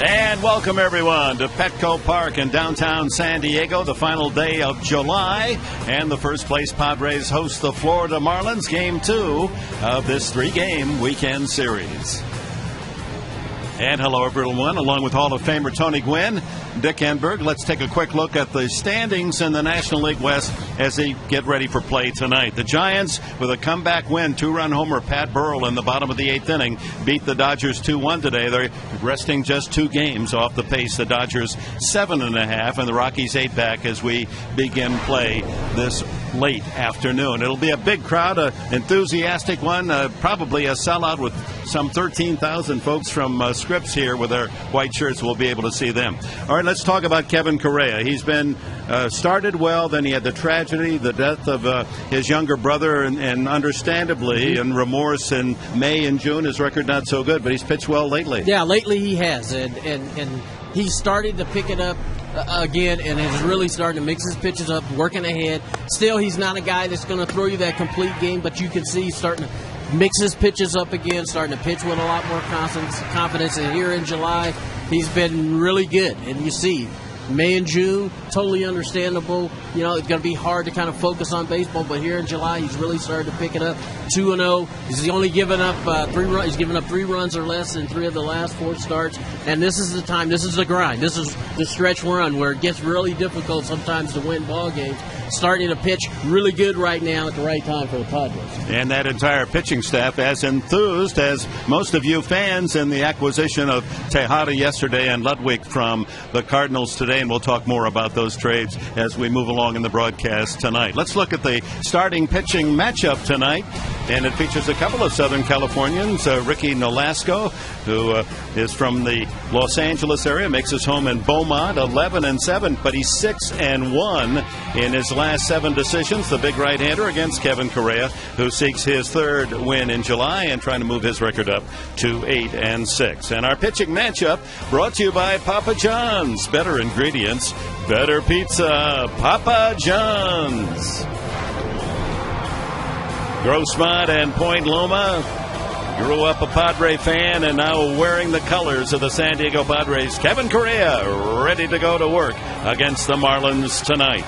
And welcome everyone to PETCO Park in downtown San Diego, the final day of July, and the first place Padres host the Florida Marlins, game 2 of this 3-game weekend series. And hello everyone, along with Hall of Famer Tony Gwynn, Dick Enberg. Let's take a quick look at the standings in the National League West as they get ready for play tonight. The Giants, with a comeback win, 2-run homer, Pat Burrell in the bottom of the 8th inning, beat the Dodgers 2-1 today. They're resting just 2 games off the pace. The Dodgers 7.5 and the Rockies 8 back as we begin play this late afternoon. It'll be a big crowd, an enthusiastic one, probably a sellout with some 13,000 folks from Scripps here with their white shirts. We'll be able to see them. All right, let's talk about Kevin Correa. He's been started well, then he had the tragedy, the death of his younger brother, and understandably, in remorse in May and June, his record not so good, but he's pitched well lately. Yeah, lately he has, and he's started to pick it up again, and is really starting to mix his pitches up, working ahead. Still, he's not a guy that's going to throw you that complete game, but you can see he's starting to mix his pitches up again, starting to pitch with a lot more confidence. And here in July, he's been really good. And you see, May and June, totally understandable. You know, it's going to be hard to kind of focus on baseball, but here in July, he's really started to pick it up. 2-0. He's only given up 3 runs. He's given up 3 runs or less in 3 of the last 4 starts. And this is the time. This is the grind. This is the stretch run where it gets really difficult sometimes to win ball games. Starting to pitch really good right now at the right time for the Padres. And that entire pitching staff as enthused as most of you fans in the acquisition of Tejada yesterday and Ludwig from the Cardinals today. And we'll talk more about those trades as we move along in the broadcast tonight. Let's look at the starting pitching matchup tonight. And it features a couple of Southern Californians, Ricky Nolasco, who is from the Los Angeles area, makes his home in Beaumont, 11-7, but he's 6-1 in his last 7 decisions. The big right-hander against Kevin Correa, who seeks his 3rd win in July and trying to move his record up to 8-6. And our pitching matchup brought to you by Papa John's. Better ingredients, better pizza. Papa John's. Grossmont and Point Loma. Grew up a Padre fan and now wearing the colors of the San Diego Padres. Kevin Correa ready to go to work against the Marlins tonight.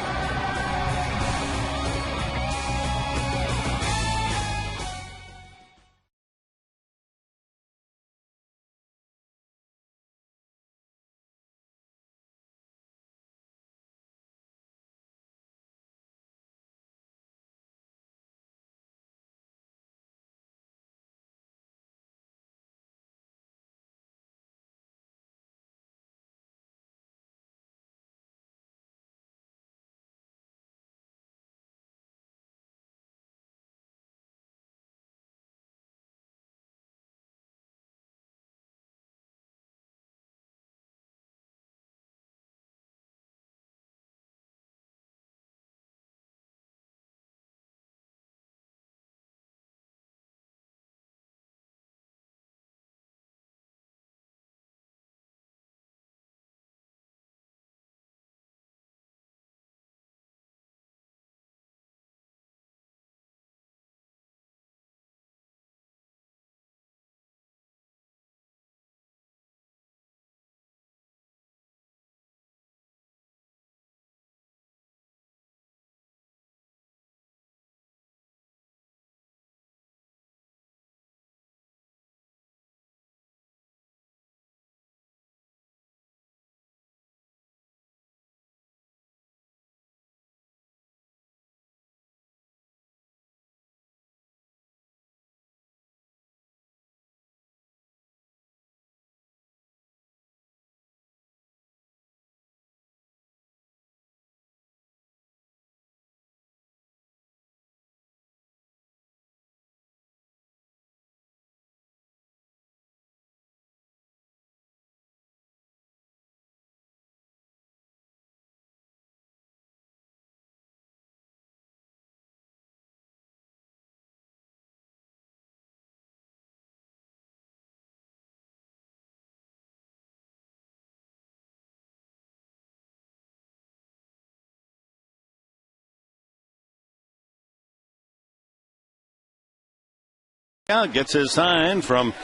Gets his sign from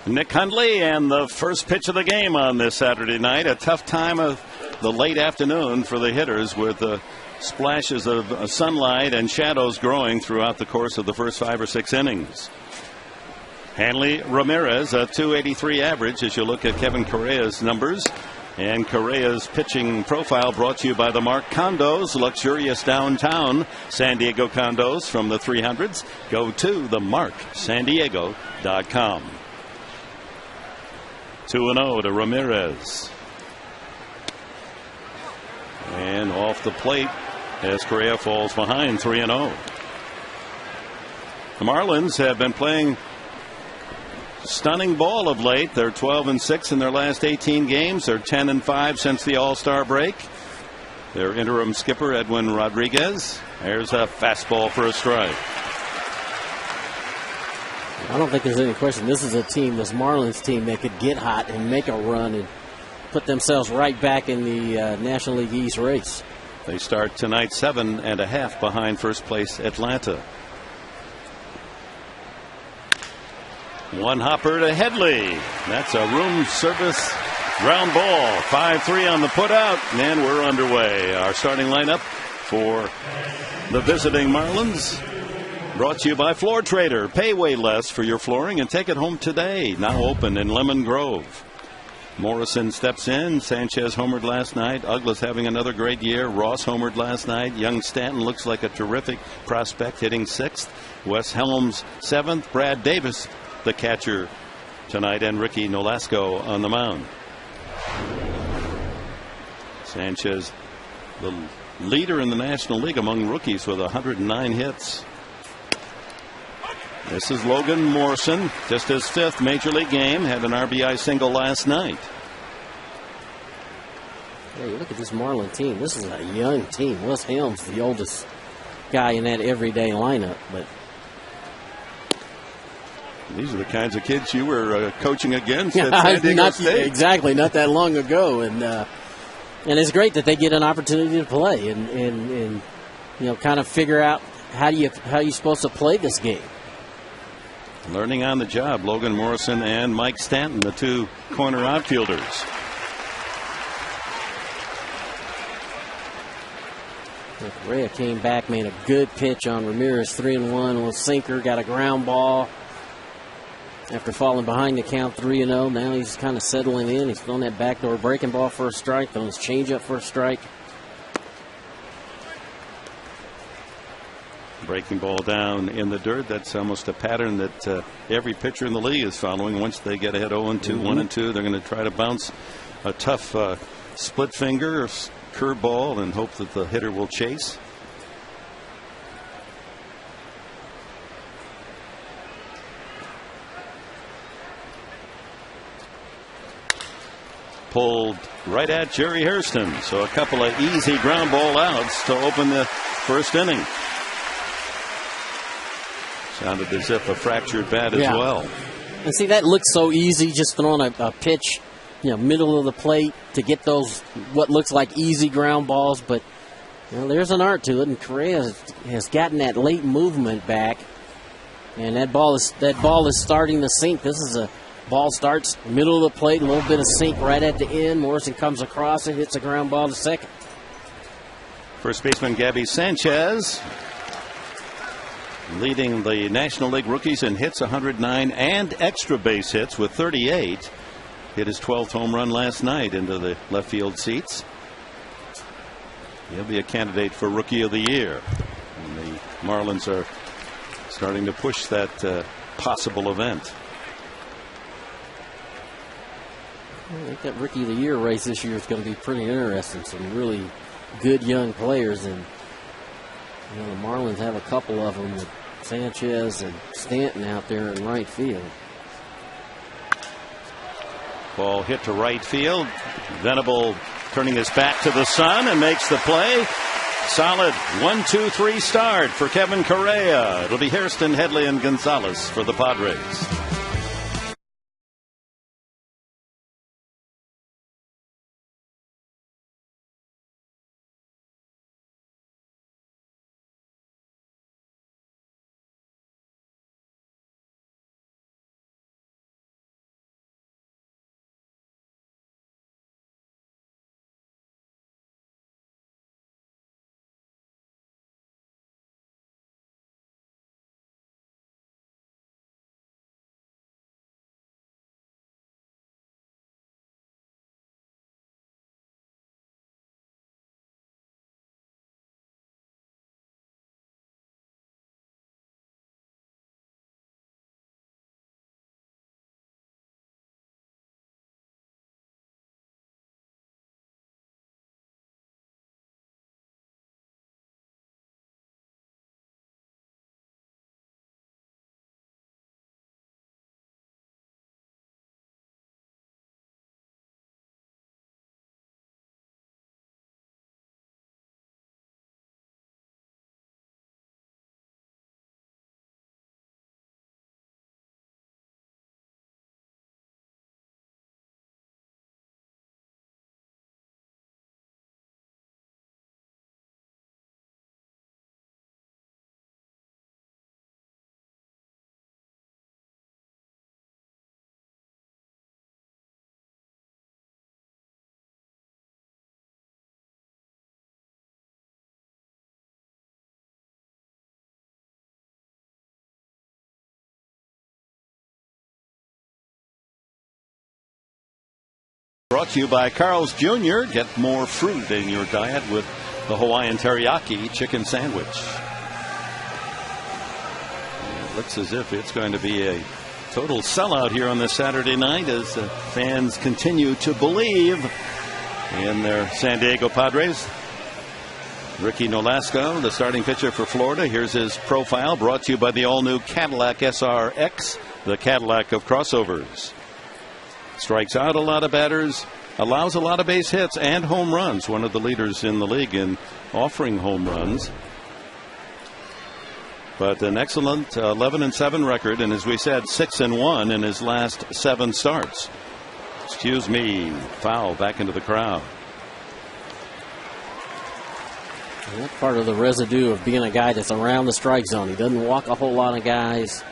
Nick Hundley, and the first pitch of the game on this Saturday night. A tough time of the late afternoon for the hitters, with splashes of sunlight and shadows growing throughout the course of the first 5 or 6 innings. HANLEY Ramirez, a .283 average as you look at Kevin Correa's numbers. And Correa's pitching profile brought to you by the Mark Condos, luxurious downtown San Diego condos from the 300s. Go to themarksandiego.com. 2-0 to Ramirez. And off the plate as Correa falls behind, 3-0. The Marlins have been playing stunning ball of late. They're 12-6 in their last 18 games. They're 10-5 since the All-Star break. Their interim skipper, Edwin Rodriguez. There's a fastball for a strike. I don't think there's any question. This is a team, this Marlins team, that could get hot and make a run and put themselves right back in the National League East race. They start tonight 7.5 behind first place Atlanta. One hopper to Headley. That's a room service ground ball. 5-3 on the putout, and we're underway. Our starting lineup for the visiting Marlins, brought to you by Floor Trader. Pay way less for your flooring and take it home today. Now open in Lemon Grove. Morrison steps in. Sanchez homered last night. UGGLA's having another great year. Ross homered last night. Young Stanton looks like a terrific prospect, hitting 6th. Wes Helms 7th. Brad Davis, the catcher tonight, and Ricky Nolasco on the mound. Sanchez, the leader in the National League among rookies with 109 hits. This is Logan Morrison, just his 5th major league game. Had an RBI single last night. Hey, look at this Marlin team. This is a young team. Wes Helms, the oldest guy in that everyday lineup, but these are the kinds of kids you were coaching against at San Diego State. Exactly, not that long ago, and it's great that they get an opportunity to play and kind of figure out how you're supposed to play this game. Learning on the job, Logan Morrison and Mike Stanton, the 2 corner outfielders. Correa came back, made a good pitch on Ramirez, 3-1, a little sinker, got a ground ball. After falling behind the count 3-0, now he's kind of settling in. He's throwing that backdoor breaking ball for a strike, throwing his changeup for a strike. Breaking ball down in the dirt. That's almost a pattern that every pitcher in the league is following. Once they get ahead 0-2, 1-2, they're going to try to bounce a tough split finger or curve ball and hope that the hitter will chase. Pulled right at Jerry Hairston. So a couple of easy ground ball outs to open the first inning. Sounded as if a fractured bat as well. And see, that looks so easy, just throwing a pitch, middle of the plate to get those what looks like easy ground balls. But there's an art to it, and Correa has gotten that late movement back, and that ball is starting to sink. This is a ball starts middle of the plate, a little bit of sink right at the end. Morrison comes across it, hits a ground ball to second. First baseman Gabby Sanchez, leading the National League rookies in hits, 109, and extra base hits with 38. Hit his 12th home run last night into the left field seats. He'll be a candidate for Rookie of the Year. And the Marlins are starting to push that possible event. I think that Rookie of the Year race this year is going to be pretty interesting. Some really good young players, and the Marlins have a couple of them with Sanchez and Stanton out there in right field. Ball hit to right field. Venable turning his back to the sun and makes the play. Solid 1-2-3 start for Kevin Correa. It'll be Hairston, Headley, and Gonzalez for the Padres. Brought to you by Carl's Jr. Get more fruit in your diet with the Hawaiian Teriyaki Chicken Sandwich. It looks as if it's going to be a total sellout here on this Saturday night as the fans continue to believe in their San Diego Padres. Ricky Nolasco, the starting pitcher for Florida. Here's his profile, brought to you by the all-new Cadillac SRX, the Cadillac of crossovers. Strikes out a lot of batters, allows a lot of base hits and home runs. One of the leaders in the league in offering home runs. But an excellent 11-7 record, and as we said, 6-1 in his last 7 starts. Excuse me, foul back into the crowd. And that's part of the residue of being a guy that's around the strike zone. He doesn't walk a whole lot of guys.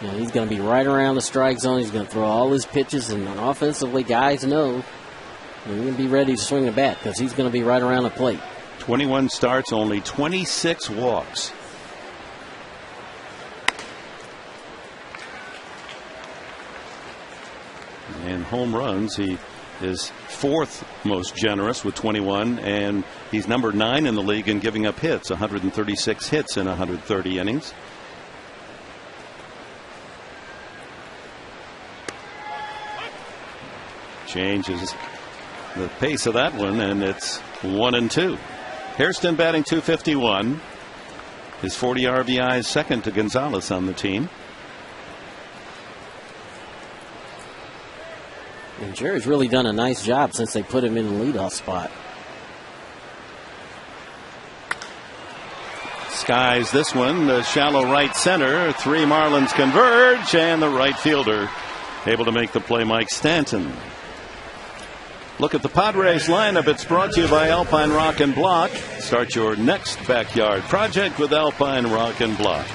You know, he's going to be right around the strike zone. He's going to throw all his pitches, and offensively, guys know he's going to be ready to swing a bat because he's going to be right around the plate. 21 starts, only 26 walks. And home runs, he is 4th most generous with 21, and he's number 9 in the league in giving up hits, 136 hits in 130 innings. Changes the pace of that one, and it's 1-2. Hairston batting .251. His 40 RBIs, second to Gonzalez on the team. And Jerry's really done a nice job since they put him in the leadoff spot. Skies this one, the shallow right center. 3 Marlins converge, and the right fielder able to make the play, Mike Stanton. Look at the Padres lineup. It's brought to you by Alpine Rock and Block. Start your next backyard project with Alpine Rock and Block.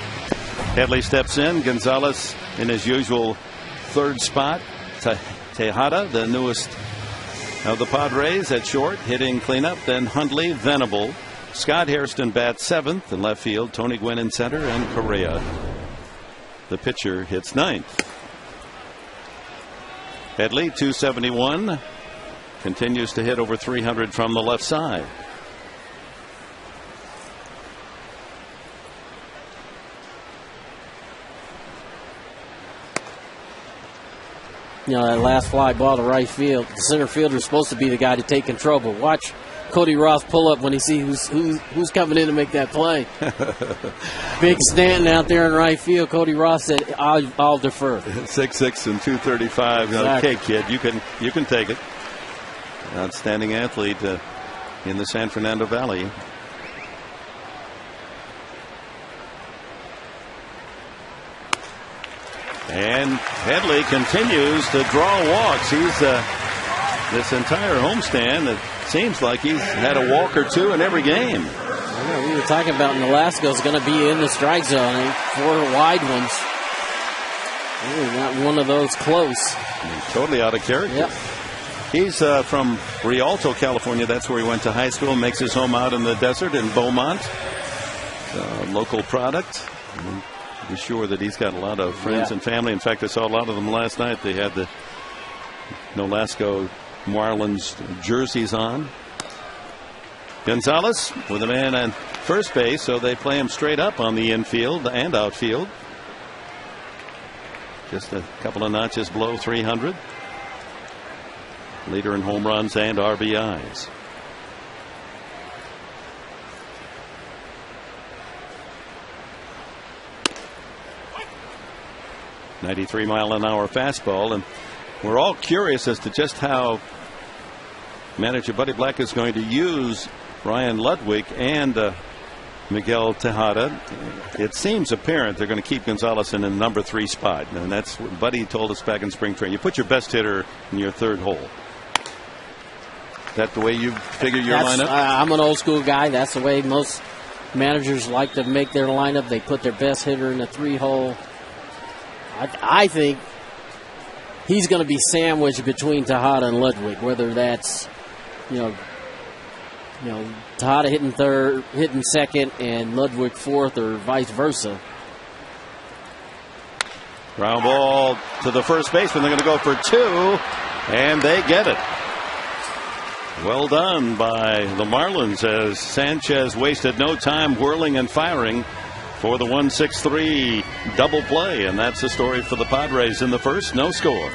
Headley steps in. Gonzalez in his usual 3rd spot. Tejada, the newest of the Padres, at short, hitting cleanup. Then Hundley, Venable. Scott Hairston bats 7th in left field. Tony Gwynn in center, and Correa, the pitcher, hits 9th. Headley, .271. Continues to hit over 300 from the left side. You know, that last fly ball to right field, the center fielder is supposed to be the guy to take control, but watch Cody Roth pull up when he sees who's coming in to make that play. Big Stanton out there in right field. Cody Roth said, I'll defer. 6'6" and 235. Exactly. Okay, kid, you can take it. Outstanding athlete in the San Fernando Valley. And Headley continues to draw walks. He's this entire homestand, it seems like he's had a walk or 2 in every game. Yeah, we were talking about Nolasco's going to be in the strike zone. 4 wide ones. Really not one of those close. He's totally out of character. Yep. He's from Rialto, California. That's where he went to high school. Makes his home out in the desert in Beaumont. Local product. Be sure that he's got a lot of friends and family. In fact, I saw a lot of them last night. They had the Nolasco Marlins jerseys on. Gonzalez with a man on first base, so they play him straight up on the infield and outfield. Just a couple of notches below 300. Leader in home runs and RBIs. .93-mile-an-hour fastball, and we're all curious as to just how manager Buddy Black is going to use Ryan Ludwig and Miguel Tejada. It seems apparent they're going to keep Gonzalez in the number 3 spot, and that's what Buddy told us back in spring training. You put your best hitter in your 3rd hole. Is that the way you figure your lineup? I'm an old school guy. That's the way most managers like to make their lineup. They put their best hitter in the 3 hole. I think he's going to be sandwiched between Tejada and Ludwig, whether that's, you know, Tejada hitting 3rd, hitting 2nd, and Ludwig 4th, or vice versa. Ground ball to the first baseman. They're going to go for 2, and they get it. Well done by the Marlins as Sanchez wasted no time whirling and firing for the 1-6-3 double play. And that's the story for the Padres in the first. No score.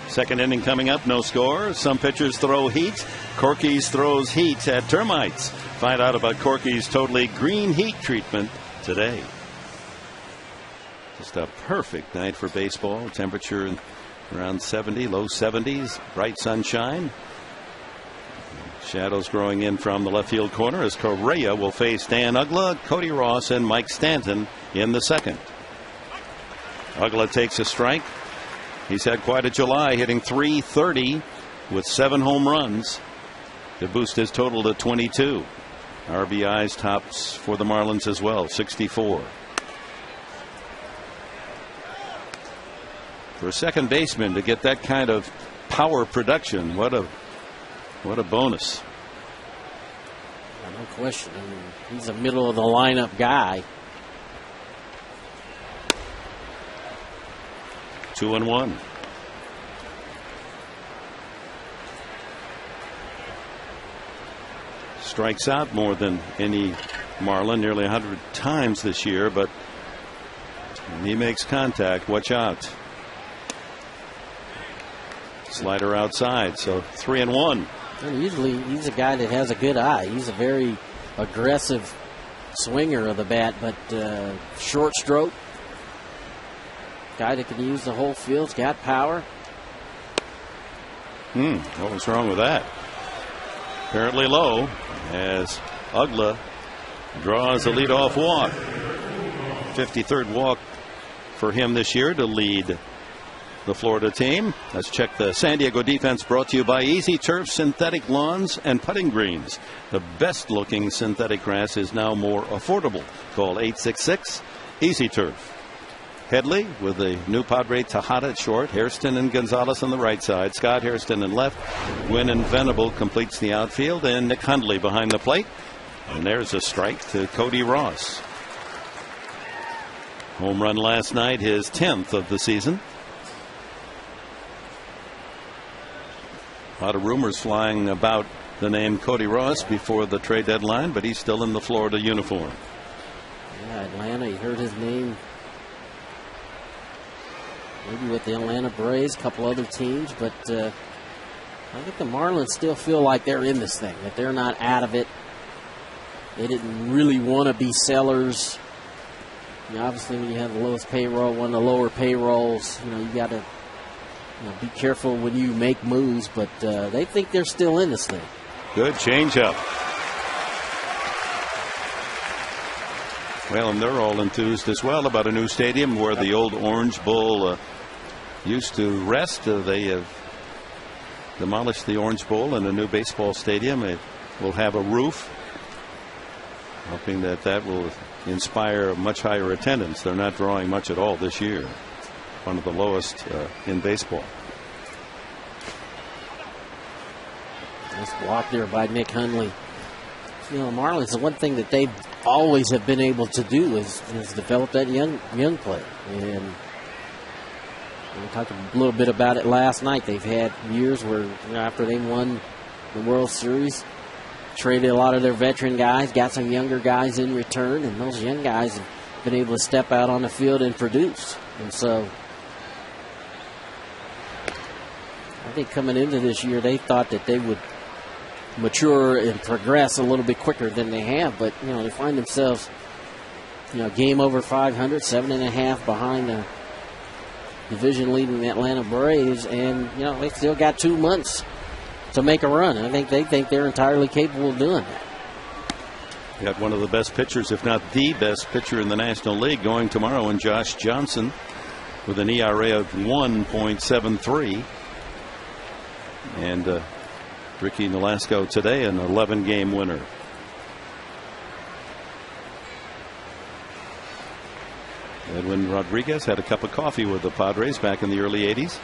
Second inning coming up, no score. Some pitchers throw heat. Corky's throws heat at termites. Find out about Corky's totally green heat treatment today. Just a perfect night for baseball. Temperature around 70, low 70s, bright sunshine. Shadows growing in from the left field corner as Correa will face Dan UGGLA, Cody Ross, and Mike Stanton in the second. UGGLA takes a strike. He's had quite a July, hitting .330 with 7 home runs to boost his total to 22. RBIs tops for the Marlins as well, 64. For a second baseman to get that kind of power production, what a bonus. No question. I mean, he's a middle of the lineup guy. 2-1. Strikes out more than any Marlin, nearly 100 times this year, but when he makes contact, watch out. Slider outside, so 3-1. And usually he's a guy that has a good eye. He's a very aggressive swinger of the bat, but short stroke. Guy that can use the whole field's got power. What was wrong with that? Apparently low as UGGLA draws a leadoff walk. 53rd walk for him this year to lead the Florida team. Let's check the San Diego defense, brought to you by Easy Turf synthetic lawns and putting greens. The best looking synthetic grass is now more affordable. Call 866 Easy Turf. Headley with the new Padre Tejada at short. Hairston and Gonzalez on the right side. Scott Hairston in left. GWYNN and Venable completes the outfield. And Nick Hundley behind the plate. And there's a strike to Cody Ross. Home run last night, his 10th of the season. A lot of rumors flying about the name Cody Ross before the trade deadline, but he's still in the Florida uniform. Yeah, Atlanta, you heard his name. Maybe with the Atlanta Braves, a couple other teams, but I think the Marlins still feel like they're in this thing, that they're not out of it. They didn't really want to be sellers. You know, obviously, when you have the lowest payroll, one of the lower payrolls, you got to be careful when you make moves, but they think they're still in this thing. Good changeup. Well, and they're all enthused as well about a new stadium where the old Orange Bowl used to rest. They have demolished the Orange Bowl, and a new baseball stadium. It will have a roof, hoping that that will inspire much higher attendance. They're not drawing much at all this year. One of the lowest in baseball. Nice block there by Nick Hundley. You know, Marlins, the one thing that they always have been able to do is develop that young player. And we talked a little bit about it last night. They've had years where, you know, after they won the World Series, traded a lot of their veteran guys, got some younger guys in return, and those young guys have been able to step out on the field and produce. And so I think coming into this year, they thought that they would mature and progress a little bit quicker than they have, but you know, they find themselves, you know, game over 500, 7.5 behind the division leading Atlanta Braves, and you know, they still got 2 months to make a run. I think they think they're entirely capable of doing that. You got one of the best pitchers, if not the best pitcher in the National League, going tomorrow in Josh Johnson with an ERA of 1.73, and Ricky Nolasco today, an 11-game winner. Edwin Rodriguez had a cup of coffee with the Padres back in the early 80s.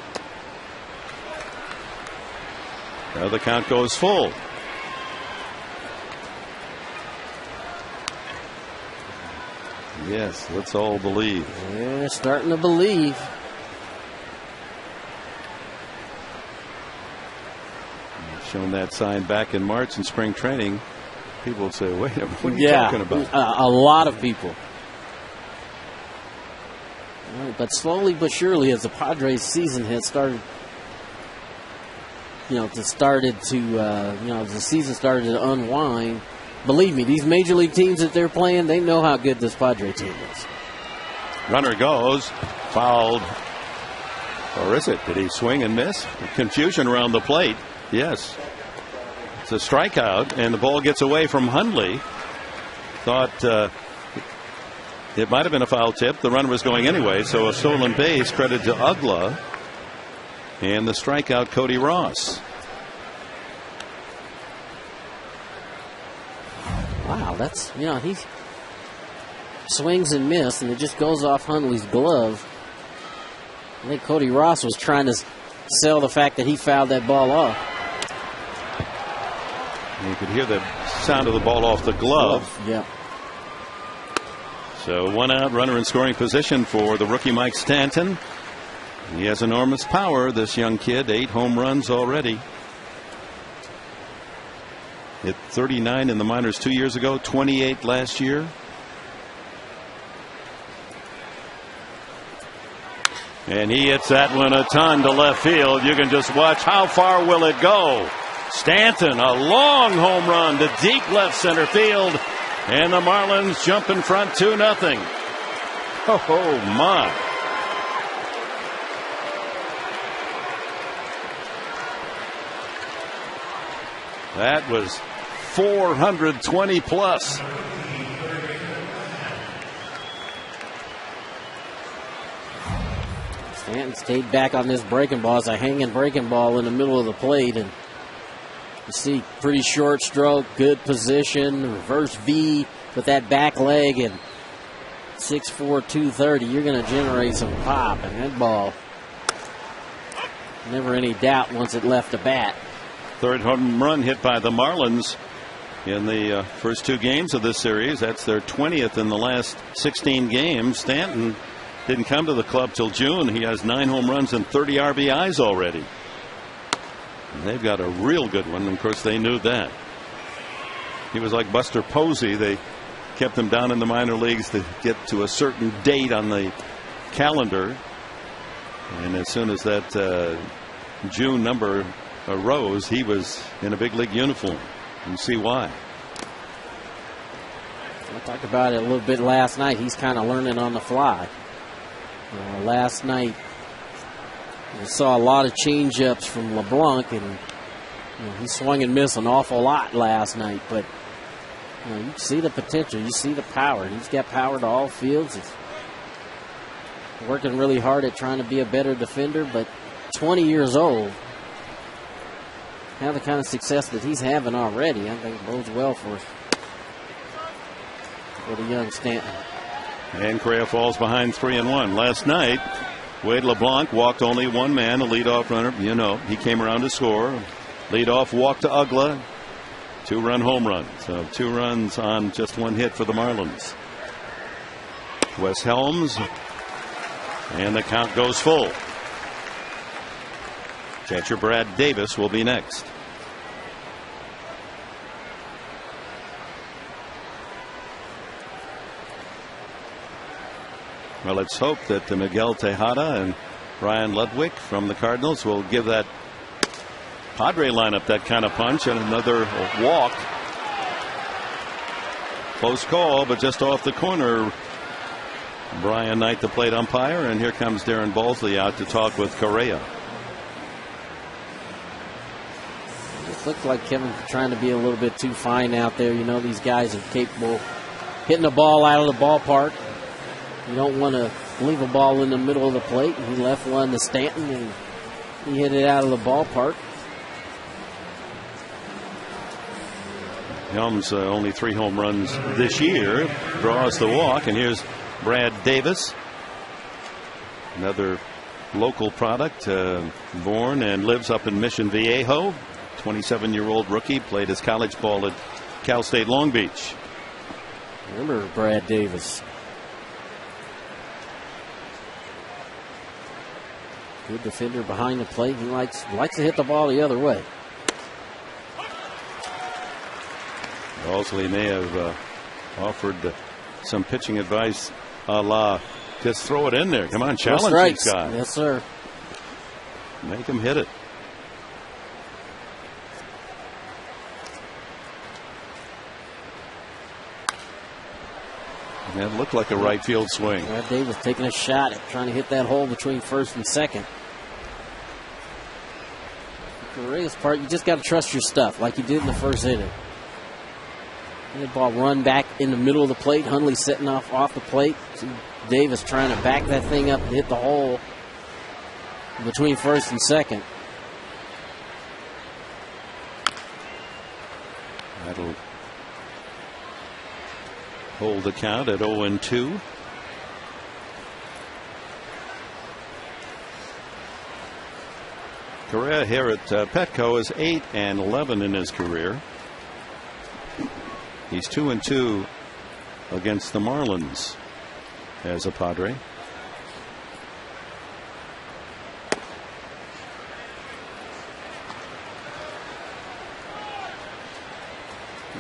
Now the count goes full. Yes, let's all believe. Yeah, starting to believe. Shown that sign back in March in spring training. People would say, wait, what are you talking about? A lot of people. Right, but slowly but surely, as the Padres season had started, the season started to unwind. Believe me, these major league teams that they're playing, they know how good this Padre team is. Runner goes, fouled. Or is it? Did he swing and miss? Confusion around the plate. Yes. It's a strikeout, and the ball gets away from Hundley. Thought it might have been a foul tip. The runner was going anyway, so a stolen base, credit to UGGLA. And the strikeout, Cody Ross. Wow, that's, he swings and misses, and it just goes off Hundley's glove. I think Cody Ross was trying to sell the fact that he fouled that ball off. You could hear the sound of the ball off the glove. Yeah. So 1 out, runner in scoring position for the rookie Mike Stanton. He has enormous power, this young kid. 8 home runs already. Hit 39 in the minors 2 years ago, 28 last year. And he hits that one a ton to left field. You can just watch how far will it go. Stanton, a long home run to deep left center field. And the Marlins jump in front 2-0. Oh my. That was 420 plus. Stanton stayed back on this breaking ball. It's a hanging breaking ball in the middle of the plate, and you see pretty short stroke, good position, reverse V with that back leg, and 6'4", 230. You're going to generate some pop, and that ball, never any doubt once it left the bat. Third home run hit by the Marlins in the first 2 games of this series. That's their 20th in the last 16 games. Stanton didn't come to the club till June. He has 9 home runs and 30 RBIs already. And they've got a real good one. Of course, they knew that. He was like Buster Posey. They kept him down in the minor leagues to get to a certain date on the calendar. And as soon as that June number arose, he was in a big league uniform. You see why. I talked about it a little bit last night. He's kind of learning on the fly. Last night, we saw a lot of change-ups from LeBlanc, and he swung and missed an awful lot last night. But You know, you see the potential, you see the power. He's got power to all fields. He's working really hard at trying to be a better defender, but 20 years old, have the kind of success that he's having already, I think it bodes well for the young Stanton. And Correa falls behind 3-1. Last night, Wade LeBlanc walked only one man, a leadoff runner. You know, he came around to score. Leadoff walk to UGGLA. 2-run home run. So 2 runs on just 1 hit for the Marlins. Wes Helms. And the count goes full. Catcher Brad Davis will be next. Well, let's hope that Miguel Tejada and Ryan Ludwig from the Cardinals will give that Padre lineup that kind of punch. And another walk. Close call, but just off the corner. Brian Knight, the plate umpire, and here comes Darren Balsley out to talk with Correa. It looks like Kevin's trying to be a little bit too fine out there. You know, these guys are capable of hitting the ball out of the ballpark. You don't want to leave a ball in the middle of the plate. He left one to Stanton, and he hit it out of the ballpark. Helms only 3 home runs this year. Draws the walk, and here's Brad Davis, another local product, born and lives up in Mission Viejo. 27-year-old rookie, played his college ball at Cal State Long Beach. Remember Brad Davis. Good defender behind the plate. He likes to hit the ball the other way. Balsley may have offered some pitching advice a la, just throw it in there. Come on, challenge these guys. Yes, sir. Make him hit it. That looked like a right field swing. Brad Davis taking a shot at trying to hit that hole between first and second. Correa's part, you just got to trust your stuff like you did in the first inning. The ball run back in the middle of the plate. Hundley sitting off the plate. See Davis trying to back that thing up and hit the hole between first and second. That'll hold the count at 0-2. Correa here at Petco is 8-11 in his career. He's 2-2 against the Marlins as a Padre.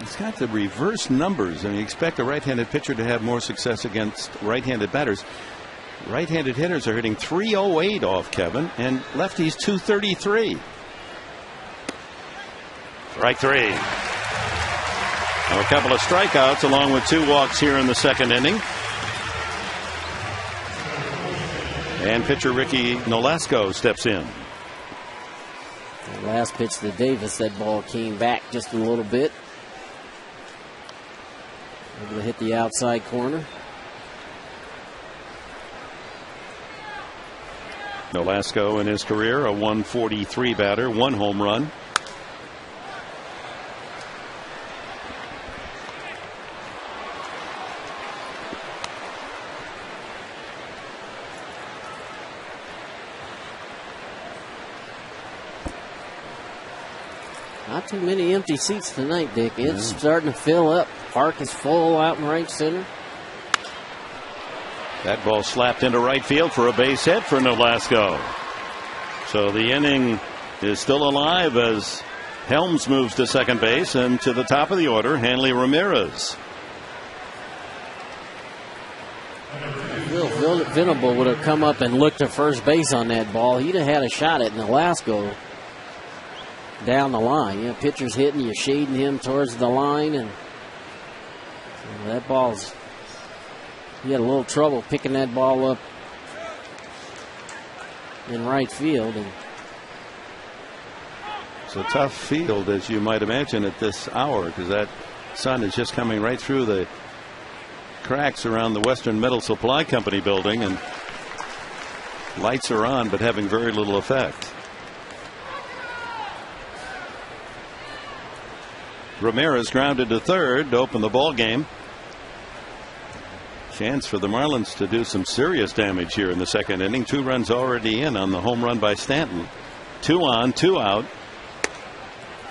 He's got the reverse numbers, and you expect a right-handed pitcher to have more success against right-handed batters. Right-handed hitters are hitting 308 off Kevin, and lefties 233. Strike 3. Now a couple of strikeouts along with 2 walks here in the second inning. And pitcher Ricky Nolasco steps in. The last pitch to Davis, that ball came back just a little bit. Able to hit the outside corner. Nolasco in his career, a 143 batter, 1 home run. Not too many empty seats tonight, Dick. It's starting to fill up. Park is full out in right center. That ball slapped into right field for a base hit for Nolasco. So the inning is still alive as Helms moves to second base, and to the top of the order, Hanley Ramirez. Bill Venable would have come up and looked to first base on that ball. He'd have had a shot at Nolasco down the line. You know, pitcher's hitting, you're shading him towards the line, and that ball's, he had a little trouble picking that ball up in right field. And it's a tough field, as you might imagine, at this hour, because that sun is just coming right through the cracks around the Western Metal Supply Company building, and lights are on but having very little effect. Ramirez grounded to third to open the ball game. Chance for the Marlins to do some serious damage here in the second inning. 2 runs already in on the home run by Stanton. 2 on, 2 out,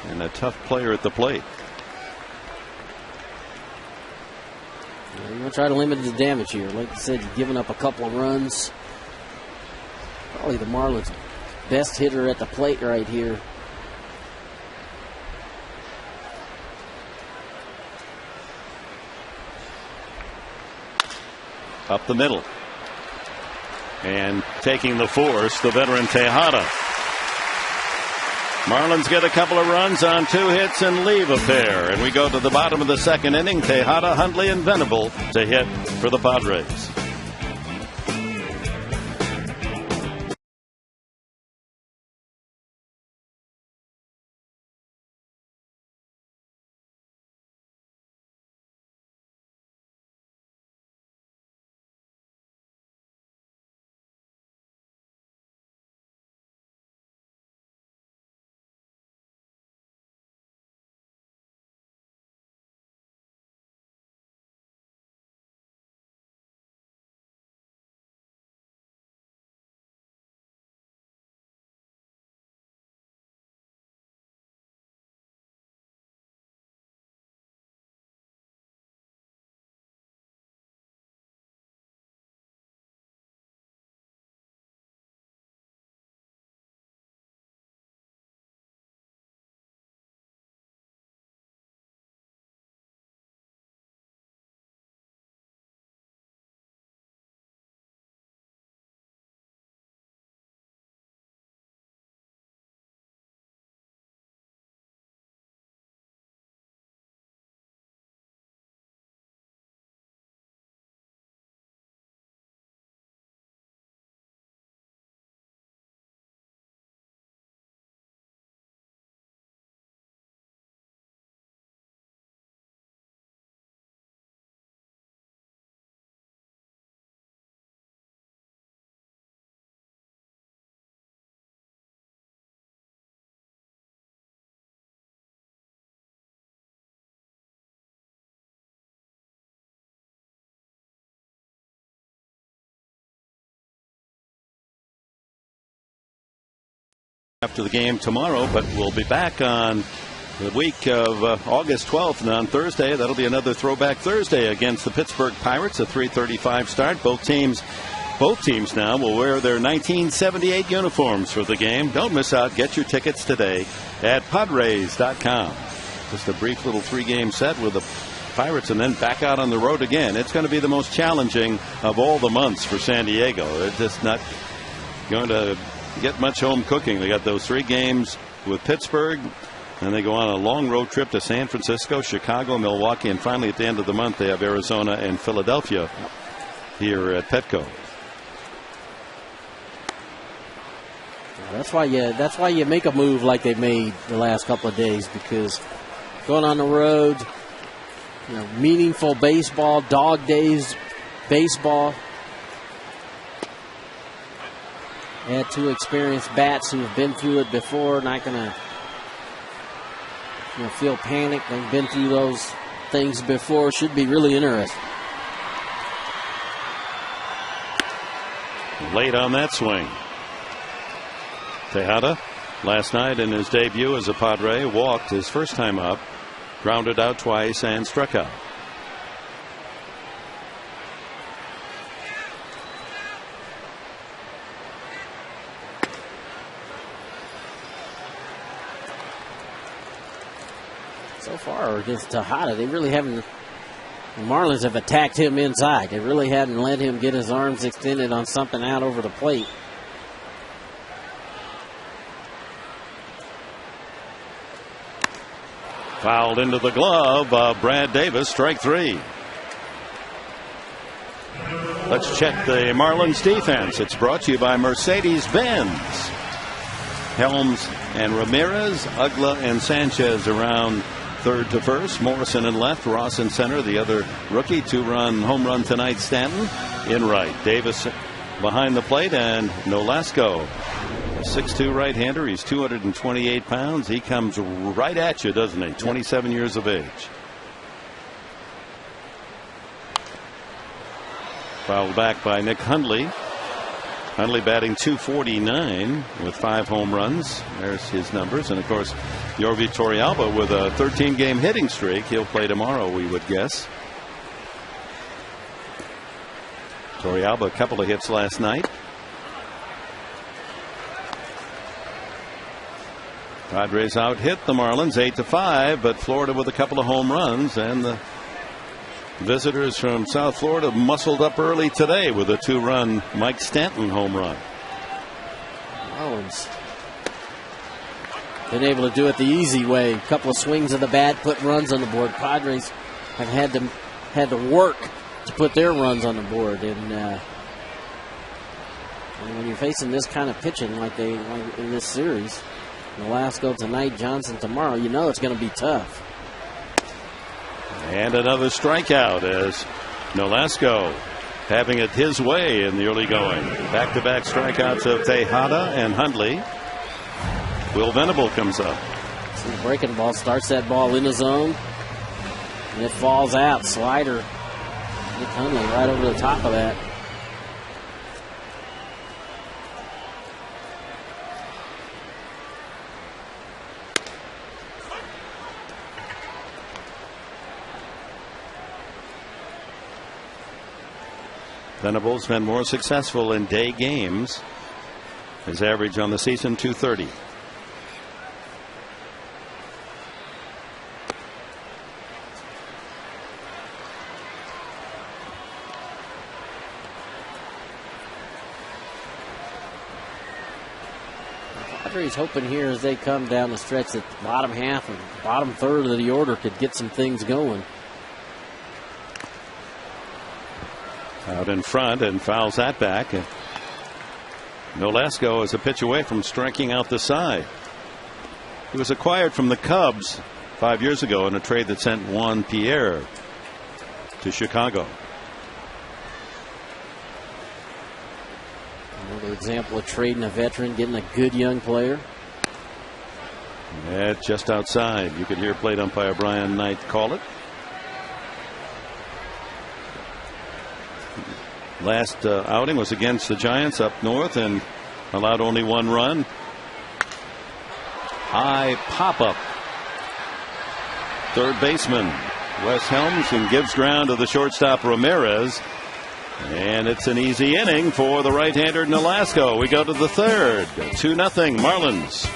and a tough player at the plate. You're going to try to limit the damage here. Like you said, you've given up a couple of runs. Probably the Marlins' best hitter at the plate right here. Up the middle. And taking the force, the veteran Tejada. Marlins get a couple of runs on 2 hits and leave a pair. And we go to the bottom of the second inning. Tejada, Hundley, and Venable to hit for the Padres. After the game tomorrow, but we'll be back on the week of August 12th, and on Thursday that'll be another Throwback Thursday against the Pittsburgh Pirates, a 3:35 start. Both teams now will wear their 1978 uniforms for the game. Don't miss out. Get your tickets today at Padres.com. Just a brief little 3-game set with the Pirates and then back out on the road again. It's going to be the most challenging of all the months for San Diego. They're just not going to get much home cooking. They got those 3 games with Pittsburgh, and they go on a long road trip to San Francisco, Chicago, Milwaukee, and finally at the end of the month they have Arizona and Philadelphia here at PETCO. That's why you make a move like they made the last couple of days, because going on the road, meaningful baseball, dog days baseball. Add 2 experienced bats who have been through it before, not going to feel panic. They've been through those things before. Should be really interesting. Late on that swing. Tejada, last night in his debut as a Padre, walked his first time up, grounded out twice, and struck out. So far against Tejada, they really haven't. The Marlins have attacked him inside. They really hadn't let him get his arms extended on something out over the plate. Fouled into the glove of Brad Davis, strike 3. Let's check the Marlins defense. It's brought to you by Mercedes-Benz. Helms and Ramirez, UGGLA and Sanchez around third to first. Morrison in left. Ross in center. The other rookie. 2-run home run tonight. Stanton in right. Davis behind the plate, and Nolasco, a 6'2" right-hander. He's 228 pounds. He comes right at you, doesn't he? 27 years of age. Fouled back by Nick Hundley. Hundley batting .249 with 5 home runs. There's his numbers. And of course, Yorvi Torrealba with a 13-game hitting streak. He'll play tomorrow, we would guess. Torrealba, a couple of hits last night. Padres out hit the Marlins 8-5, but Florida with a couple of home runs, and the visitors from South Florida muscled up early today with a 2-run Mike Stanton home run. Marlins been able to do it the easy way. A couple of swings of the bat, put runs on the board. Padres have had to work to put their runs on the board, and when you're facing this kind of pitching like in this series, Nolasco tonight, Johnson tomorrow, you know it's going to be tough. And another strikeout as Nolasco having it his way in the early going. Back-to-back strikeouts of Tejada and Hundley. Will Venable comes up. So the breaking ball starts that ball in the zone, and it falls out. Slider. Nick Hundley right over the top of that. Venable's been more successful in day games. His average on the season .230. Padres hoping here as they come down the stretch that the bottom half and bottom third of the order could get some things going. Out in front and fouls that back. Nolasco is a pitch away from striking out the side. He was acquired from the Cubs 5 years ago in a trade that sent Juan Pierre to Chicago. Another example of trading a veteran, getting a good young player. Just outside. You could hear plate umpire Brian Knight call it. Last outing was against the Giants up north and allowed only 1 run. High pop up. Third baseman Wes Helms, and gives ground to the shortstop Ramirez. And it's an easy inning for the right-hander Nolasco. We go to the third. 2-0 Marlins.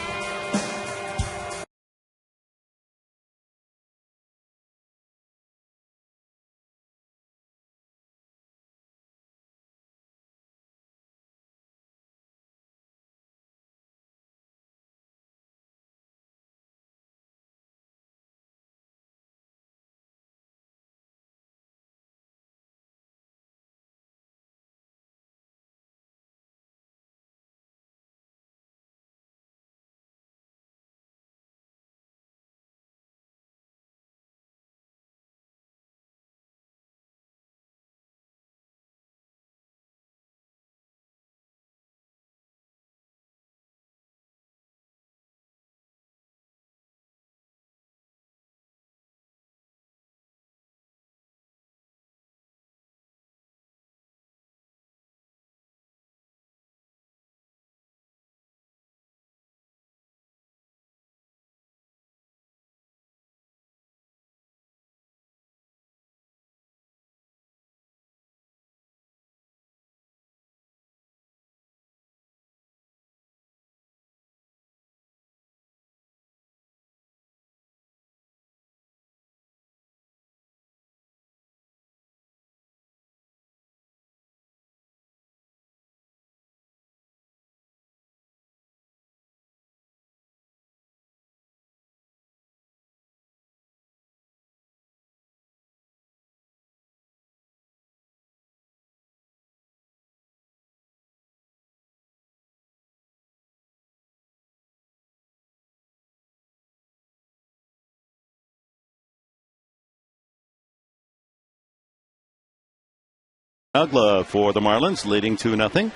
UGGLA for the Marlins, leading 2-0.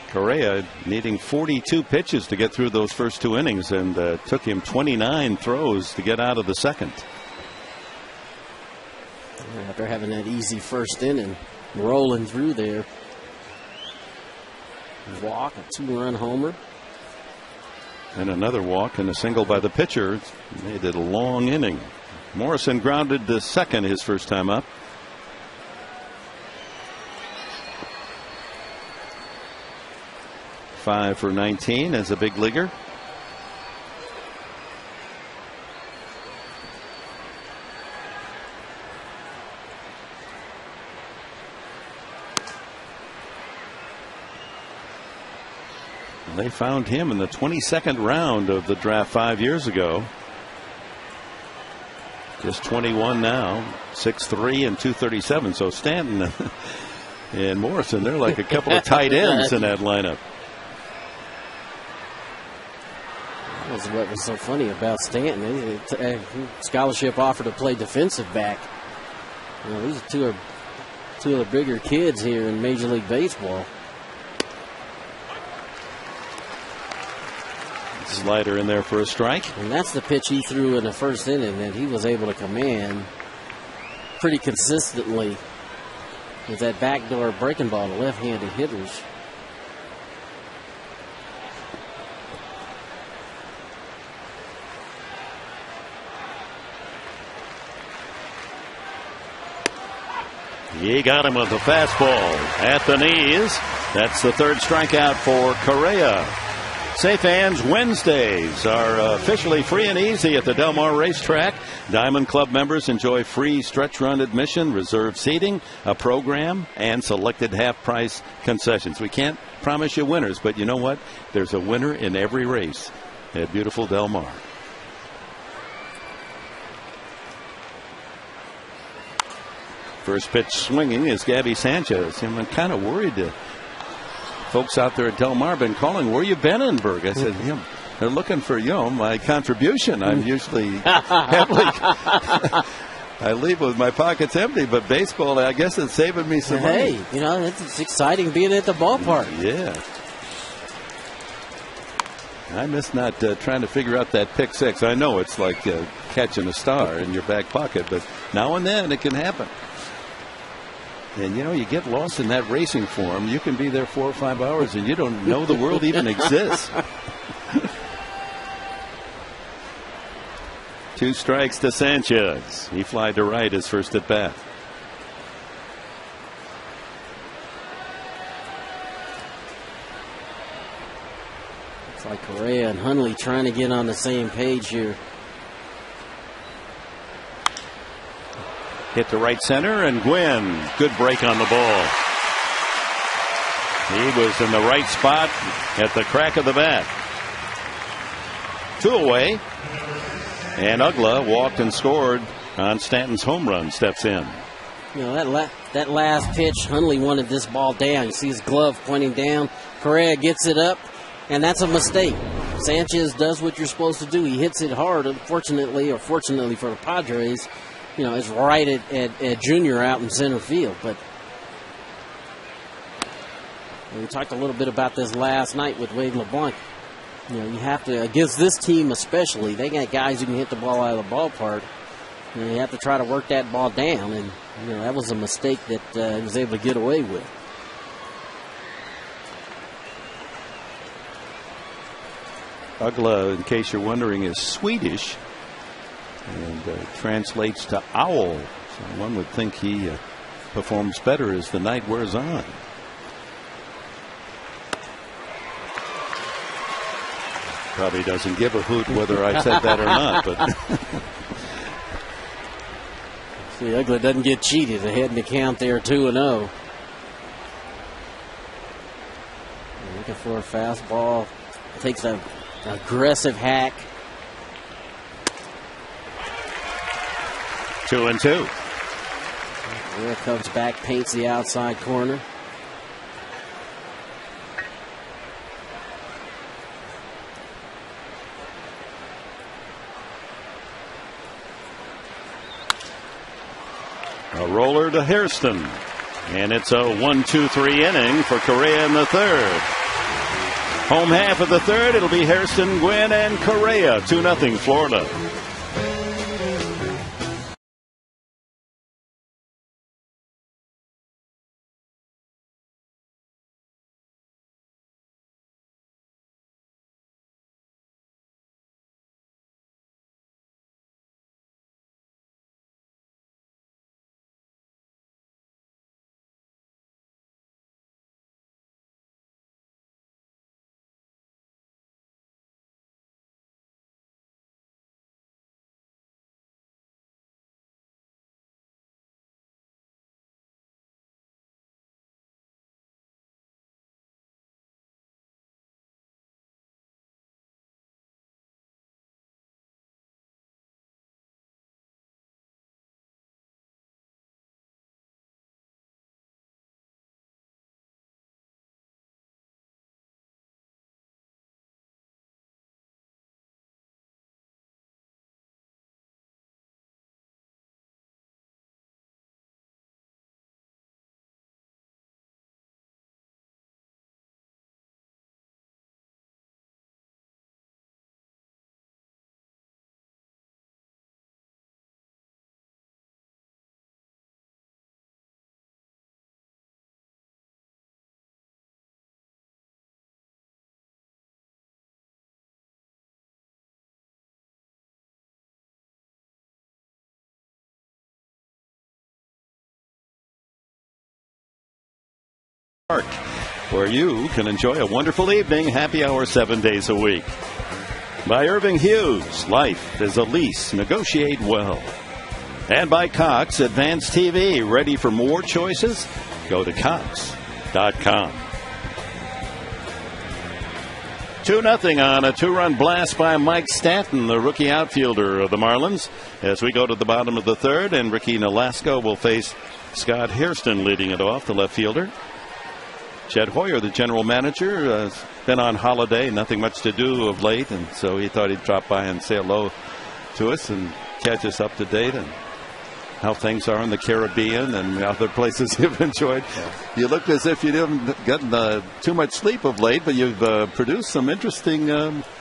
Correa needing 42 pitches to get through those first 2 innings, and took him 29 throws to get out of the second. After having that easy first inning, rolling through there. Walk, a 2-run homer. And another walk and a single by the pitcher. Made it a long inning. Morrison grounded to second his first time up. Five for 19 as a big leaguer. They found him in the 22nd round of the draft 5 years ago. Just 21 now, 6'3" and 237. So Stanton and Morrison, they're like a couple of tight ends in that lineup. That was what was so funny about Stanton. Scholarship offer to play defensive back. You know, these are two of the bigger kids here in Major League Baseball. Slider in there for a strike. And that's the pitch he threw in the first inning that he was able to command pretty consistently with that backdoor breaking ball to left-handed hitters. He got him with the fastball at the knees. That's the third strikeout for Correa. Say fans, Wednesdays are officially free and easy at the Del Mar Racetrack. Diamond Club members enjoy free stretch run admission, reserved seating, a program, and selected half-price concessions. We can't promise you winners, but you know what? There's a winner in every race at beautiful Del Mar. First pitch swinging is Gabby Sanchez. I'm kind of worried that folks out there at Del Mar been calling, where you been in Berg? I said, they're looking for, my contribution. I'm usually heavily, I leave with my pockets empty, but baseball, I guess it's saving me some money. Hey, it's exciting being at the ballpark. Yeah. I miss not trying to figure out that pick six. I know it's like catching a star in your back pocket, but now and then it can happen. And you get lost in that racing form. You can be there 4 or 5 hours and you don't know the world even exists. 2 strikes to Sanchez. He flied to right his first at bat. Looks like Correa and Hundley trying to get on the same page here. Hit to right center, and GWYNN, good break on the ball. He was in the right spot at the crack of the bat. 2 away, and UGGLA walked and scored on Stanton's home run. Steps in. That last pitch, Hundley wanted this ball down. You see his glove pointing down. Correa gets it up, and that's a mistake. Sanchez does what you're supposed to do. He hits it hard. Unfortunately, or fortunately for the Padres, it's right at Junior out in center field. But we talked a little bit about this last night with Wade LeBlanc. You have to, against this team especially, they got guys who can hit the ball out of the ballpark. You have to try to work that ball down, and that was a mistake that he was able to get away with. UGGLA, in case you're wondering, is Swedish and translates to owl. So one would think he performs better as the night wears on. Probably doesn't give a hoot whether I said that or not. But see, UGGLA doesn't get cheated. Ahead in the count there, 2-0. Looking for a fastball. Takes an aggressive hack. 2-2. There comes back, paints the outside corner. A roller to HAIRSTON. And it's a 1-2-3 inning for Correa in the third. Home half of the third, it'll be HAIRSTON, GWYNN, and Correa. 2-0 Florida. Park, where you can enjoy a wonderful evening. Happy hour 7 days a week. By Irving Hughes, life is a lease. Negotiate well. And by Cox Advanced TV. Ready for more choices? Go to Cox.com. 2-0 on a two-run blast by Mike Stanton, the rookie outfielder of the Marlins. As we go to the bottom of the third, and Ricky Nolasco will face Scott HAIRSTON leading it off, the left fielder. Chet Hoyer, the general manager, has been on holiday, nothing much to do of late, and so he thought he'd drop by and say hello to us and catch us up to date and how things are in the Caribbean and other places you've enjoyed. Yeah. You look as if you haven't gotten too much sleep of late, but you've produced some interesting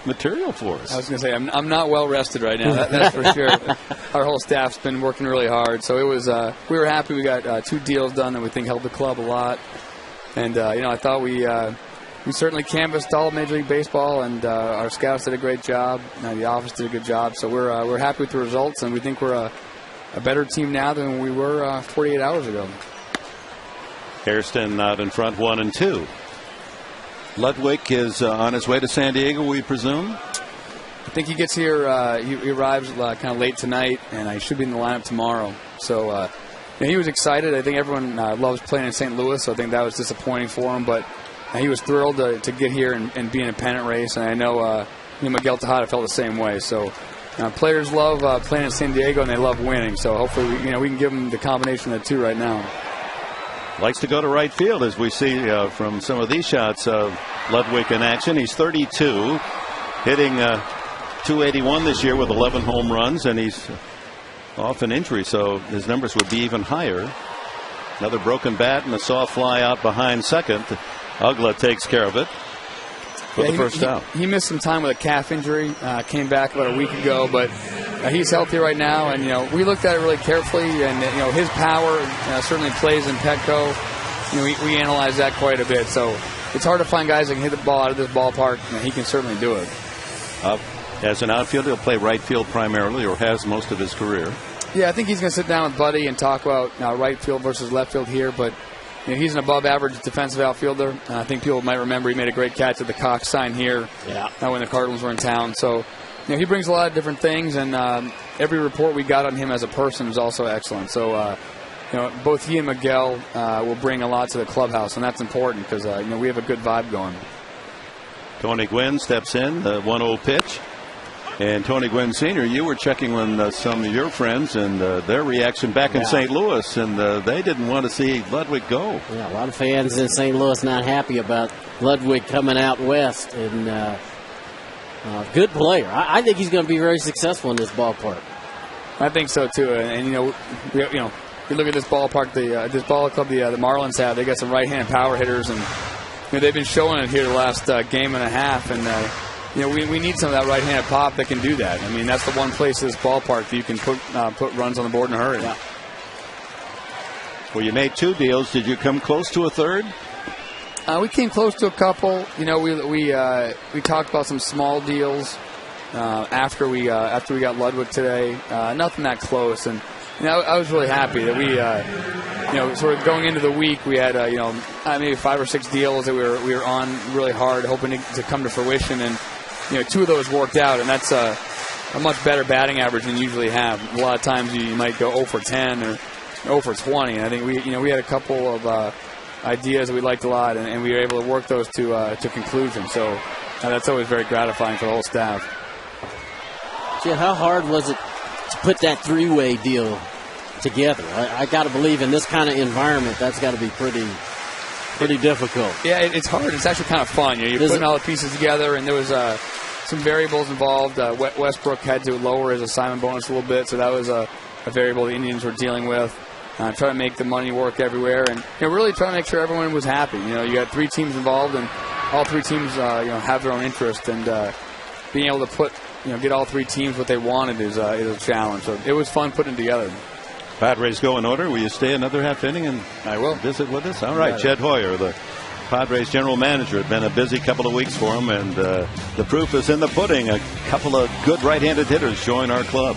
material for us. I was going to say, I'm not well rested right now, that's for sure. Our whole staff's been working really hard, so it was we were happy we got 2 deals done that we think helped the club a lot. And, I thought we certainly canvassed all of Major League Baseball, and our scouts did a great job. The office did a good job. So we're happy with the results, and we think we're a better team now than we were 48 hours ago. HAIRSTON out in front 1-2. Ludwig is on his way to San Diego, we presume? I think he gets here, he arrives kind of late tonight, and he should be in the lineup tomorrow. So he was excited. I think everyone loves playing in St. Louis, so I think that was disappointing for him. But he was thrilled to get here and be in a pennant race. And I know Miguel Tejada felt the same way. So players love playing in San Diego, and they love winning. So hopefully we can give them the combination of the two right now. Likes to go to right field, as we see from some of these shots of Ludwig in action. He's 32, hitting .281 this year with 11 home runs, and he's off an injury, so his numbers would be even higher. Another broken bat and a soft fly out behind second. UGGLA takes care of it for the first out. He missed some time with a calf injury. Came back about a week ago, but he's healthy right now. And we looked at it really carefully, and his power certainly plays in PETCO. We analyze that quite a bit. So it's hard to find guys that can hit the ball out of this ballpark. He can certainly do it. As an outfielder, he'll play right field primarily, or has most of his career. Yeah, I think he's going to sit down with Buddy and talk about right field versus left field here. But he's an above-average defensive outfielder. I think people might remember he made a great catch at the Cox sign here when the Cardinals were in town. So he brings a lot of different things, and every report we got on him as a person is also excellent. So both he and Miguel will bring a lot to the clubhouse, and that's important because we have a good vibe going. Tony Gwynn steps in, the 1-0 pitch. And Tony Gwynn Sr., you were checking on some of your friends and their reaction back in St. Louis, and they didn't want to see Ludwig go. Yeah, a lot of fans in St. Louis not happy about Ludwig coming out west. And good player. I think he's going to be very successful in this ballpark. I think so too. And you look at this ballpark, this ball club the Marlins have. They got some right-handed power hitters, and they've been showing it here the last game and a half. And we need some of that right-handed pop that can do that. I mean, that's the one place in this ballpark that you can put runs on the board in a hurry. Yeah. Well, you made 2 deals. Did you come close to a third? We came close to a couple. We talked about some small deals after we got Ludwig today. Nothing that close, and I was really happy that we sort of going into the week we had maybe 5 or 6 deals that we were on really hard, hoping to come to fruition, and 2 of those worked out, and that's a much better batting average than you usually have. A lot of times you might go 0 for 10 or 0 for 20, and I think we had a couple of ideas that we liked a lot, and we were able to work those to conclusion. So that's always very gratifying for the whole staff. Jed, how hard was it to put that 3-way deal together? I got to believe in this kind of environment, that's got to be pretty difficult. Yeah, it's hard. It's actually kind of fun. You're putting all the pieces together, and there was some variables involved. Westbrook had to lower his assignment bonus a little bit, so that was a variable the Indians were dealing with. Trying to make the money work everywhere, and really trying to make sure everyone was happy. You got 3 teams involved, and all 3 teams have their own interest, and being able to get all 3 teams what they wanted is a challenge. So it was fun putting it together. Padres go in order. Will you stay another half inning and I will visit with us? All right, Jed Hoyer, the Padres general manager. It's been a busy couple of weeks for him, and the proof is in the pudding. A couple of good right-handed hitters join our club.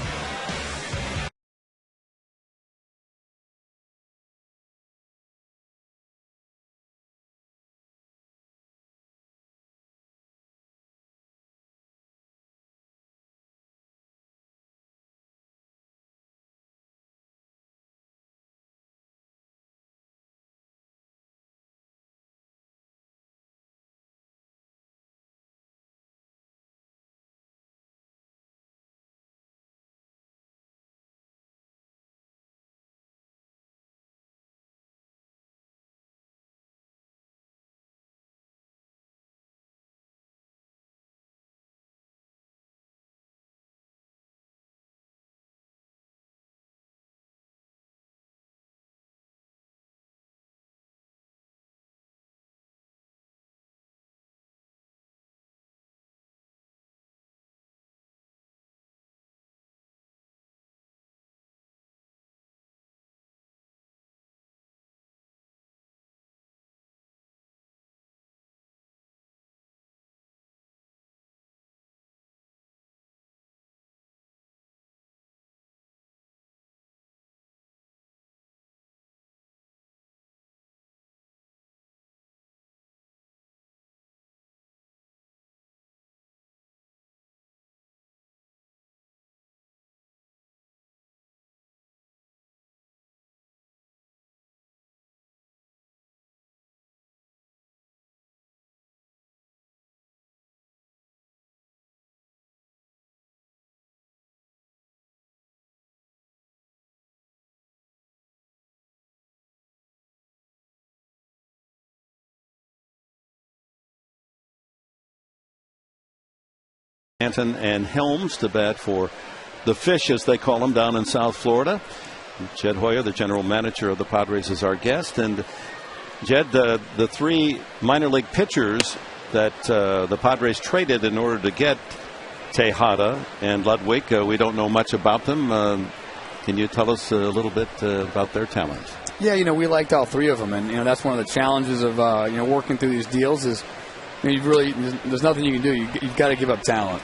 Stanton and Helms to bat for the Fish, as they call them, down in South Florida. Jed Hoyer, the general manager of the Padres, is our guest. And Jed, the 3 minor league pitchers that the Padres traded in order to get Tejada and Ludwig, we don't know much about them. Can you tell us a little bit about their talents? Yeah, we liked all 3 of them, and that's one of the challenges of working through these deals is there's nothing you can do. You've got to give up talent.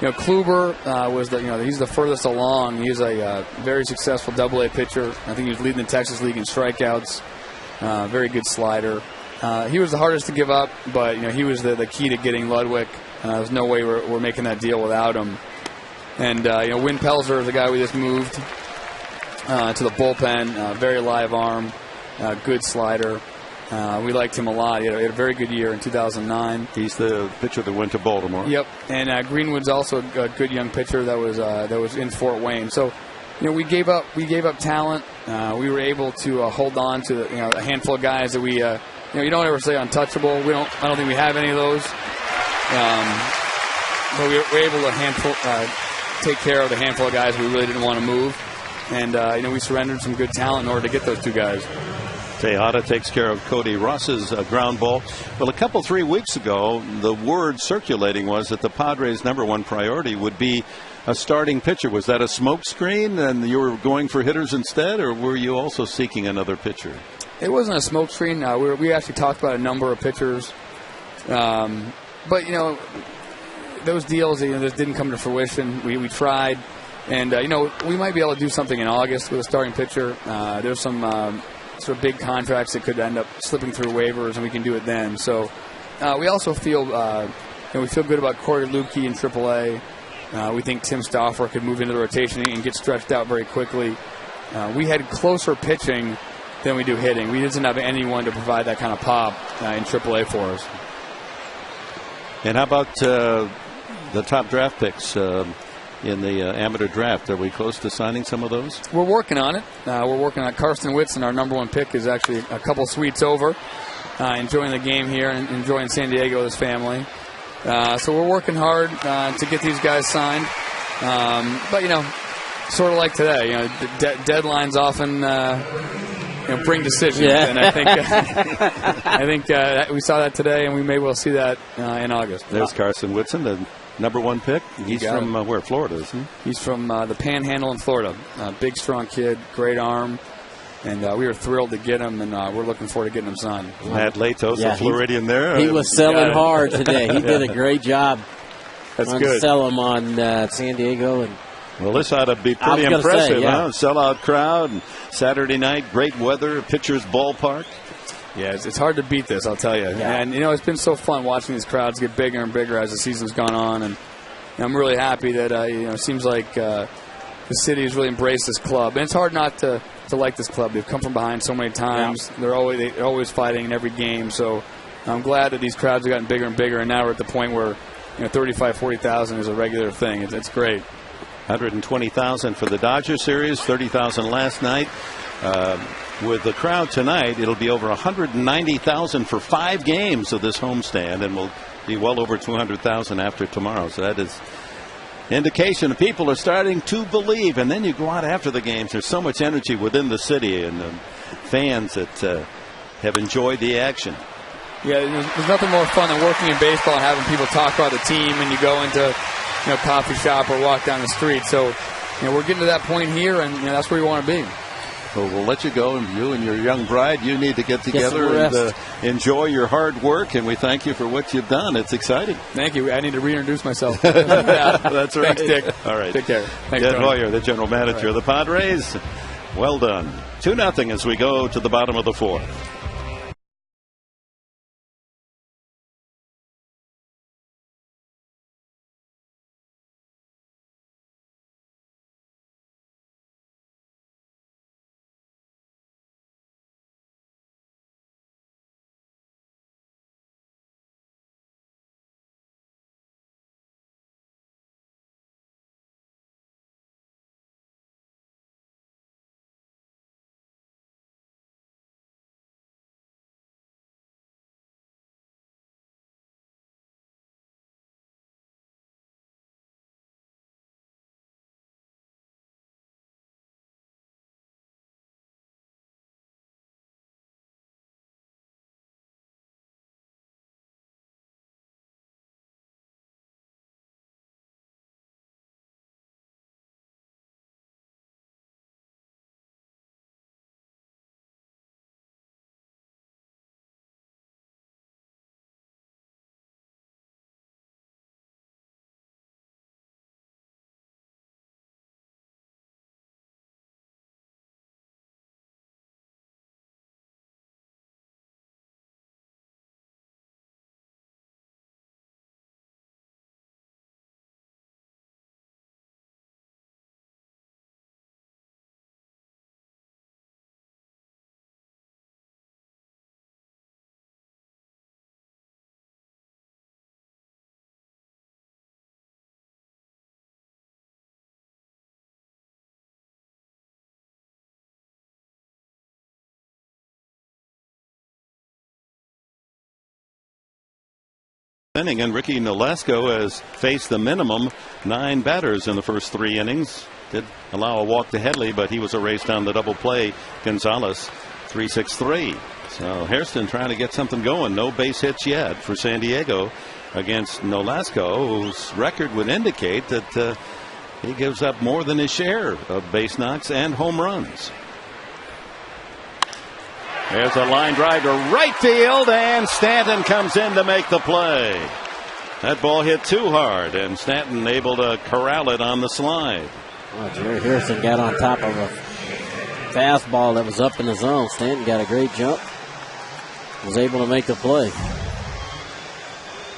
Kluber was he's the furthest along. He's a very successful AA pitcher. I think he was leading the Texas League in strikeouts. Very good slider. He was the hardest to give up, but he was the key to getting Ludwig. There's no way we're making that deal without him. And Win Pelzer is the guy we just moved to the bullpen. Very live arm, good slider. We liked him a lot. He had a very good year in 2009. He's the pitcher that went to Baltimore. Yep, and Greenwood's also a good young pitcher that was in Fort Wayne. So, we gave up talent. We were able to hold on to a handful of guys that we you don't ever say untouchable. I don't think we have any of those. But we were able to take care of the handful of guys we really didn't want to move. And we surrendered some good talent in order to get those 2 guys. Tejada takes care of Cody Ross's ground ball. Well, 3 weeks ago, the word circulating was that the Padres' #1 priority would be a starting pitcher. Was that a smokescreen and you were going for hitters instead, or were you also seeking another pitcher? It wasn't a smokescreen. We actually talked about a number of pitchers. But, those deals, just didn't come to fruition. We tried. And, we might be able to do something in August with a starting pitcher. There's some sort of big contracts that could end up slipping through waivers, and we can do it then. So we also feel we feel good about Corey Lukey in AAA. We think Tim Stauffer could move into the rotation and get stretched out very quickly. We had closer pitching than we do hitting. We didn't have anyone to provide that kind of pop in AAA for us. And how about the top draft picks in the amateur draft? Are we close to signing some of those? We're working on it. We're working on Karsten Whitson. Our #1 pick is actually a couple suites over, enjoying the game here and enjoying San Diego with his family. So we're working hard to get these guys signed. But, sort of like today, deadlines often bring decisions. Yeah. And I think we saw that today, and we may well see that in August. There's Karsten Whitson, the #1 pick. He's from where? Florida, isn't he? He's from the Panhandle in Florida. Big, strong kid, great arm. And we were thrilled to get him, and we're looking forward to getting him signed. Matt Latos, a Floridian there. He was selling hard today. He did a great job. That's good. Sell him on San Diego. And well, this ought to be pretty impressive, huh? Sellout crowd, and Saturday night, great weather, pitcher's ballpark. Yeah, it's hard to beat this, I'll tell you. Yeah. And, it's been so fun watching these crowds get bigger and bigger as the season's gone on. And I'm really happy that, it seems like the city has really embraced this club. And it's hard not to like this club. They've come from behind so many times. Yeah. They're always fighting in every game. So I'm glad that these crowds have gotten bigger and bigger. And now we're at the point where 35,000, 40,000 is a regular thing. It's great. 120,000 for the Dodger series, 30,000 last night. With the crowd tonight, it'll be over 190,000 for 5 games of this homestand, and will be well over 200,000 after tomorrow. So that is indication that people are starting to believe. And then you go out after the games. There's so much energy within the city, and fans that have enjoyed the action. Yeah, there's nothing more fun than working in baseball and having people talk about the team, and you go into coffee shop or walk down the street. So we're getting to that point here, and that's where we want to be. Well, we'll let you go, and you and your young bride, you need to get together and enjoy your hard work, and we thank you for what you've done. It's exciting. Thank you. I need to reintroduce myself. Yeah, that's right. Thanks, Dick. All right. Take care. Thanks, Ed Hoyer, the general manager of the Padres. Well done. 2-0 as we go to the bottom of the 4th. inning, and Ricky Nolasco has faced the minimum 9 batters in the first 3 innings. Did allow a walk to Headley, but he was erased on the double play. Gonzalez 3-6-3. So Hairston trying to get something going. No base hits yet for San Diego against Nolasco, whose record would indicate that he gives up more than his share of base knocks and home runs. There's a line drive to right field, and Stanton comes in to make the play. That ball hit too hard, and Stanton able to corral it on the slide. Well, Jerry Hairston got on top of a fastball that was up in the zone. Stanton got a great jump. Was able to make the play.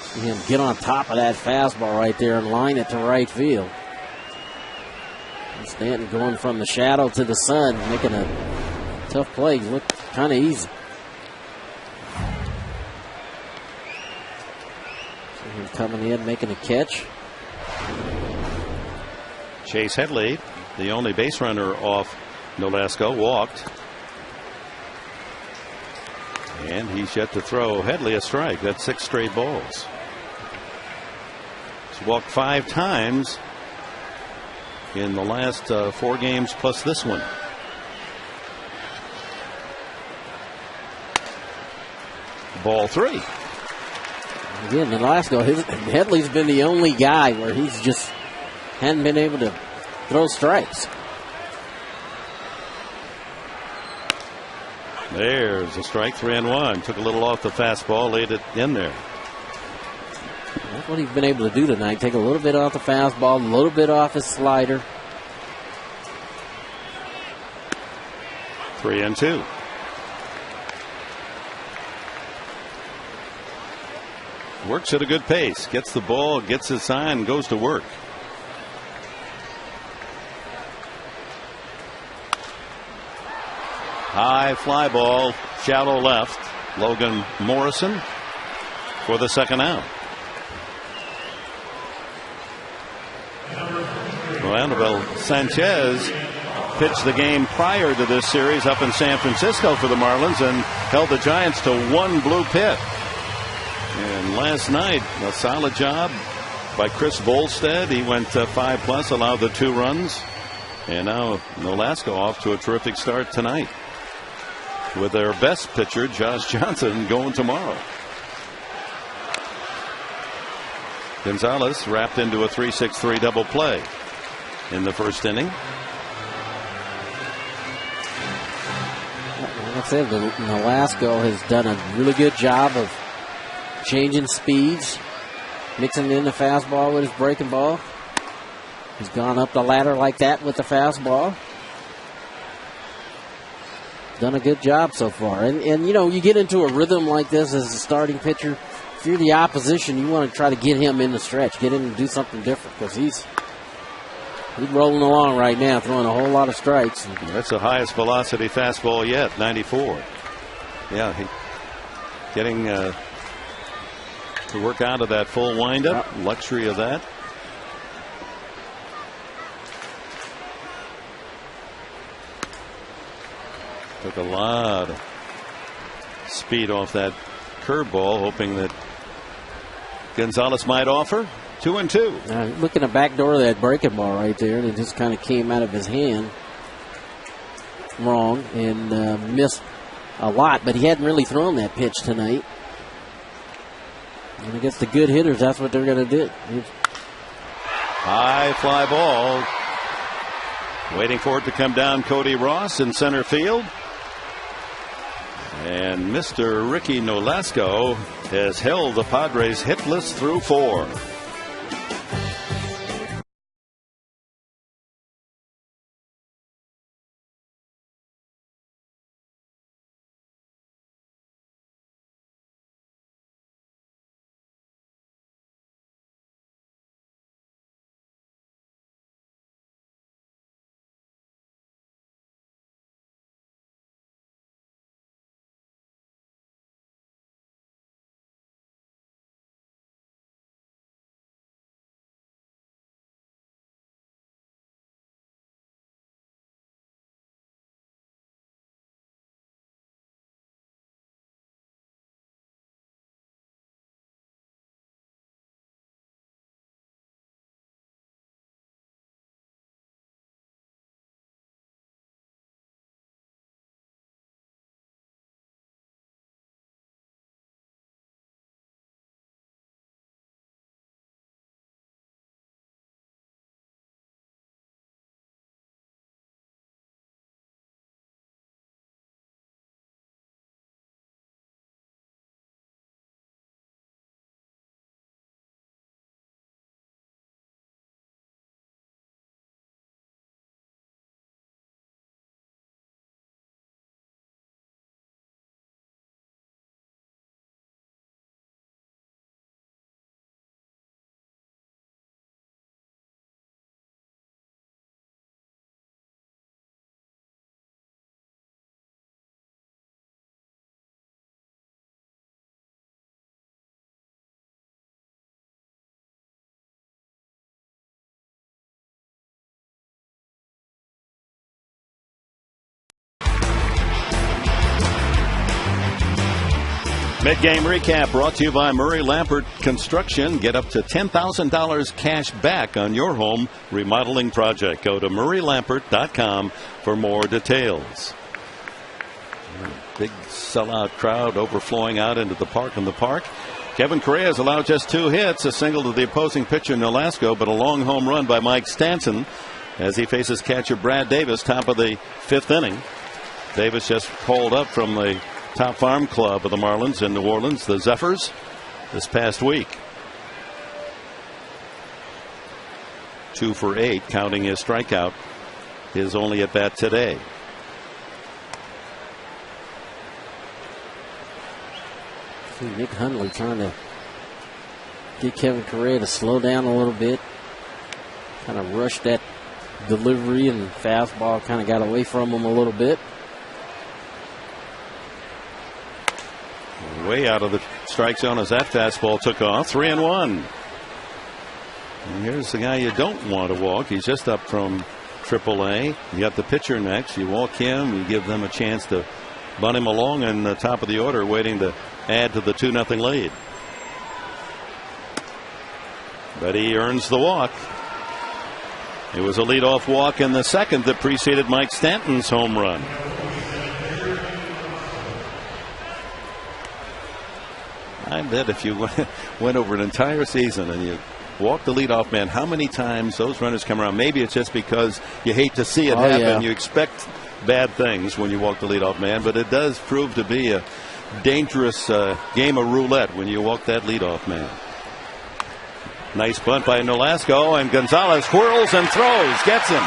See him get on top of that fastball right there and line it to right field. And Stanton going from the shadow to the sun, making a tough play. Looked kind of easy. See him coming in, making a catch. Chase Headley, the only base runner off Nolasco, walked. And he's yet to throw Headley a strike. That's 6 straight balls. He's walked 5 times in the last 4 games plus this one. Ball 3. Again, Nolasco, Headley's been the only guy where he's just hadn't been able to throw strikes. There's a strike, 3-1. Took a little off the fastball, laid it in there. That's what he's been able to do tonight. Take a little bit off the fastball, a little bit off his slider. 3-2. Works at a good pace. Gets the ball, gets his sign, goes to work. High fly ball, shallow left. Logan Morrison for the second out. Well, Anibal Sanchez pitched the game prior to this series up in San Francisco for the Marlins and held the Giants to 1 blue pit. And last night, a solid job by Chris Volstead. He went 5+, allowed the 2 runs. And now Nolasco off to a terrific start tonight, with their best pitcher, Josh Johnson, going tomorrow. Gonzalez wrapped into a 3-6-3 double play in the first inning. Like I said, Nolasco has done a really good job of changing speeds, mixing in the fastball with his breaking ball. He's gone up the ladder like that with the fastball. Done a good job so far. And you know, you get into a rhythm like this as a starting pitcher. If you're the opposition, you want to try to get him in the stretch, get him to do something different, because he's rolling along right now, throwing a whole lot of strikes. That's the highest velocity fastball yet, 94. Yeah, getting to work out of that full windup, luxury of that. Took a lot of speed off that curveball, hoping that Gonzalez might offer. 2-2. Look in the back door of that breaking ball right there, and it just kind of came out of his hand wrong and missed a lot, but he hadn't really thrown that pitch tonight. And against the good hitters, that's what they're going to do. High fly ball. Waiting for it to come down, Cody Ross in center field. And Mr. Ricky Nolasco has held the Padres hitless through 4. Mid-game recap brought to you by Murray Lampert Construction. Get up to $10,000 cash back on your home remodeling project. Go to murraylampert.com for more details. Big sellout crowd overflowing out into the park. Kevin Correa has allowed just 2 hits, a single to the opposing pitcher Nolasco, but a long home run by Mike Stanton as he faces catcher Brad Davis, top of the 5th inning. Davis just called up from the top farm club of the Marlins in New Orleans, the Zephyrs, this past week. 2 for 8, counting his strikeout, his only at bat today. See Nick Hundley trying to get Kevin Correa to slow down a little bit. Kind of rushed that delivery, and fastball kind of got away from him a little bit. Way out of the strike zone as that fastball took off. 3-1. And here's the guy you don't want to walk. He's just up from AAA. You got the pitcher next. You walk him. You give them a chance to bunt him along in the top of the order, waiting to add to the 2-0 lead. But he earns the walk. It was a leadoff walk in the second that preceded Mike Stanton's home run. I bet if you went over an entire season and you walked the leadoff man, how many times those runners come around? Maybe it's just because you hate to see it happen. Yeah. You expect bad things when you walk the leadoff man, but it does prove to be a dangerous game of roulette when you walk that leadoff man. Nice bunt by Nolasco, and Gonzalez whirls and throws, gets him,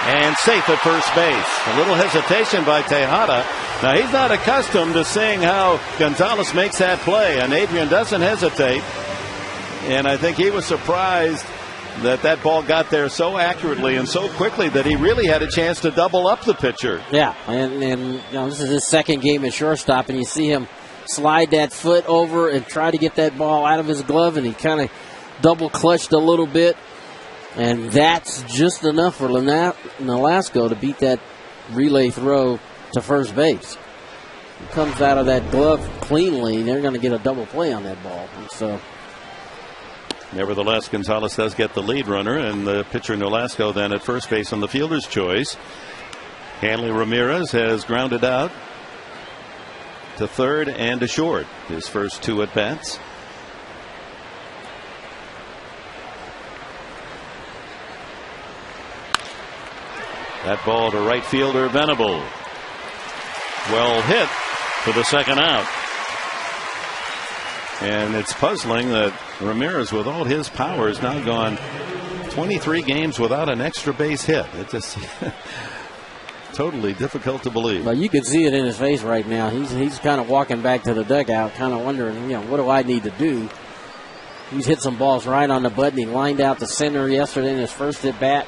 and safe at first base. A little hesitation by Tejada. Now, he's not accustomed to seeing how Gonzalez makes that play, and Adrian doesn't hesitate. And I think he was surprised that that ball got there so accurately and so quickly that he really had a chance to double up the pitcher. Yeah, and you know, this is his second game at shortstop, and you see him slide that foot over and try to get that ball out of his glove, and he kind of double clutched a little bit, and that's just enough for Nolasco to beat that relay throw to first base. It comes out of that glove cleanly. They're going to get a double play on that ball. And so, nevertheless, Gonzalez does get the lead runner, and the pitcher Nolasco then at first base on the fielder's choice. Hanley Ramirez has grounded out to third and to short, his first 2 at bats. That ball to right fielder Venable. Well hit for the second out. And it's puzzling that Ramirez, with all his power, has now gone 23 games without an extra base hit. It's just totally difficult to believe. Well, you can see it in his face right now. He's kind of walking back to the dugout, kind of wondering, what do I need to do? He's hit some balls right on the button. He lined out to center yesterday in his first at bat.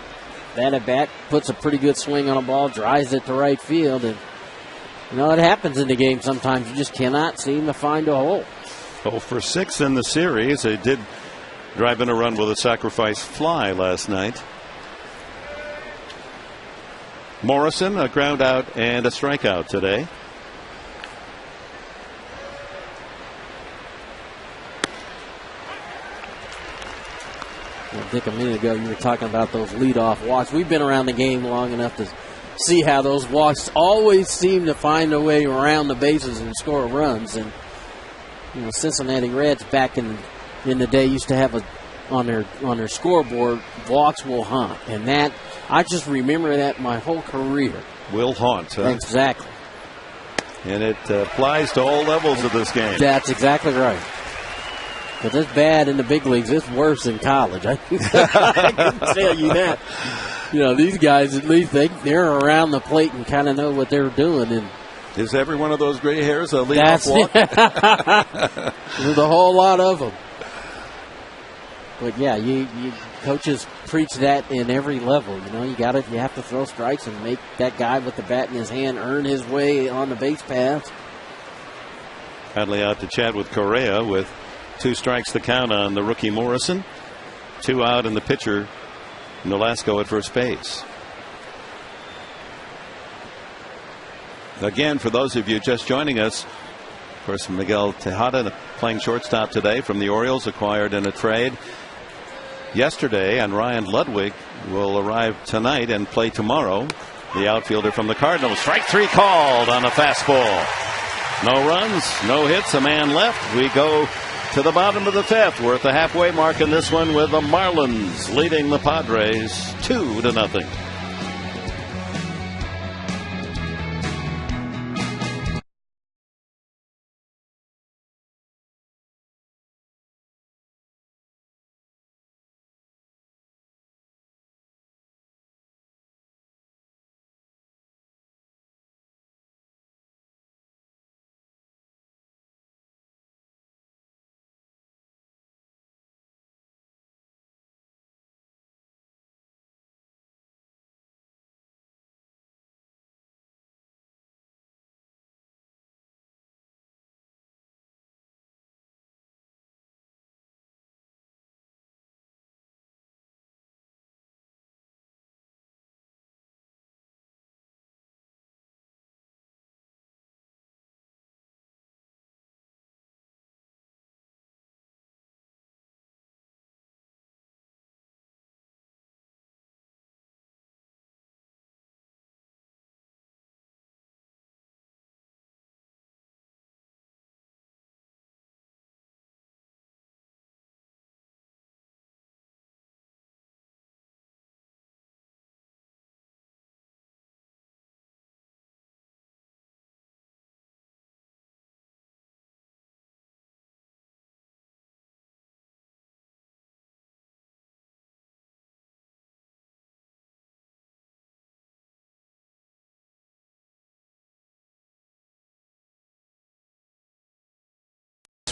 That at bat puts a pretty good swing on a ball, drives it to right field, and it happens in the game sometimes. You just cannot seem to find a hole. 0 for 6 in the series. They did drive in a run with a sacrifice fly last night. Morrison, a ground out and a strikeout today. Dick, a minute ago you were talking about those leadoff walks. We've been around the game long enough to see how those walks always seem to find a way around the bases and score runs. And Cincinnati Reds back in the day used to have on their scoreboard, walks will haunt, and that I just remember that my whole career. Will haunt, huh? Exactly. And it applies to all levels of this game. That's exactly right. But it's bad in the big leagues. It's worse in college. I can tell you that. These guys, at least they're around the plate and kind of know what they're doing. And is every one of those gray hairs a leadoff walk? There's a whole lot of them. But yeah, you coaches preach that in every level. You have to throw strikes and make that guy with the bat in his hand earn his way on the base paths. Hadley out to chat with Correa with 2 strikes to count on the rookie Morrison. 2 out, and the pitcher Nolasco at first base. Again, for those of you just joining us, Of course, Miguel Tejada playing shortstop today from the Orioles, acquired in a trade yesterday, and Ryan Ludwig will arrive tonight and play tomorrow. The outfielder from the Cardinals. Strike 3 called on a fastball. No runs, no hits, a man left. We go to the bottom of the 5th. We're at the halfway mark in this one with the Marlins leading the Padres 2-0.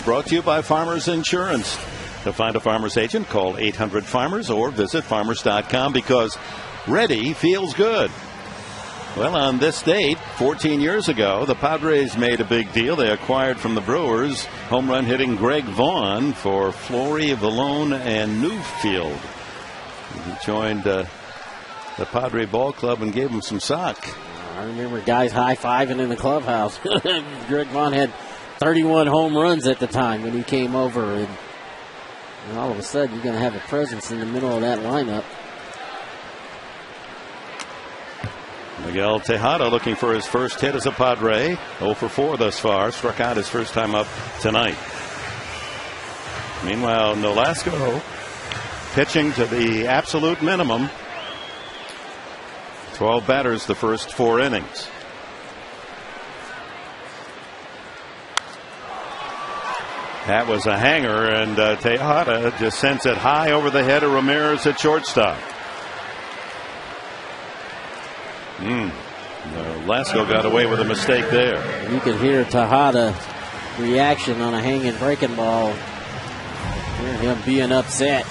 Brought to you by Farmers Insurance. To find a Farmers agent, call 800-FARMERS or visit farmers.com, because ready feels good. Well, on this date, 14 years ago, the Padres made a big deal. They acquired from the Brewers home run hitting Greg Vaughn for Flory, Vallone, and Newfield. He joined the Padre Ball Club and gave him some sock. I remember guys high-fiving in the clubhouse. Greg Vaughn had 31 home runs at the time when he came over, and all of a sudden you're going to have a presence in the middle of that lineup. Miguel Tejada looking for his first hit as a Padre. 0 for 4 thus far. Struck out his first time up tonight. Meanwhile, Nolasco pitching to the absolute minimum. 12 batters the first 4 innings. That was a hanger, and Tejada just sends it high over the head of Ramirez at shortstop. Lasco got away with a mistake there. You could hear Tejada's reaction on a hanging breaking ball. Hear him being upset.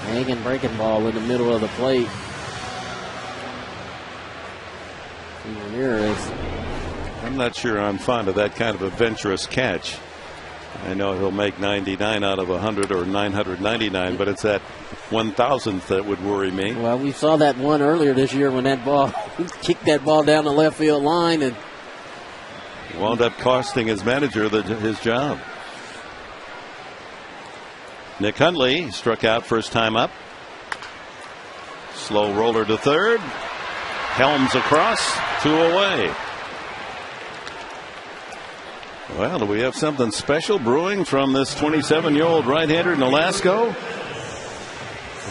Hanging breaking ball in the middle of the plate. Ramirez. I'm not sure I'm fond of that kind of adventurous catch. I know he'll make 99 out of 100 or 999, but it's that 1,000th that would worry me. Well, we saw that one earlier this year when that ball kicked that ball down the left field line and wound up costing his manager his job. Nick Hundley struck out first time up. Slow roller to third. Helms across, 2 away. Well, do we have something special brewing from this 27-year-old right-hander Nolasco?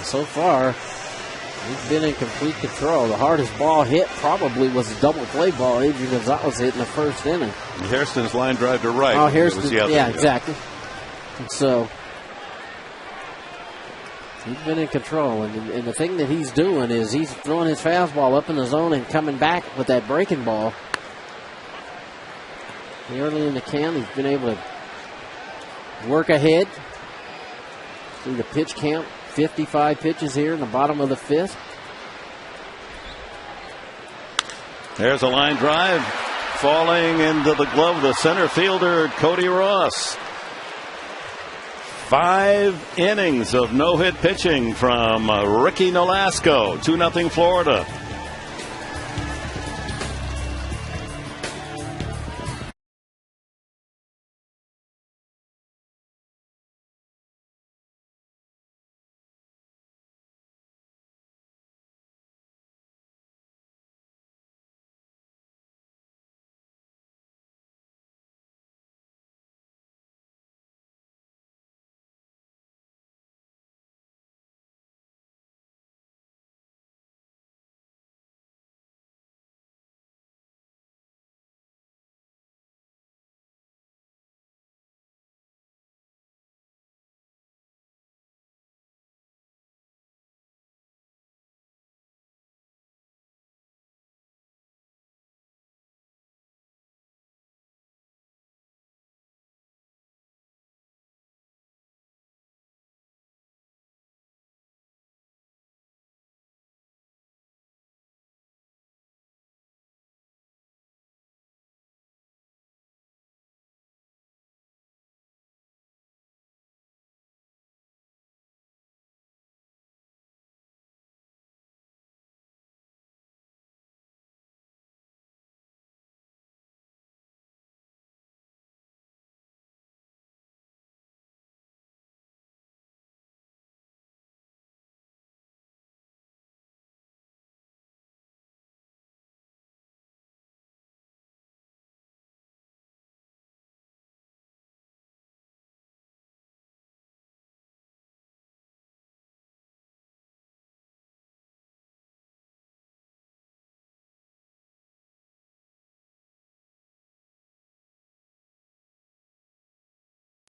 So far, he's been in complete control. The hardest ball hit probably was a double play ball Adrian Gonzalez hit in the first inning. Hairston's line drive to right. Oh, Hairston, yeah, exactly. And so he's been in control, and the thing that he's doing is he's throwing his fastball up in the zone and coming back with that breaking ball. Early in the count, he's been able to work ahead through the pitch count. 55 pitches here in the bottom of the 5th. There's a line drive falling into the glove of the center fielder, Cody Ross. 5 innings of no-hit pitching from Ricky Nolasco. 2-0 Florida.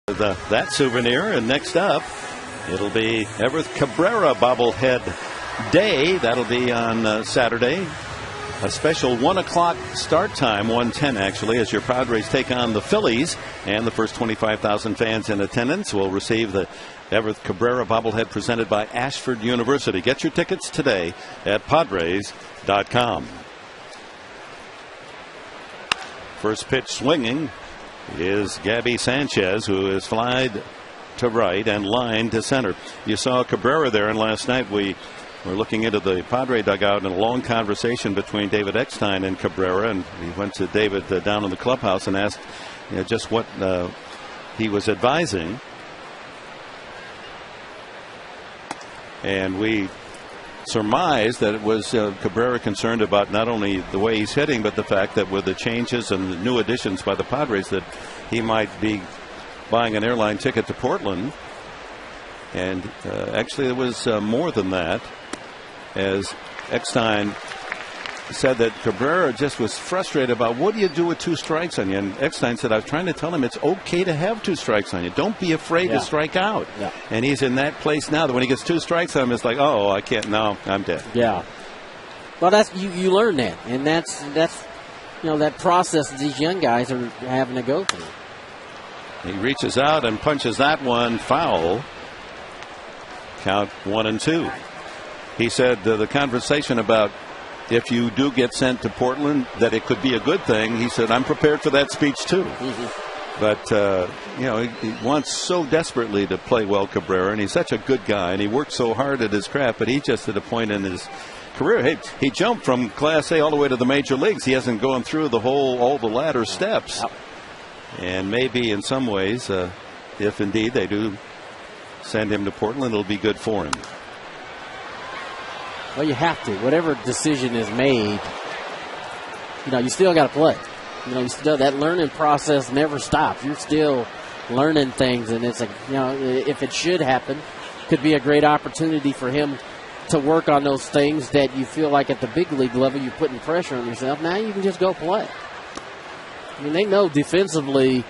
that souvenir. And next up, it'll be Everett Cabrera bobblehead day. That'll be on Saturday. A special 1 o'clock start time, 1:10 actually, as your Padres take on the Phillies. And the first 25,000 fans in attendance will receive the Everett Cabrera bobblehead presented by Ashford University. Get your tickets today at Padres.com. First pitch swinging is Gabby Sanchez, who is flied to right and lined to center. You saw Cabrera there, and last night we were looking into the Padre dugout in a long conversation between David Eckstein and Cabrera, and he went to David down in the clubhouse and asked just what he was advising. And we surmised that it was Cabrera concerned about not only the way he's hitting, but the fact that with the changes and the new additions by the Padres, that he might be buying an airline ticket to Portland. And actually it was more than that, as Eckstein said that Cabrera just was frustrated about what do you do with 2 strikes on you. And Eckstein said, I was trying to tell him it's okay to have 2 strikes on you. Don't be afraid to strike out. Yeah. And he's in that place now that when he gets 2 strikes on him, it's like, oh, I can't, no, I'm dead. Yeah. Well, that's you learn that. And that's that process that these young guys are having to go through. He reaches out and punches that one foul. Count 1-2. He said the conversation about if you do get sent to Portland, that it could be a good thing. He said, I'm prepared for that speech too. But he wants so desperately to play well, Cabrera, and he's such a good guy, and he works so hard at his craft, but he's just at a point in his career. He jumped from Class A all the way to the major leagues. He hasn't gone through all the ladder steps. And maybe in some ways, if indeed they do send him to Portland, it'll be good for him. Well, you have to. Whatever decision is made, you still got to play. That learning process never stops. You're still learning things, and it's if it should happen, could be a great opportunity for him to work on those things that you feel like at the big league level you're putting pressure on yourself. Now you can just go play. I mean, they know defensively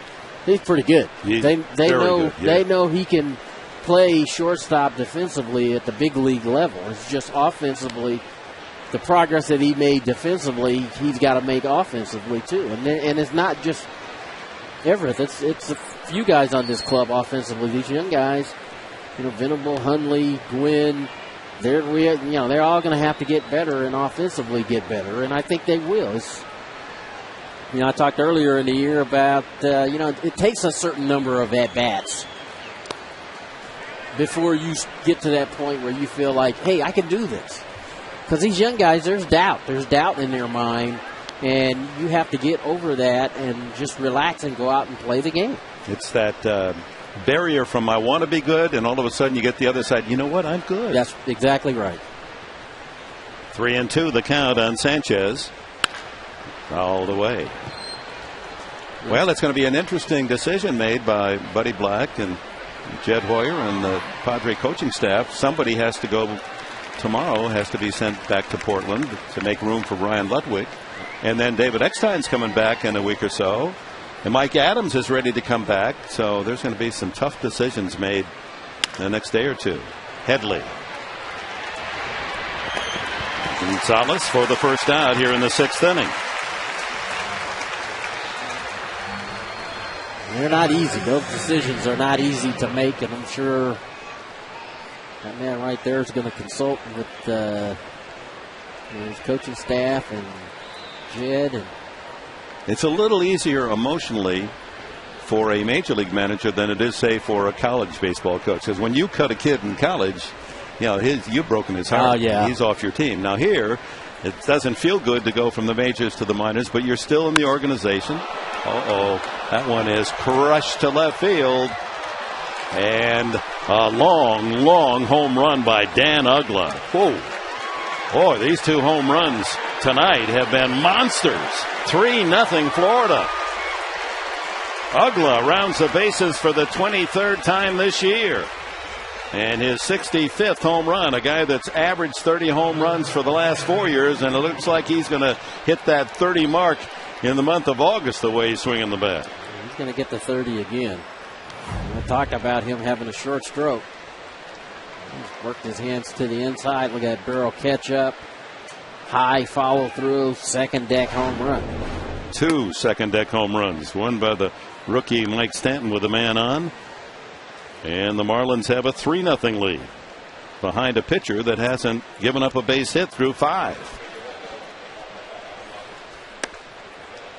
he's pretty good. They know he can play shortstop defensively at the big league level. It's just offensively, the progress that he made defensively, he's got to make offensively too. And it's not just Everett. It's a few guys on this club offensively. These young guys, Venable, Hundley, GWYNN, they're all going to have to get better and offensively get better. And I think they will. I talked earlier in the year about it takes a certain number of at bats before you get to that point where you feel like, hey, I can do this. Because these young guys, there's doubt. There's doubt in their mind, and you have to get over that and just relax and go out and play the game. It's that barrier from I want to be good, and all of a sudden you get the other side, you know what, I'm good. That's exactly right. 3-2 the count on Sanchez. All the way. Well, it's going to be an interesting decision made by Buddy Black and Jed Hoyer and the Padre coaching staff. Somebody has to go tomorrow, has to be sent back to Portland to make room for Ryan Ludwig. And then David Eckstein's coming back in a week or so. And Mike Adams is ready to come back. So there's going to be some tough decisions made the next day or two. Headley. Gonzalez for the first out here in the 6th inning. They're not easy. Those decisions are not easy to make, and I'm sure that man right there is going to consult with his coaching staff and Jed. And it's a little easier emotionally for a major league manager than it is, say, for a college baseball coach. Because when you cut a kid in college, you've broken his heart. Oh, yeah. He's off your team. Now here, it doesn't feel good to go from the majors to the minors, but you're still in the organization. That one is crushed to left field. And a long, long home run by Dan UGGLA. Whoa. Boy, these 2 home runs tonight have been monsters. 3-0 Florida. UGGLA rounds the bases for the 23rd time this year. And his 65th home run, a guy that's averaged 30 home runs for the last 4 years, and it looks like he's going to hit that 30 mark in the month of August the way he's swinging the bat. He's going to get the 30 again. talk about him having a short stroke. He's worked his hands to the inside. Look at that barrel catch up. High follow through. Second deck home run. 2 second deck home runs. One by the rookie Mike Stanton with a man on. And the Marlins have a 3-0 lead behind a pitcher that hasn't given up a base hit through 5.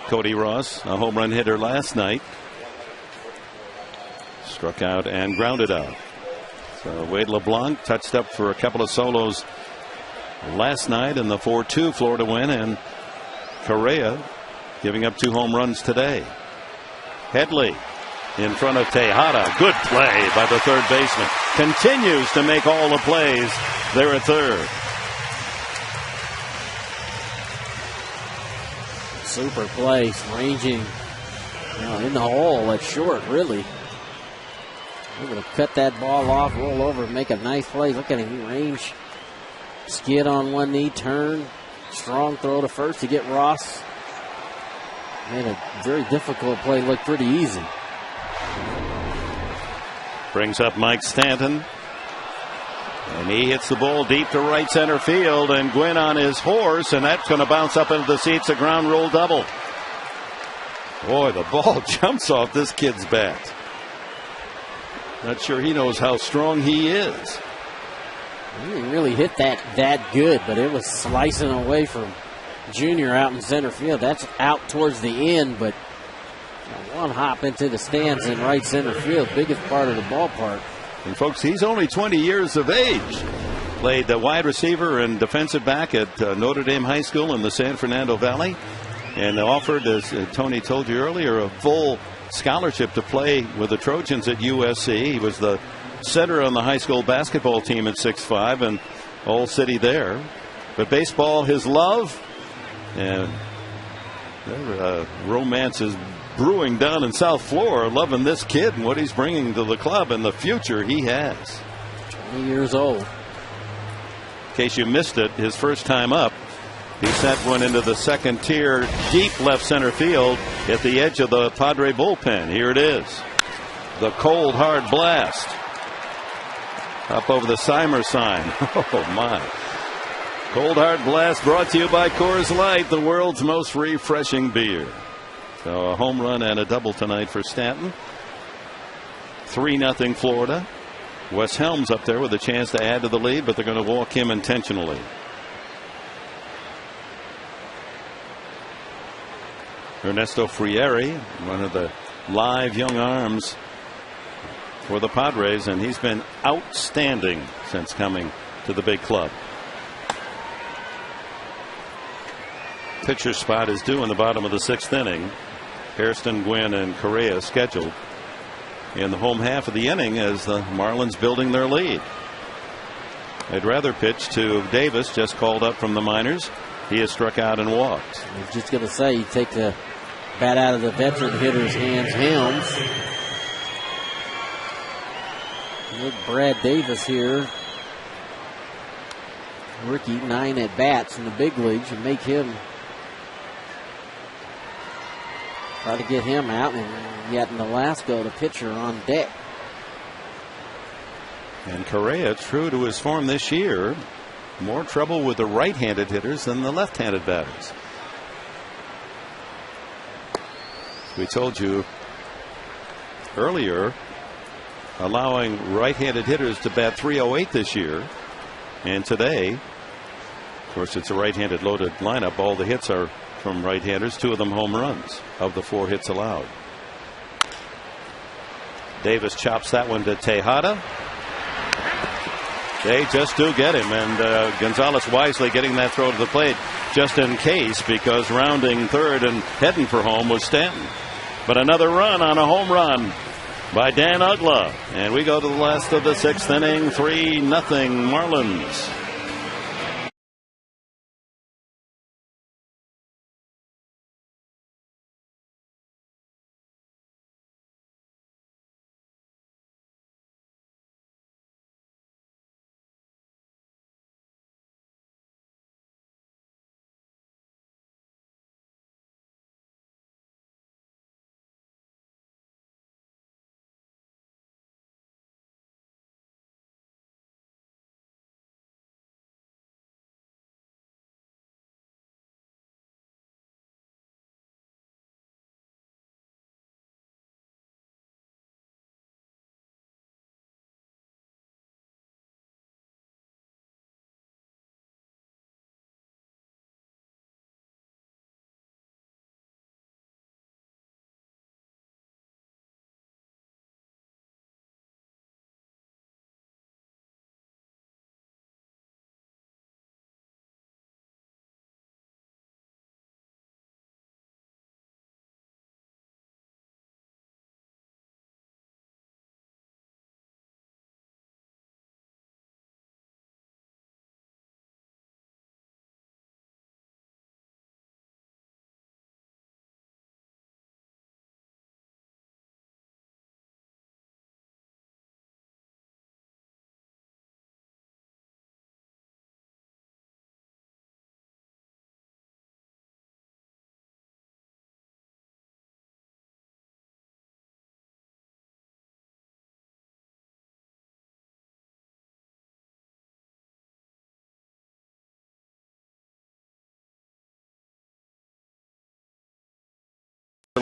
Cody Ross, a home run hitter last night, struck out and grounded out. So Wade LeBlanc touched up for a couple of solos last night in the 4-2 Florida win, and Correa giving up 2 home runs today. Headley in front of Tejada. Good play by the third baseman. Continues to make all the plays there at third. Super play, ranging in the hole at short, really. Able to cut that ball off, roll over, make a nice play. Look at him, range, skid on one knee, turn, strong throw to first to get Ross. Made a very difficult play look pretty easy. Brings up Mike Stanton. And he hits the ball deep to right center field, and Gwynn on his horse, and that's going to bounce up into the seats, a ground rule double. Boy, the ball jumps off this kid's bat. Not sure he knows how strong he is. He didn't really hit that good, but it was slicing away from Junior out in center field. That's out towards the end, but one hop into the stands in right center field, biggest part of the ballpark. And folks, he's only 20 years of age. Played the wide receiver and defensive back at Notre Dame High School in the San Fernando Valley, and offered, as Tony told you earlier, a full scholarship to play with the Trojans at USC. He was the center on the high school basketball team at 6'5", and all city there. But baseball, his love, and romance is brewing down in South Florida, loving this kid and what he's bringing to the club and the future he has. 20 years old. In case you missed it, his first time up, he sent one into the second tier, deep left center field at the edge of the Padre bullpen. Here it is. The cold, hard blast. Up over the Seimer sign. Oh, my. Cold, hard blast brought to you by Coors Light, the world's most refreshing beer. So a home run and a double tonight for Stanton. 3-0 Florida. Wes Helms up there with a chance to add to the lead, but they're going to walk him intentionally. Ernesto Frieri, one of the live young arms for the Padres, and he's been outstanding since coming to the big club. Pitcher spot is due in the bottom of the 6th inning. HAIRSTON, Gwynn, and Correa scheduled in the home half of the inning as the Marlins building their lead. I'd rather pitch to Davis, just called up from the minors. He has struck out and walked. I was just going to say, you take the bat out of the veteran hitter's hands, Helms. Look, Brad Davis here. Rookie, 9 at bats in the big leagues, and make him try to get him out, and yet in the last go, the pitcher on deck. And Correa, true to his form this year, more trouble with the right-handed hitters than the left-handed batters. We told you earlier, allowing right-handed hitters to bat .308 this year, and today, of course, it's a right-handed loaded lineup. All the hits are from right-handers, 2 of them home runs of the 4 hits allowed. Davis chops that one to Tejada. They just do get him, and Gonzalez wisely getting that throw to the plate just in case, because rounding third and heading for home was Stanton. But another run on a home run by Dan UGGLA, and we go to the last of the 6th inning. 3-0 Marlins.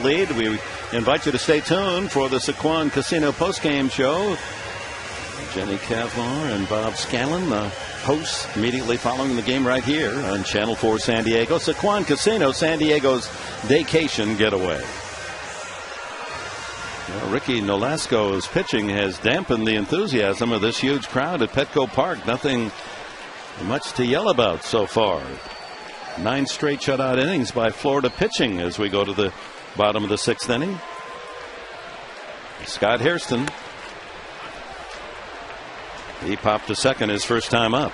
lead. We invite you to stay tuned for the Sequan Casino postgame show. Jenny Kavlar and Bob Scanlon, the hosts, immediately following the game right here on Channel 4 San Diego. Sequan Casino, San Diego's vacation getaway. Well, Ricky Nolasco's pitching has dampened the enthusiasm of this huge crowd at Petco Park. Nothing much to yell about so far. 9 straight shutout innings by Florida pitching as we go to the bottom of the 6th inning. Scott Hairston. He popped to second his first time up.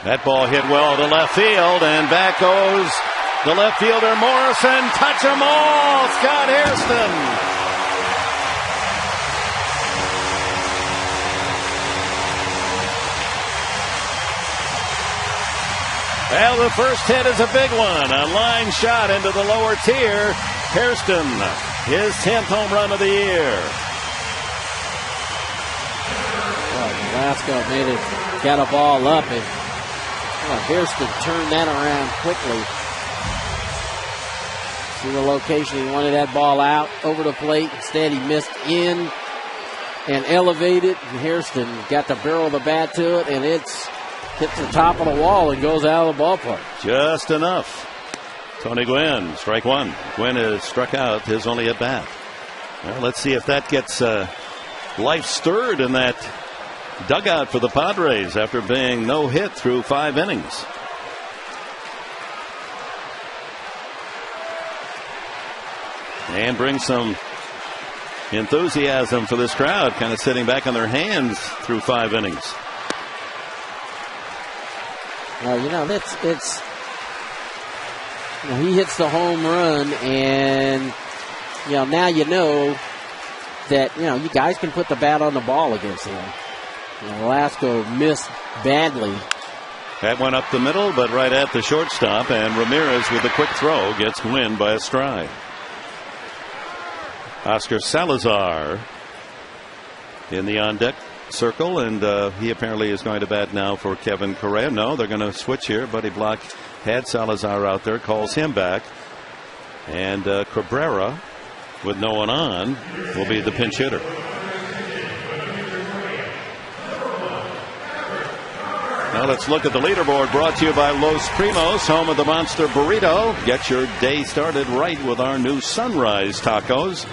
That ball hit well to left field, and back goes the left fielder Morrison. Touch 'em all, Scott Hairston. Well, the first hit is a big one. A line shot into the lower tier. Hairston, his 10th home run of the year. Well, Velasco made it, got a ball up, and Hairston turned that around quickly. See the location, he wanted that ball out over the plate. Instead, he missed in and elevated. And Hairston got the barrel of the bat to it, and it's hits the top of the wall and goes out of the ballpark. Just enough. Tony Gwynn, strike one. Gwynn has struck out his only at bat. Well, let's see if that gets life stirred in that dugout for the Padres after being no hit through 5 innings. And bring some enthusiasm for this crowd, kind of sitting back on their hands through 5 innings. Well, he hits the home run, and now you know that you guys can put the bat on the ball against him. Velasco missed badly. That went up the middle, but right at the shortstop, and Ramirez with a quick throw gets Gwynn by a stride. Oscar Salazar in the on-deck circle, and he apparently is going to bat now for Kevin Correa. No, they're going to switch here. Buddy Block had Salazar out there, calls him back, and Cabrera, with no one on, will be the pinch hitter. Now let's look at the leaderboard, brought to you by Los Primos, home of the Monster Burrito. Get your day started right with our new Sunrise Tacos.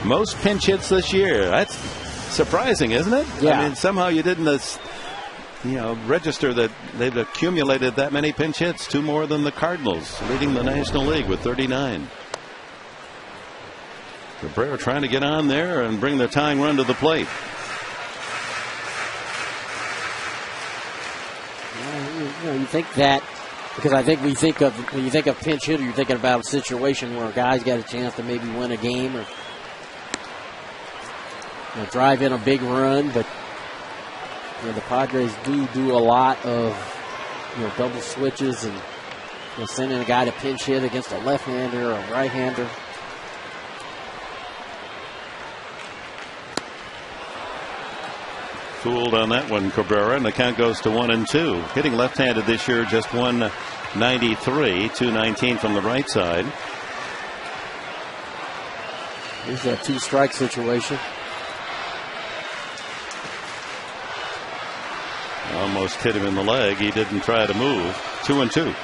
Most pinch hits this year. That's surprising, isn't it? Yeah. I mean, somehow you didn't register that they've accumulated that many pinch hits, 2 more than the Cardinals, leading the National League with 39. Cabrera trying to get on there and bring the tying run to the plate. You think that, because I think when you think of pinch hitter, you're thinking about a situation where a guy's got a chance to maybe win a game or drive in a big run, but the Padres do a lot of double switches and sending a guy to pinch hit against a left-hander or a right-hander. Fooled on that one, Cabrera, and the count goes to 1-2. Hitting left-handed this year, just 193, 219 from the right side. Here's that 2-strike situation. Almost hit him in the leg. He didn't try to move. 2-2.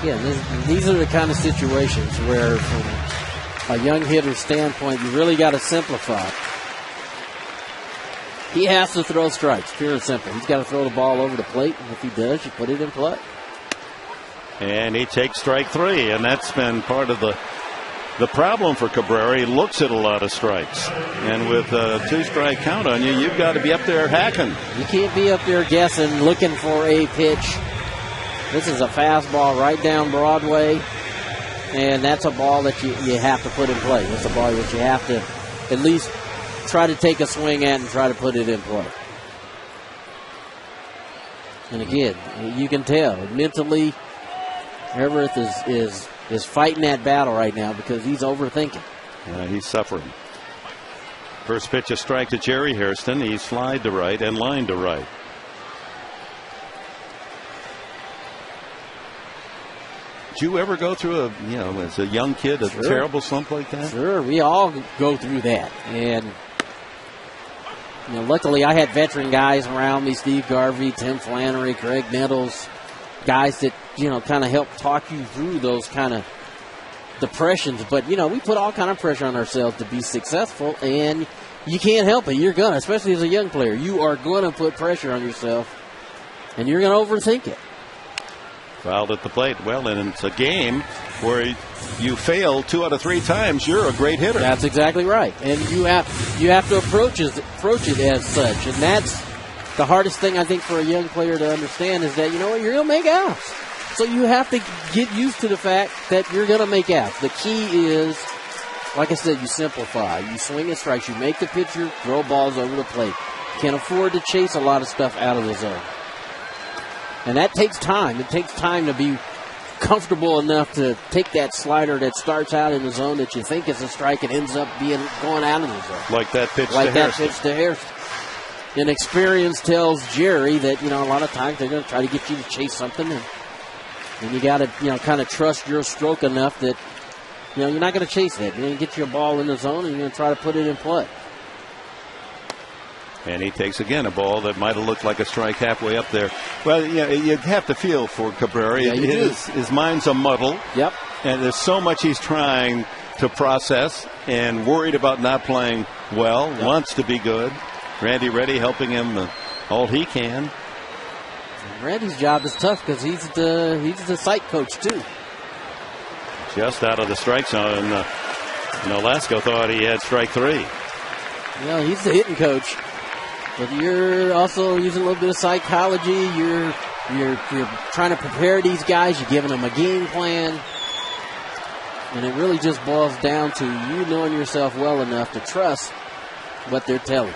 Again, these are the kind of situations where, from a young hitter's standpoint, you really got to simplify. He has to throw strikes, pure and simple. He's got to throw the ball over the plate, and if he does, you put it in play. And he takes strike 3, and that's been part of the problem for Cabrera. He looks at a lot of strikes, and with a 2-strike count on you, you've got to be up there hacking. You can't be up there guessing, looking for a pitch. This is a fastball right down Broadway, and that's a ball that you have to put in play. It's a ball that you have to at least try to take a swing at and try to put it in play. And again, you can tell mentally, Everett is fighting that battle right now because he's overthinking. Yeah, he's suffering. First pitch, a strike to Jerry Hairston. He's flied to right and lined to right. Did you ever go through as a young kid, a terrible slump like that? Sure, we all go through that. And, luckily I had veteran guys around me, Steve Garvey, Tim Flannery, Craig Nettles, guys that, kind of help talk you through those kind of depressions. But, we put all kind of pressure on ourselves to be successful, and you can't help it. You're going to, especially as a young player, you are going to put pressure on yourself, and you're going to overthink it. Fouled at the plate. Well, and it's a game where you fail 2 out of 3 times. You're a great hitter. That's exactly right. And you have to approach it as such. And that's the hardest thing, I think, for a young player to understand is that, you're going to make outs. So you have to get used to the fact that you're going to make outs. The key is, like I said, you simplify. You swing and strikes. You make the pitcher throw balls over the plate. You can't afford to chase a lot of stuff out of the zone. And that takes time. It takes time to be comfortable enough to take that slider that starts out in the zone that you think is a strike and ends up going out of the zone. Like that pitch to Hairston. And experience tells Jerry that, a lot of times they're going to try to get you to chase something. And you got to, kind of trust your stroke enough that, you're not going to chase that. You're going to get your ball in the zone and you're going to try to put it in play. And he takes again a ball that might have looked like a strike halfway up there. Well, you have to feel for Cabrera. Yeah, his mind's a muddle. Yep. And there's so much he's trying to process and worried about not playing well. Yep. Wants to be good. Randy Reddy helping him all he can. Randy's job is tough because he's the site coach too. Just out of the strike zone. Nolasco thought he had strike 3. He's the hitting coach. But you're also using a little bit of psychology. You're trying to prepare these guys. You're giving them a game plan. And it really just boils down to you knowing yourself well enough to trust what they're telling you.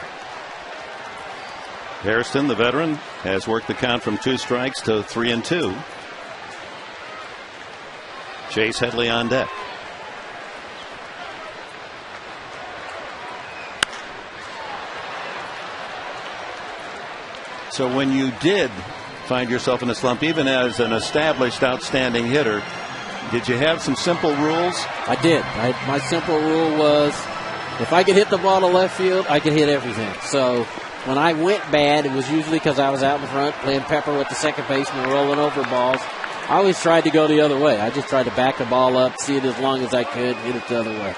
Hairston, the veteran, has worked the count from 2 strikes to 3-2. Chase Headley on deck. So when you did find yourself in a slump, even as an established, outstanding hitter, did you have some simple rules? I did. My simple rule was if I could hit the ball to left field, I could hit everything. So when I went bad, it was usually because I was out in front playing pepper with the second baseman, rolling over balls. I always tried to go the other way. I just tried to back the ball up, see it as long as I could, hit it the other way.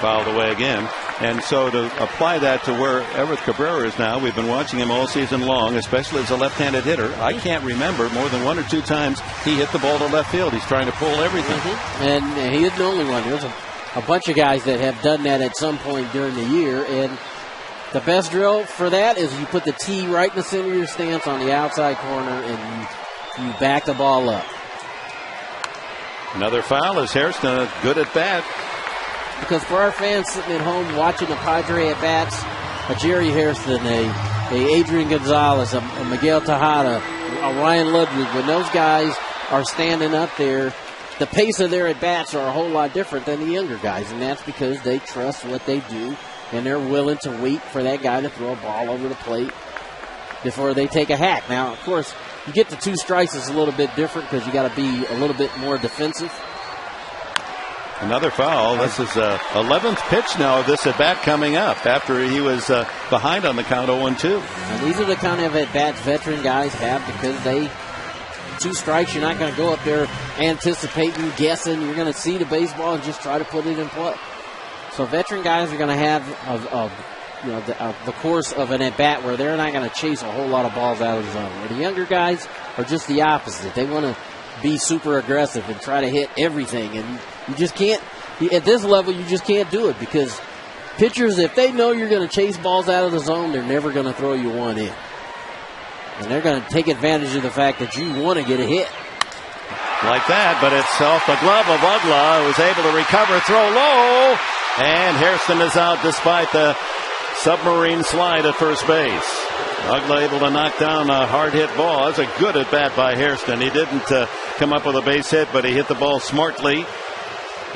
Fouled away again. And so to apply that to where Everett Cabrera is now, we've been watching him all season long, especially as a left-handed hitter. I can't remember more than 1 or 2 times he hit the ball to left field. He's trying to pull everything. And he isn't the only one. There's a bunch of guys that have done that at some point during the year. And the best drill for that is you put the tee right in the center of your stance on the outside corner and you back the ball up. Another foul as Hairston good at bat. Because for our fans sitting at home watching the Padre at bats, a Jerry Hairston, a Adrian Gonzalez, a Miguel Tejada, a Ryan Ludwig, when those guys are standing up there, the pace of their at bats are a whole lot different than the younger guys, and that's because they trust what they do and they're willing to wait for that guy to throw a ball over the plate before they take a hack. Now, of course, you get to 2 strikes is a little bit different because you got to be a little bit more defensive. Another foul. This is 11th pitch now of this at-bat coming up after he was behind on the count 0-2. And these are the kind of at-bats veteran guys have because 2 strikes, you're not going to go up there anticipating, guessing. You're going to see the baseball and just try to put it in play. So veteran guys are going to have the course of an at-bat where they're not going to chase a whole lot of balls out of the zone. Where the younger guys are just the opposite. They want to be super aggressive and try to hit everything. And you just can't, at this level, you just can't do it because pitchers, if they know you're going to chase balls out of the zone, they're never going to throw you one in. And they're going to take advantage of the fact that you want to get a hit. Like that, but it's off the glove of UGGLA, who's able to recover, throw low, and Hairston is out despite the submarine slide at first base. UGGLA able to knock down a hard-hit ball. That's a good at-bat by Hairston. He didn't come up with a base hit, but he hit the ball smartly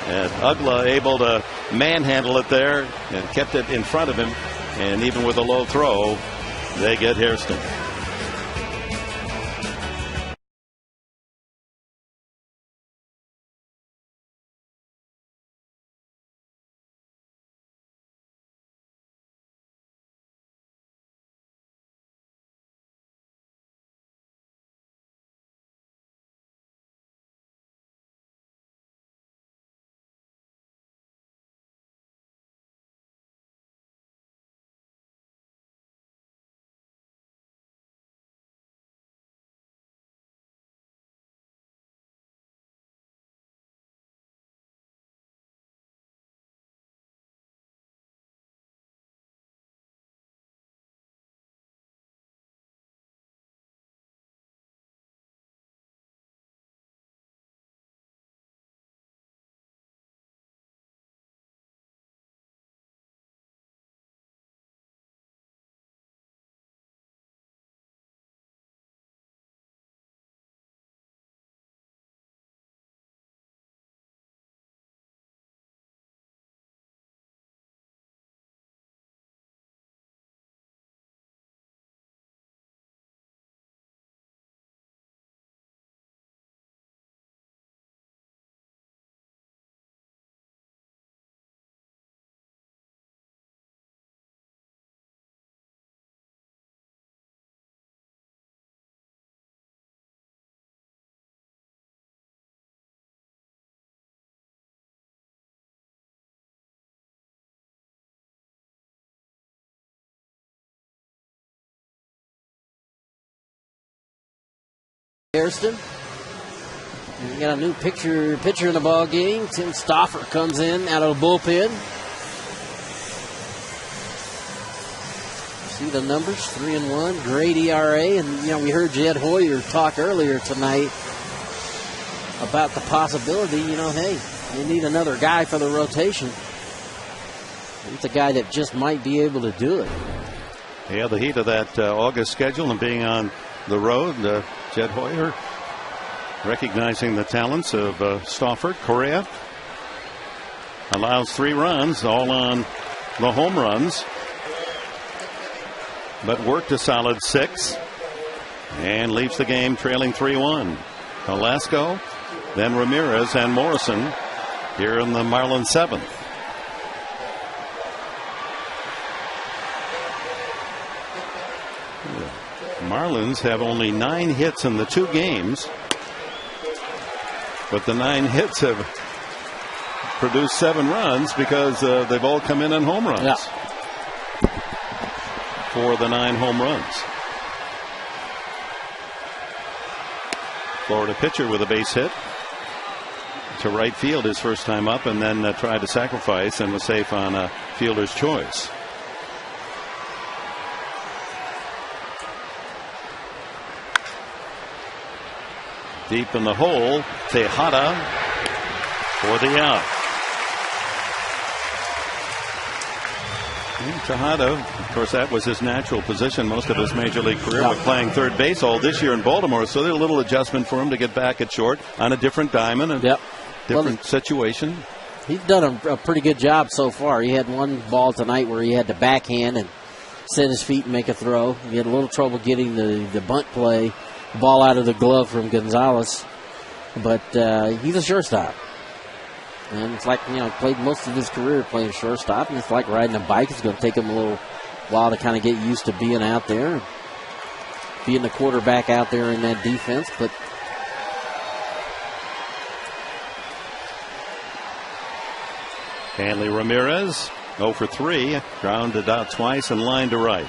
And UGGLA able to manhandle it there and kept it in front of him. And even with a low throw, they get HAIRSTON. HAIRSTON. We got a new pitcher in the ball game. Tim Stauffer comes in out of the bullpen. See the numbers, 3-1, great ERA, and we heard Jed Hoyer talk earlier tonight about the possibility. Hey, they need another guy for the rotation. He's a guy that just might be able to do it. Yeah, the heat of that August schedule and being on the road, Jed Hoyer recognizing the talents of Stauffer. Correa allows 3 runs, all on the home runs, but worked a solid 6 and leaves the game trailing 3-1. Velasco, then Ramirez and Morrison here in the Marlins 7th. Marlins have only 9 hits in the 2 games, but the 9 hits have produced 7 runs because they've all come in on home runs. Yeah. For the 9 home runs. Florida pitcher with a base hit to right field his first time up, and then tried to sacrifice and was safe on a fielder's choice. Deep in the hole, Tejada for the out. Tejada, of course, that was his natural position most of his major league career, but playing third base all this year in Baltimore. So there's a little adjustment for him to get back at short on a different diamond and different situation. He's done a pretty good job so far. He had one ball tonight where he had to backhand and set his feet and make a throw. He had a little trouble getting the bunt play, ball out of the glove from Gonzalez. But he's a shortstop. And it's like, played most of his career playing shortstop, and it's like riding a bike. It's going to take him a little while to kind of get used to being out there, being the quarterback out there in that defense. But Hanley Ramirez, 0 for 3, grounded out twice and line to right.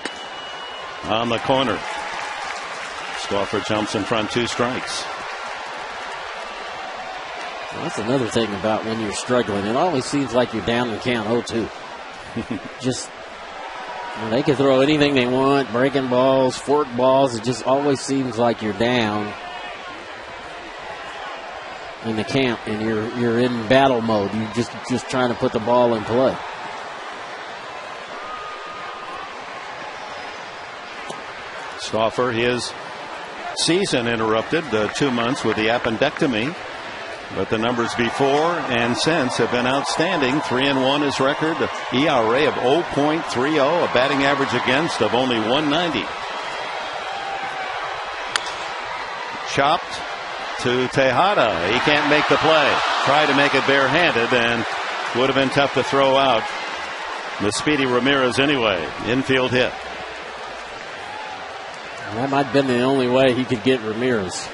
On the corner. Stauffer jumps in front, 2 strikes. Well, that's another thing about when you're struggling. It always seems like you're down in count 0-2. Just, they can throw anything they want, breaking balls, fork balls. It just always seems like you're down in the count, and you're in battle mode. You're just trying to put the ball in play. Stauffer, his season interrupted 2 months with the appendectomy. But the numbers before and since have been outstanding. 3-1 his record. ERA of 0.30. A batting average against of only 190. Chopped to Tejada. He can't make the play. Tried to make it barehanded and would have been tough to throw out the speedy Ramirez anyway. Infield hit. That might have been the only way he could get Ramirez.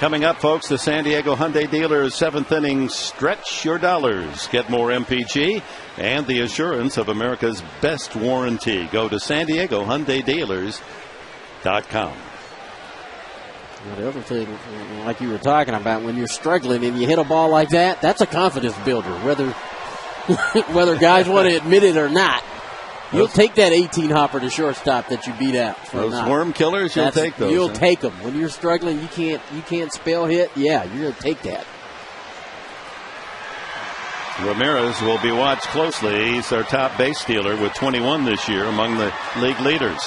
Coming up, folks, the San Diego Hyundai dealers 7th inning Stretch Your Dollars. Get more MPG and the assurance of America's best warranty. Go to San Diego Hyundai Dealers.com. The other thing, like you were talking about, when you're struggling and you hit a ball like that, that's a confidence builder, whether guys want to admit it or not. You'll take that 18-hopper to shortstop that you beat out. Those worm killers, you'll take those. You'll take them. When you're struggling, you can't spell hit. Yeah, you're going to take that. Ramirez will be watched closely. He's our top base stealer with 21 this year, among the league leaders.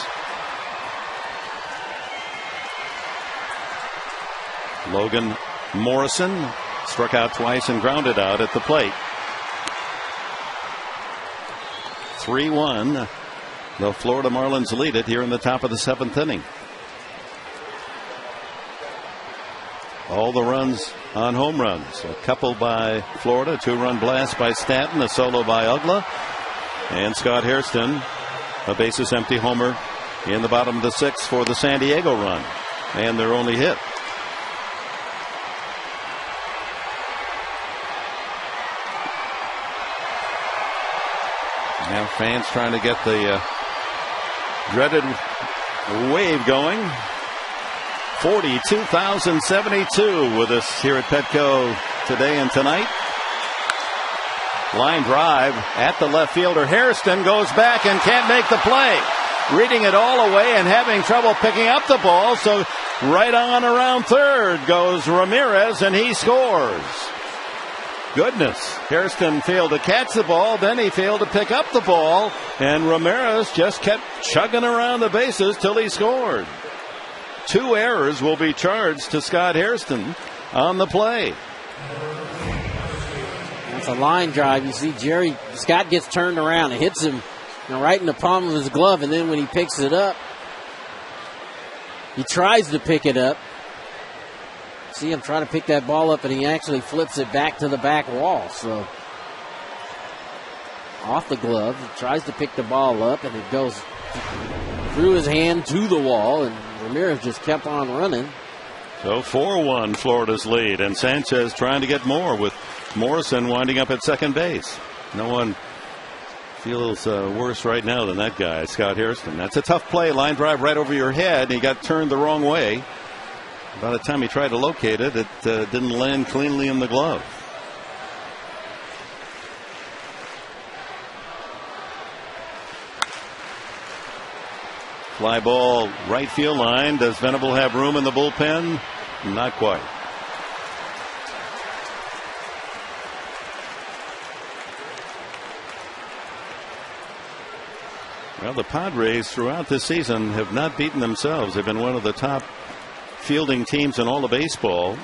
Logan Morrison struck out twice and grounded out at the plate. 3-1. The Florida Marlins lead it here in the top of the 7th inning. All the runs on home runs. A couple by Florida, 2-run blast by Stanton, a solo by UGGLA, and Scott Hairston, a bases empty homer in the bottom of the 6th for the San Diego run, and their only hit. Now fans trying to get the dreaded wave going. 42,072 with us here at Petco today and tonight. Line drive at the left fielder. Hairston goes back and can't make the play. Reading it all away and having trouble picking up the ball. So right on around third goes Ramirez and he scores. Goodness. Hairston failed to catch the ball, then he failed to pick up the ball, and Ramirez just kept chugging around the bases till he scored. 2 errors will be charged to Scott Hairston on the play. That's a line drive. You see Scott gets turned around and hits him right in the palm of his glove, and then when he picks it up, he tries to pick it up. See him trying to pick that ball up, and he actually flips it back to the back wall. So off the glove, he tries to pick the ball up, and it goes through his hand to the wall, and Ramirez just kept on running. So 4-1 Florida's lead, and Sanchez trying to get more with Morrison winding up at second base. No one feels worse right now than that guy, Scott Hairston. That's a tough play, line drive right over your head, and he got turned the wrong way. By the time he tried to locate it, it didn't land cleanly in the glove. Fly ball right field line. Does Venable have room in the bullpen? Not quite. Well, the Padres throughout this season have not beaten themselves. They've been one of the top fielding teams in all of baseball,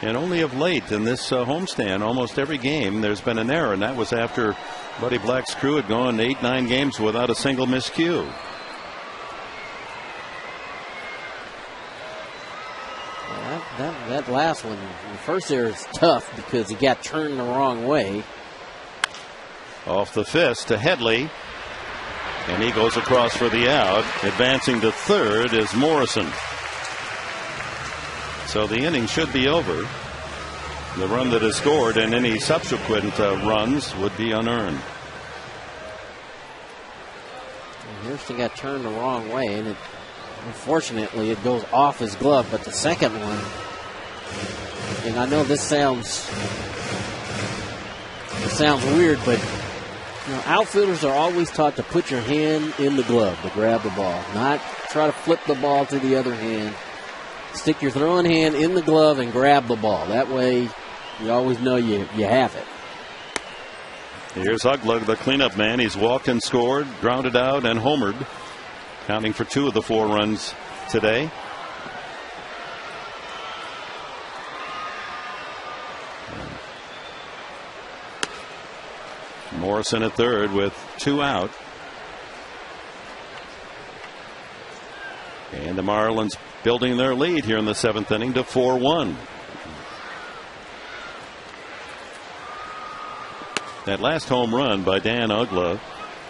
and only of late in this homestand, almost every game there's been an error, and that was after Buddy Black's crew had gone 8-9 games without a single miscue. That last one, the first error is tough because he got turned the wrong way. Off the fist to Headley, and he goes across for the out. Advancing to third is Morrison. So the inning should be over. The run that is scored and any subsequent runs would be unearned. Hairston got turned the wrong way, and unfortunately it goes off his glove. But the second one, and I know this sounds weird, but outfielders are always taught to put your hand in the glove to grab the ball, not try to flip the ball to the other hand. Stick your throwing hand in the glove and grab the ball. That way you always know you have it. Here's UGGLA, the cleanup man. He's walked and scored, grounded out, and homered, counting for 2 of the 4 runs today. Morrison at third with 2 out. And the Marlins building their lead here in the 7th inning to 4-1. That last home run by Dan UGGLA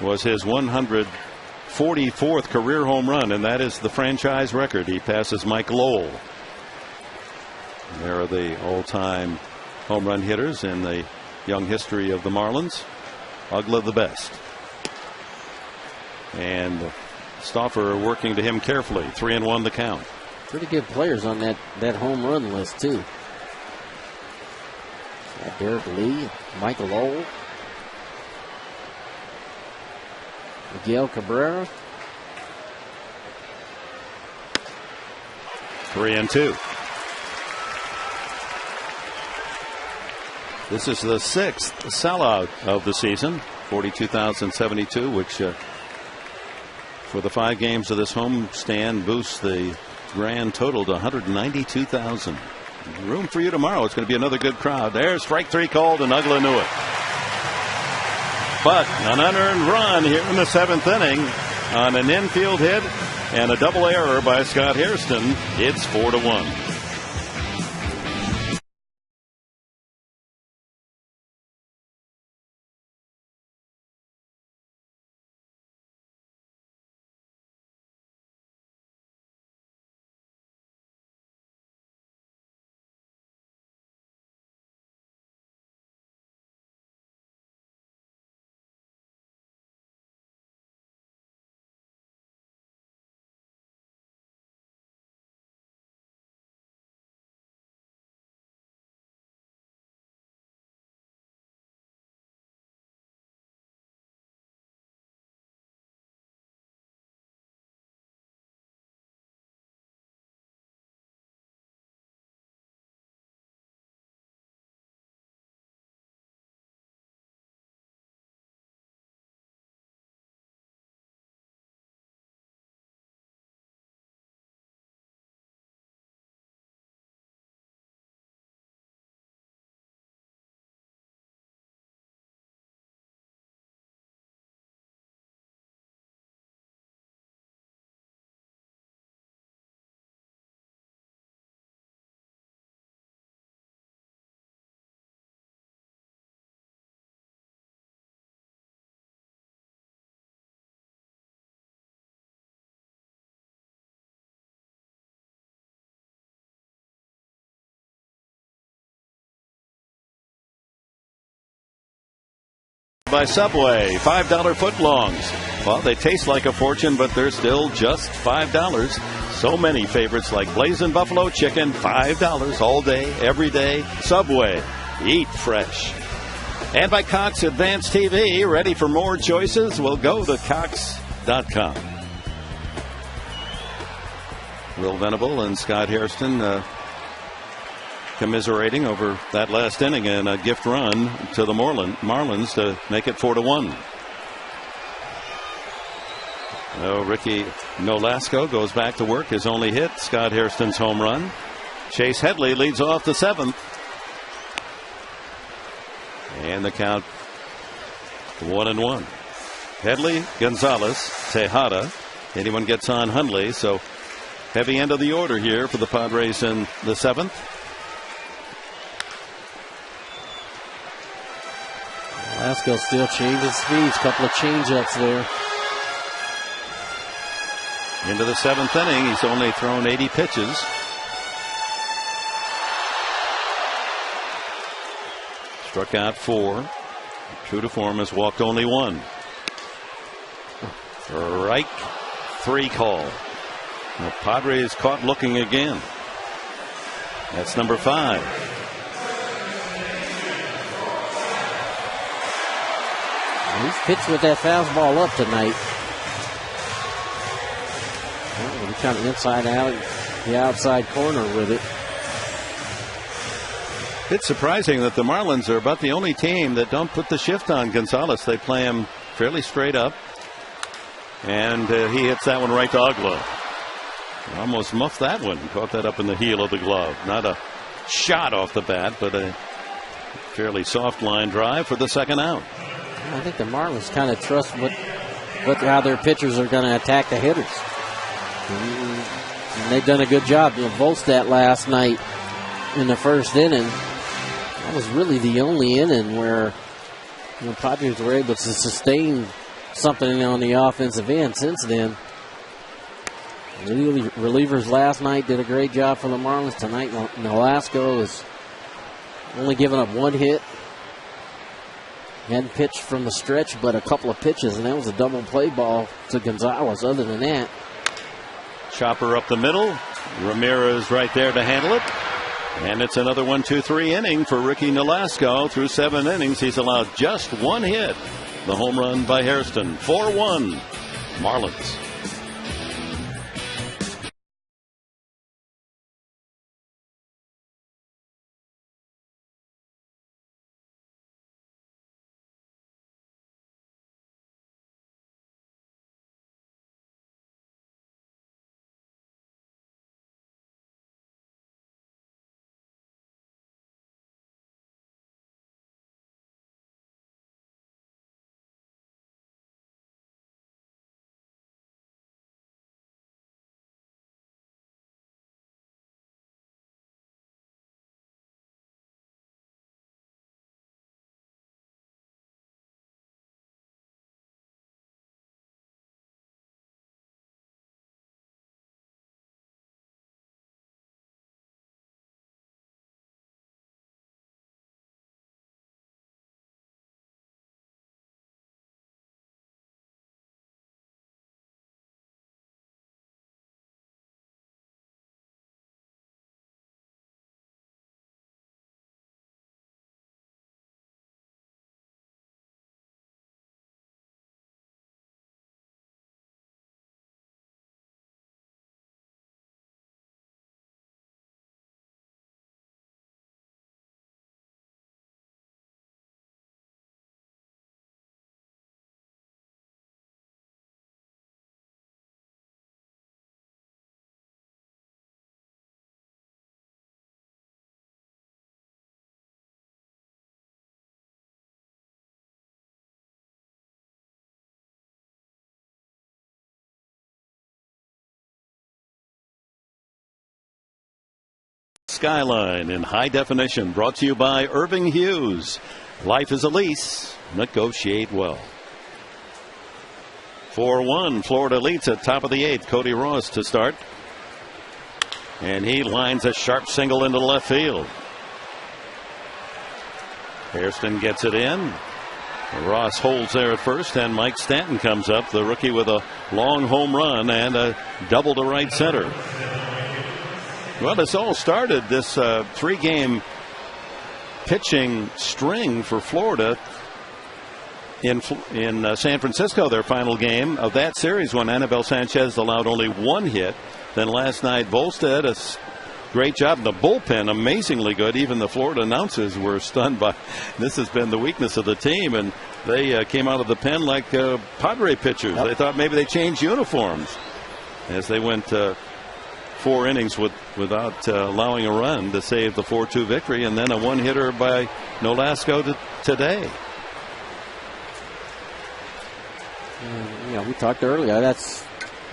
was his 144th career home run, and that is the franchise record. He passes Mike Lowell. And there are the all-time home run hitters in the young history of the Marlins. UGGLA the best. And Stauffer working to him carefully. 3-1 the count. Pretty good players on that home run list too. Derek Lee, Michael Lowell, Miguel Cabrera. 3-2. This is the 6th sellout of the season. 42,072, which for the 5 games of this homestand boosts the grand total to 192,000. Room for you tomorrow. It's going to be another good crowd. There's strike 3 called, and UGGLA knew it. But an unearned run here in the 7th inning on an infield hit and a double error by Scott Hairston. It's 4-1. By Subway, $5 footlongs. Well, they taste like a fortune, but they're still just $5. So many favorites like Blazing Buffalo Chicken, $5 all day, every day. Subway, eat fresh. And by Cox Advanced TV, ready for more choices? Well, go to Cox.com. Will Venable and Scott Hairston commiserating over that last inning and a gift run to the Marlins to make it 4-1. Ricky Nolasco goes back to work. His only hit, Scott Hairston's home run. Chase Headley leads off the 7th. And the count 1-1. Headley, Gonzalez, Tejada. Anyone gets on Hundley. So heavy end of the order here for the Padres in the 7th. Lasco still changing speeds. Couple of change-ups there. Into the 7th inning. He's only thrown 80 pitches. Struck out 4. True to form, has walked only 1. Strike 3 call. The Padres caught looking again. That's number 5. He's pitched with that fastball up tonight. Well, kind of inside out, the outside corner with it. It's surprising that the Marlins are about the only team that don't put the shift on Gonzalez. They play him fairly straight up. And he hits that one right to UGGLA. Almost muffed that one. Caught that up in the heel of the glove. Not a shot off the bat, but a fairly soft line drive for the second out. I think the Marlins kind of trust how their pitchers are going to attack the hitters. And they've done a good job. Volstad last night in the first inning, that was really the only inning where the Padres were able to sustain something on the offensive end. Since then, relievers last night did a great job for the Marlins. Tonight, Nolasco is only giving up 1 hit. Hadn't pitched from the stretch, but a couple of pitches, and that was a double play ball to Gonzalez. Other than that, chopper up the middle. Ramirez right there to handle it. And it's another 1-2-3 inning for Ricky Nolasco. Through 7 innings, he's allowed just 1 hit. The home run by HAIRSTON. 4-1 Marlins. Skyline in high definition, brought to you by Irving Hughes. Life is a lease. Negotiate well. 4-1. Florida leads at top of the 8th. Cody Ross to start. And he lines a sharp single into left field. HAIRSTON gets it in. Ross holds there at first, and Mike Stanton comes up, the rookie, with a long home run and a double to right center. Well, this all started, this 3-game pitching string for Florida in San Francisco, their final game of that series, when Anibal Sanchez allowed only 1 hit. Then last night, Volstad, a great job in the bullpen, amazingly good. Even the Florida announcers were stunned by this. Has been the weakness of the team, and they came out of the pen like Padre pitchers. Yep. They thought maybe they changed uniforms as they went 4 innings without allowing a run to save the 4-2 victory, and then a 1-hitter by Nolasco today. We talked earlier. That's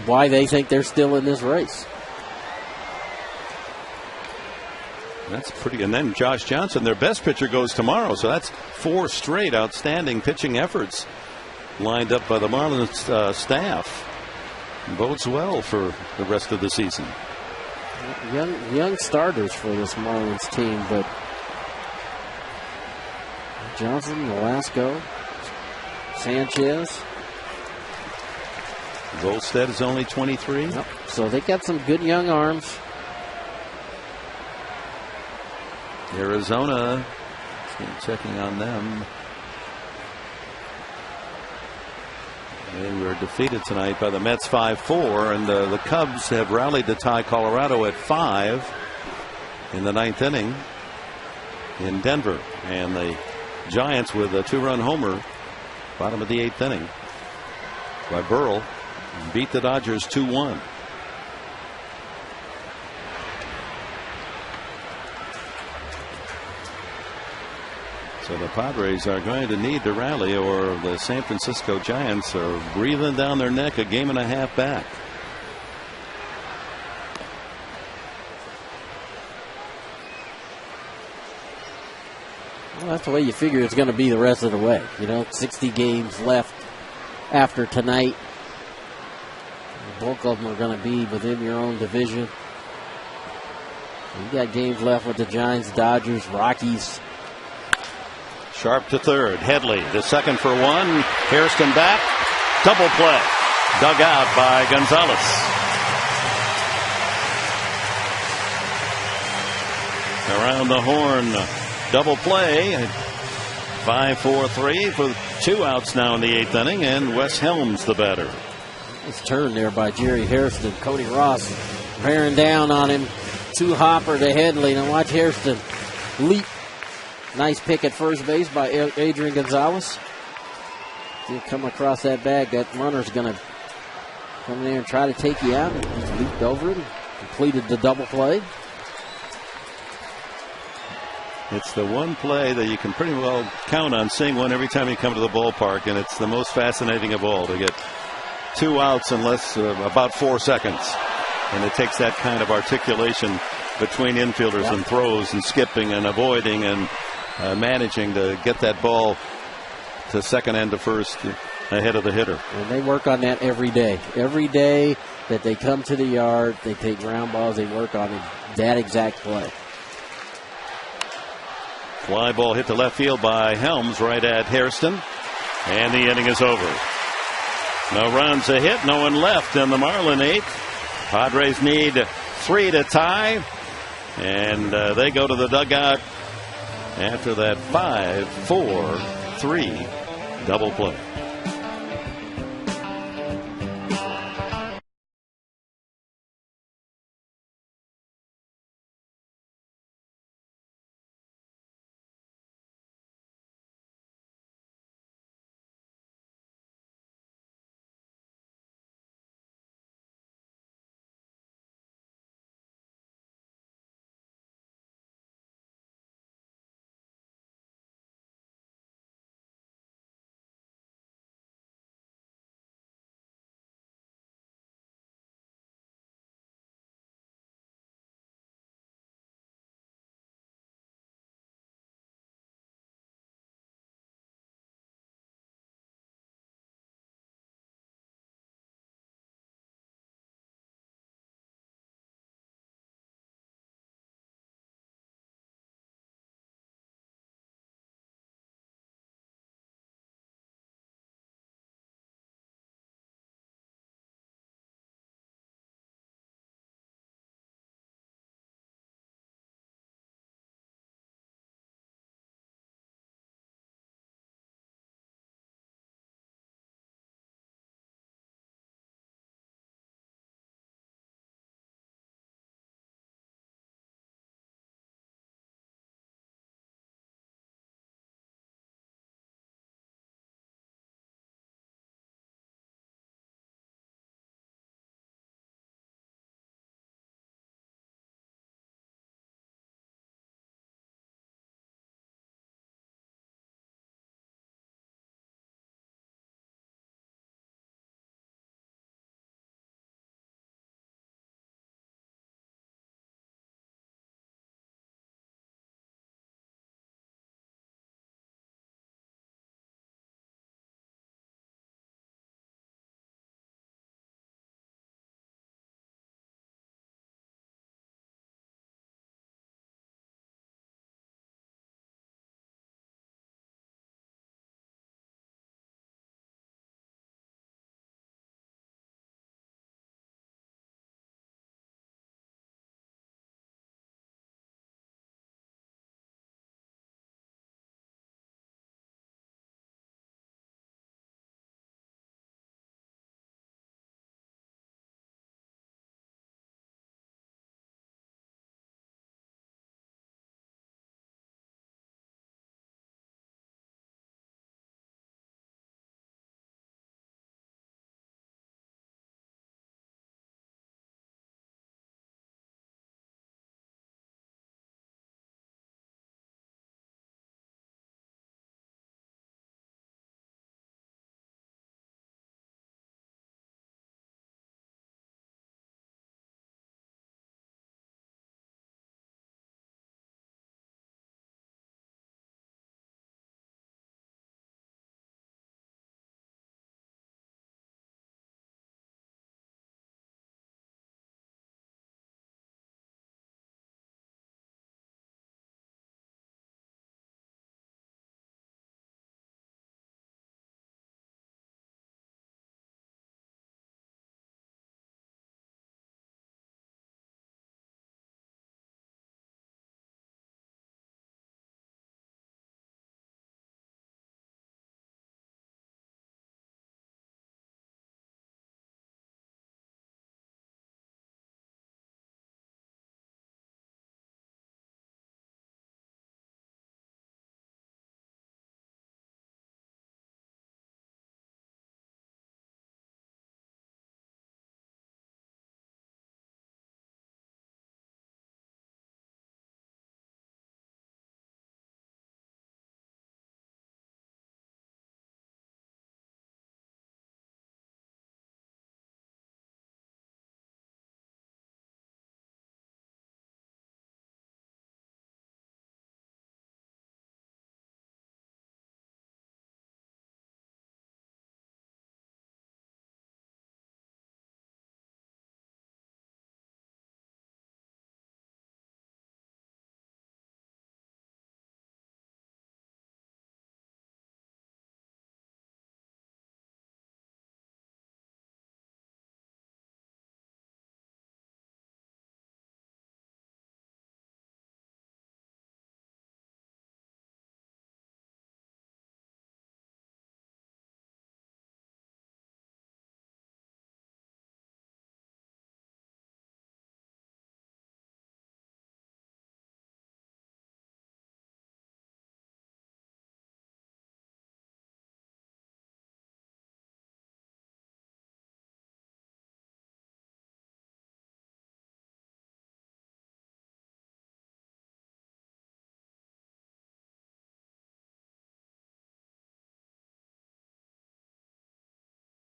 why they think they're still in this race. That's pretty. And then Josh Johnson, their best pitcher, goes tomorrow. So that's 4 straight outstanding pitching efforts lined up by the Marlins staff. Bodes well for the rest of the season. Young starters for this Marlins team, but Johnson, Nolasco, Sanchez. Volstad is only 23. Yep. So they got some good young arms. Arizona, checking on them. They were defeated tonight by the Mets 5-4, and the Cubs have rallied to tie Colorado at 5 in the 9th inning in Denver. And the Giants with a 2-run homer bottom of the 8th inning by Burrell beat the Dodgers 2-1. So the Padres are going to need to rally, or the San Francisco Giants are breathing down their neck a game and a half back. Well, that's the way you figure it's going to be the rest of the way. 60 games left after tonight. The bulk of them are going to be within your own division. You got games left with the Giants, Dodgers, Rockies. Sharp to third. Headley to second for one. Hairston back. Double play. Dug out by Gonzalez. Around the horn. Double play. 5-4-3 for 2 outs now in the 8th inning, and Wes Helms the batter. Nice turn there by Jerry Hairston. Cody Ross bearing down on him. 2-hopper to Headley. Now watch Hairston leap. Nice pick at first base by Adrian Gonzalez. He'll come across that bag. That runner's going to come in there and try to take you out. He's leaped over it and completed the double play. It's the one play that you can pretty well count on seeing one every time you come to the ballpark, and it's the most fascinating of all to get 2 outs in about 4 seconds. And it takes that kind of articulation between infielders and throws and skipping and avoiding and managing to get that ball to second and to first ahead of the hitter. And they work on that every day. Every day that they come to the yard, they take ground balls, they work on that exact play. Fly ball hit to left field by Helms right at Hairston. And the inning is over. No runs, a hit, no one left in the Marlin 8th. Padres need 3 to tie. And they go to the dugout after that 5-4-3 double play.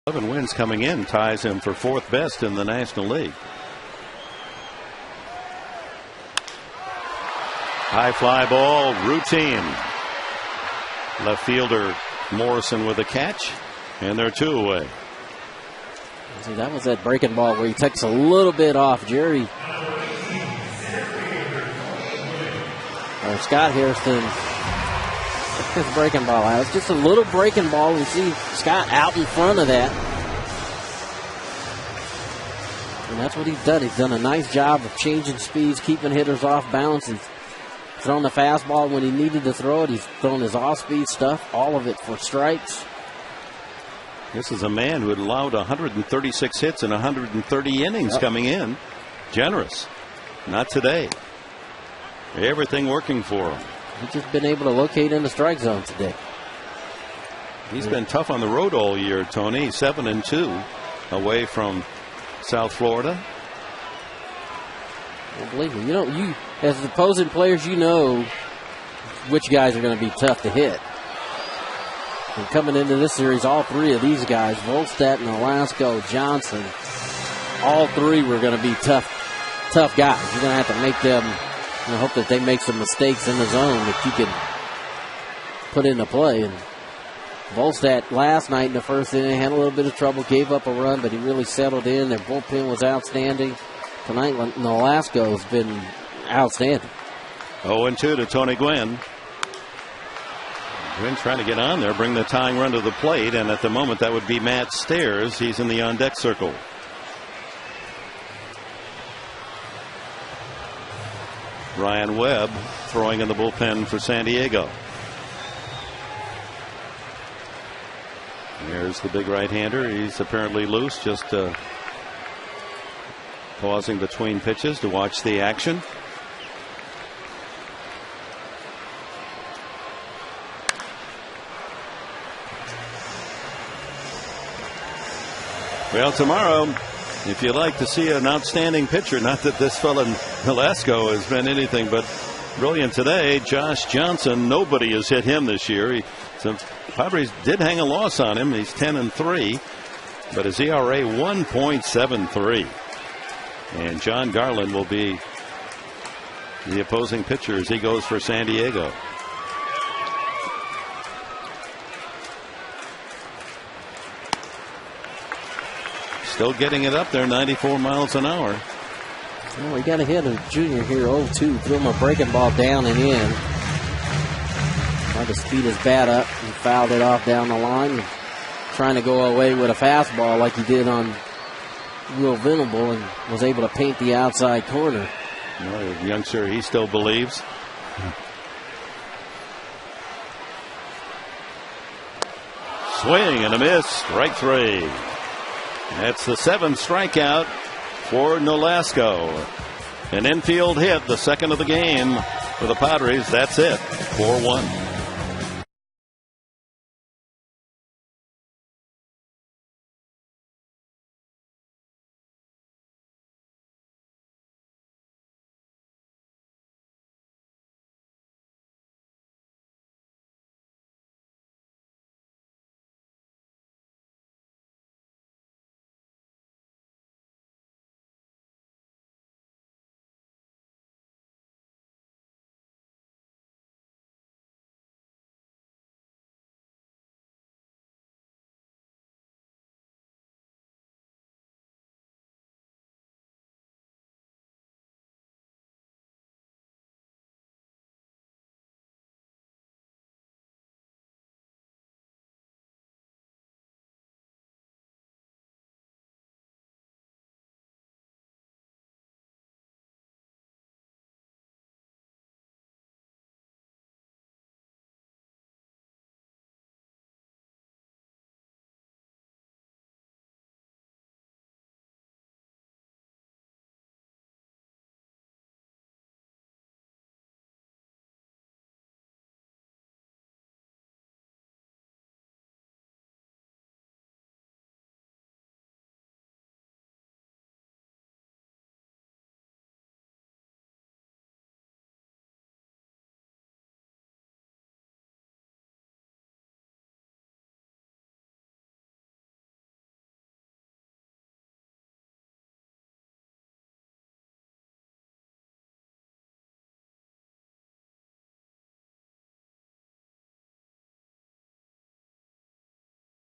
11 wins coming in, ties him for 4th best in the National League. High fly ball, routine. Left fielder Morrison with a catch, and they're 2 away. See, that was that breaking ball where he takes a little bit off Jerry. Or Scott Hairston. His breaking ball out. It's just a little breaking ball. We see Scott out in front of that. And that's what he's done. He's done a nice job of changing speeds, keeping hitters off balance. He's thrown the fastball when he needed to throw it. He's thrown his off-speed stuff, all of it for strikes. This is a man who had allowed 136 hits in 130 innings coming in. Generous. Not today. Everything working for him. He's just been able to locate in the strike zone today. He's been tough on the road all year, Tony. 7-2 away from South Florida. Well, believe me, you as opposing players, you know which guys are going to be tough to hit. And coming into this series, all 3 of these guys, Volstead, Nolasco, Johnson, all 3 were going to be tough guys. You're going to have to make them, hope that they make some mistakes in the zone that you can put into play. And Volstead last night in the first inning had a little bit of trouble, gave up a run, but he really settled in. Their bullpen was outstanding. Tonight, Nolasco has been outstanding. 0-2 to Tony Gwynn. Gwynn trying to get on there, bring the tying run to the plate, and at the moment that would be Matt Stairs. He's in the on-deck circle. Ryan Webb throwing in the bullpen for San Diego. There's the big right-hander. He's apparently loose, just pausing between pitches to watch the action. Well, tomorrow, if you'd like to see an outstanding pitcher, not that this fellow Nolasco has been anything but brilliant today, Josh Johnson, nobody has hit him this year. Padres did hang a loss on him. He's 10-3, but his ERA 1.73. And John Garland will be the opposing pitcher as he goes for San Diego. Still getting it up there, 94 miles an hour. Well, we got a hit of junior here, 0-2. Threw him a breaking ball down and in. Tried to speed his bat up and fouled it off down the line. Trying to go away with a fastball like he did on Will Venable and was able to paint the outside corner. Well, the youngster, he still believes. Swing and a miss, strike 3. That's the 7th strikeout for Nolasco. An infield hit, the 2nd of the game for the Padres. That's it, 4-1.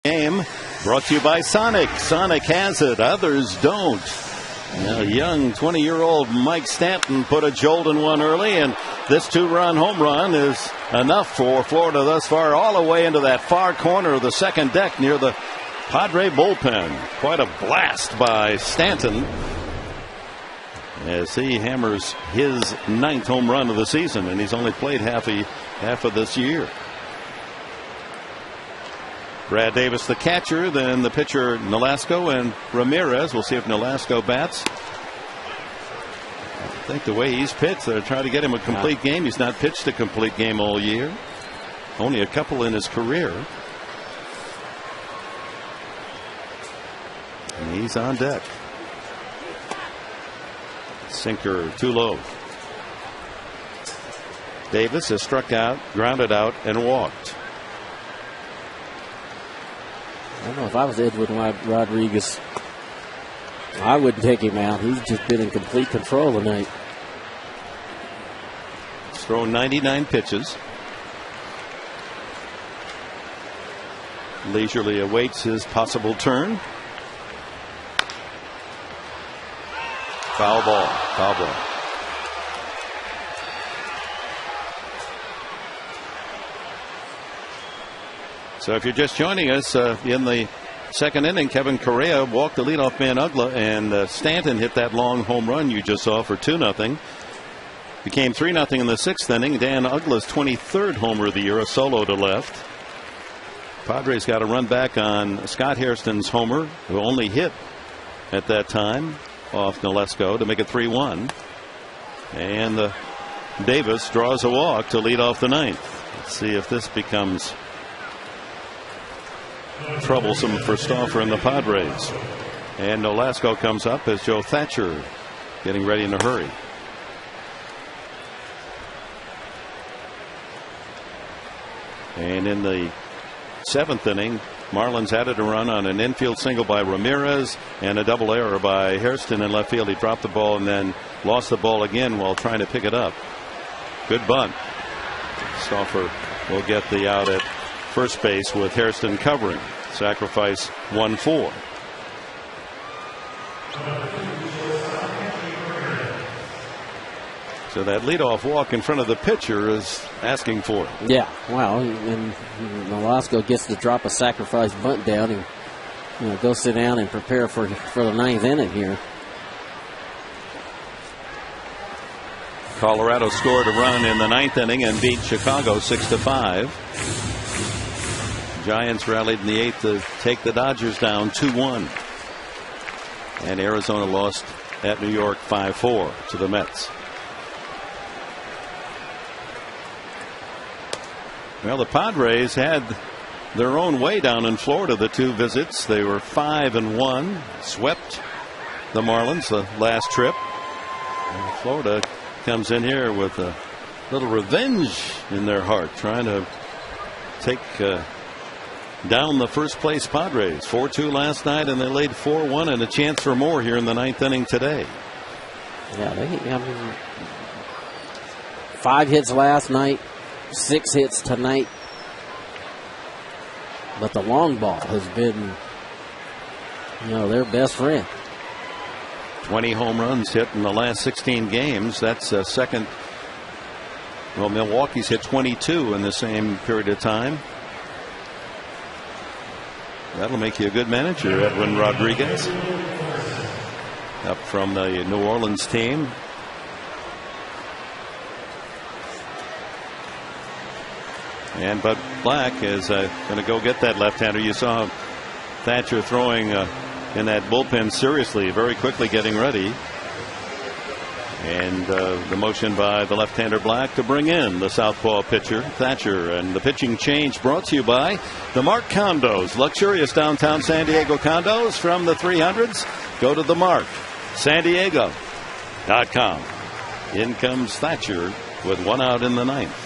game brought to you by Sonic. Sonic has it, others don't. Now, young 20-year-old Mike Stanton put a jolt in one early, and this 2-run home run is enough for Florida thus far, all the way into that far corner of the second deck near the Padre bullpen. Quite a blast by Stanton as he hammers his 9th home run of the season, and he's only played half of this year. Brad Davis, the catcher, then the pitcher Nolasco and Ramirez. We'll see if Nolasco bats. I think the way he's pitched, they're trying to get him a complete game. He's not pitched a complete game all year. Only a couple in his career. And he's on deck. Sinker too low. Davis has struck out, grounded out, and walked. I don't know if I was Edwin Rodriguez, I wouldn't take him out. He's just been in complete control tonight. He's thrown 99 pitches. Leisurely awaits his possible turn. Foul ball. Foul ball. So if you're just joining us, in the second inning, Kevin Correa walked the leadoff man UGGLA, and Stanton hit that long home run you just saw for 2-0. Became 3-0 in the 6th inning. Dan UGGLA's 23rd homer of the year, a solo to left. Padres got a run back on Scott Hairston's homer, who only hit at that time off Nolasco to make it 3-1. And Davis draws a walk to lead off the 9th. Let's see if this becomes troublesome for Stauffer and the Padres. And Nolasco comes up as Joe Thatcher getting ready in a hurry. And in the 7th inning, Marlins added a run on an infield single by Ramirez and a double error by Hairston in left field. He dropped the ball and then lost the ball again while trying to pick it up. Good bunt. Stauffer will get the out at first base with Hairston covering. Sacrifice 1-4. So that leadoff walk in front of the pitcher is asking for it. Yeah, well, and Nolasco gets to drop a sacrifice bunt down and go sit down and prepare for the 9th inning here. Colorado scored a run in the 9th inning and beat Chicago 6-5. Giants rallied in the 8th to take the Dodgers down 2-1. And Arizona lost at New York 5-4 to the Mets. Well, the Padres had their own way down in Florida the 2 visits. They were 5-1, swept the Marlins the last trip. And Florida comes in here with a little revenge in their heart, trying to take down the first place Padres. 4-2 last night, and they laid 4-1 and a chance for more here in the 9th inning today. Yeah, 5 hits last night, 6 hits tonight. But the long ball has been, their best friend. 20 home runs hit in the last 16 games. That's second. Well, Milwaukee's hit 22 in the same period of time. That'll make you a good manager, Edwin Rodriguez. Up from the New Orleans team. And Bud Black is going to go get that left-hander. You saw Thatcher throwing in that bullpen seriously, very quickly getting ready. And the motion by the left-hander Black to bring in the southpaw pitcher Thatcher. And the pitching change brought to you by the Mark Condos, luxurious downtown San Diego condos from the 300s. Go to the Mark San Diego.com. In comes Thatcher with 1 out in the 9th.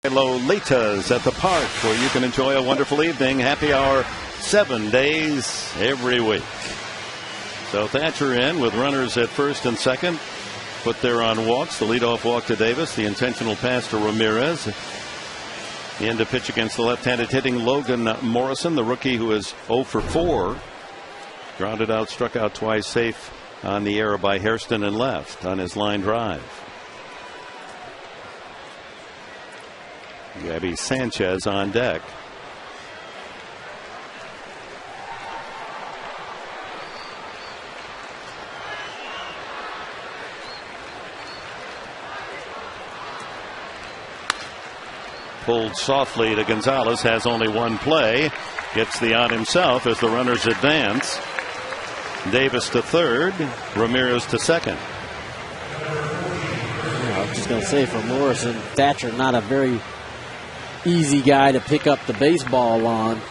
Lola's at the park, where you can enjoy a wonderful evening. Happy hour 7 days every week. So Thatcher in with runners at first and second. Put there on walks. The leadoff walk to Davis. The intentional pass to Ramirez. The end of pitch against the left-handed hitting Logan Morrison, the rookie who is 0 for 4. Grounded out, struck out twice, safe on the error by Hairston and left on his line drive. Gabby Sanchez on deck. Pulled softly to Gonzalez, has only one play. Gets the out himself as the runners advance. Davis to third, Ramirez to second. I was just going to say, for Morrison, Thatcher not a very easy guy to pick up the baseball on.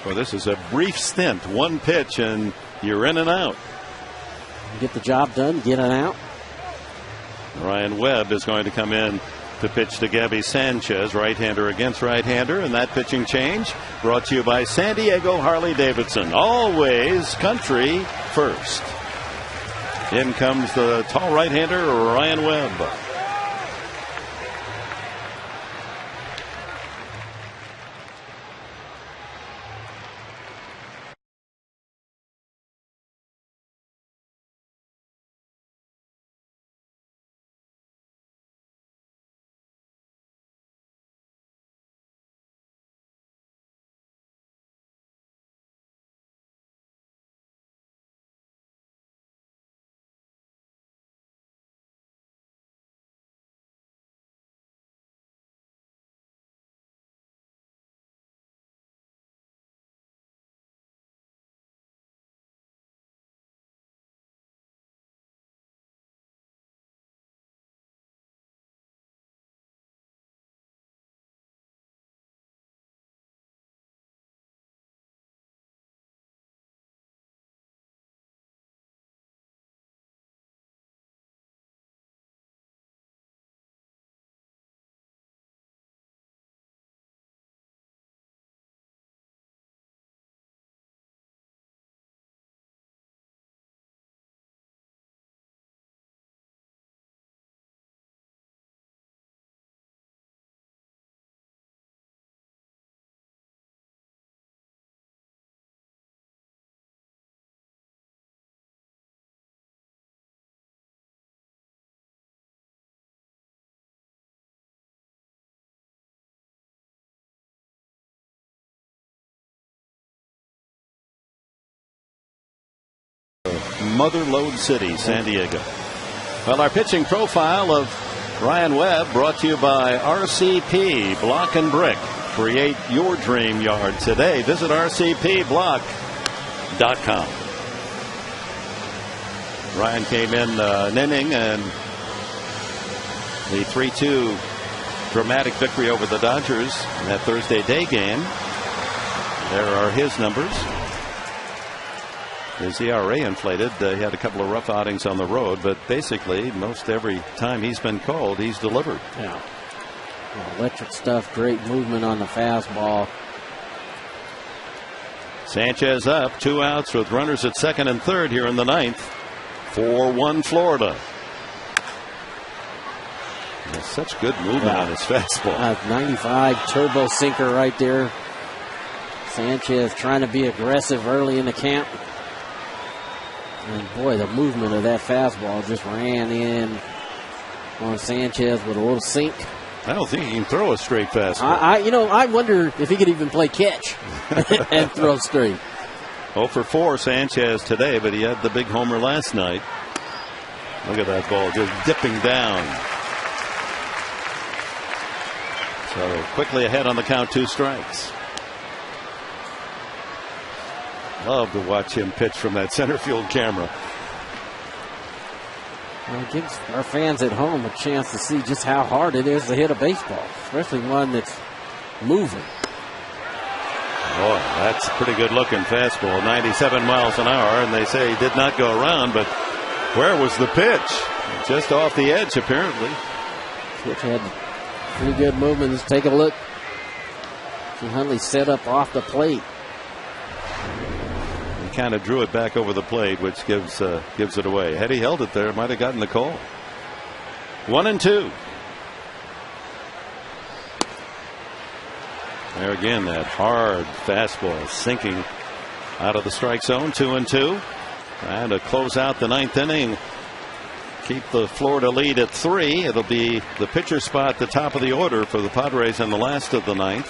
Well, this is a brief stint, one pitch, and you're in and out. Get the job done, get it out. Ryan Webb is going to come in to pitch to Gabby Sanchez, right-hander against right-hander, and that pitching change brought to you by San Diego Harley-Davidson. Always country first. In comes the tall right-hander, Ryan Webb. Mother Lode City, San Diego. Well, our pitching profile of Ryan Webb brought to you by RCP Block and Brick. Create your dream yard today. Visit rcpblock.com. Ryan came in an inning, and the 3-2 dramatic victory over the Dodgers in that Thursday day game. There are his numbers. His ERA inflated. He had a couple of rough outings on the road, but basically most every time he's been called, he's delivered. Yeah. Electric stuff, great movement on the fastball. Sanchez up, 2 outs with runners at second and third here in the ninth. 4-1 Florida. Such good movement on his fastball. 95 turbo sinker right there. Sanchez trying to be aggressive early in the count. And boy, the movement of that fastball just ran in on Sanchez with a little sink. I don't think he can throw a straight fastball. I wonder if he could even play catch and throw straight. 0 for 4 Sanchez today, but he had the big homer last night. Look at that ball just dipping down. So quickly ahead on the count, 2 strikes. Love to watch him pitch from that center field camera. Well, it gives our fans at home a chance to see just how hard it is to hit a baseball, especially one that's moving. Boy, that's a pretty good looking fastball. 97 miles an hour, and they say he did not go around, but where was the pitch? Just off the edge, apparently. Pitch had Pretty good movement. Let's take a look. See Hundley set up off the plate. He kind of drew it back over the plate, which gives it away. Had he held it there, might have gotten the call. 1-2. There again, that hard fastball sinking out of the strike zone. 2-2. Trying to close out the 9th inning. Keep the Florida lead at 3. It'll be the pitcher spot at the top of the order for the Padres in the last of the 9th.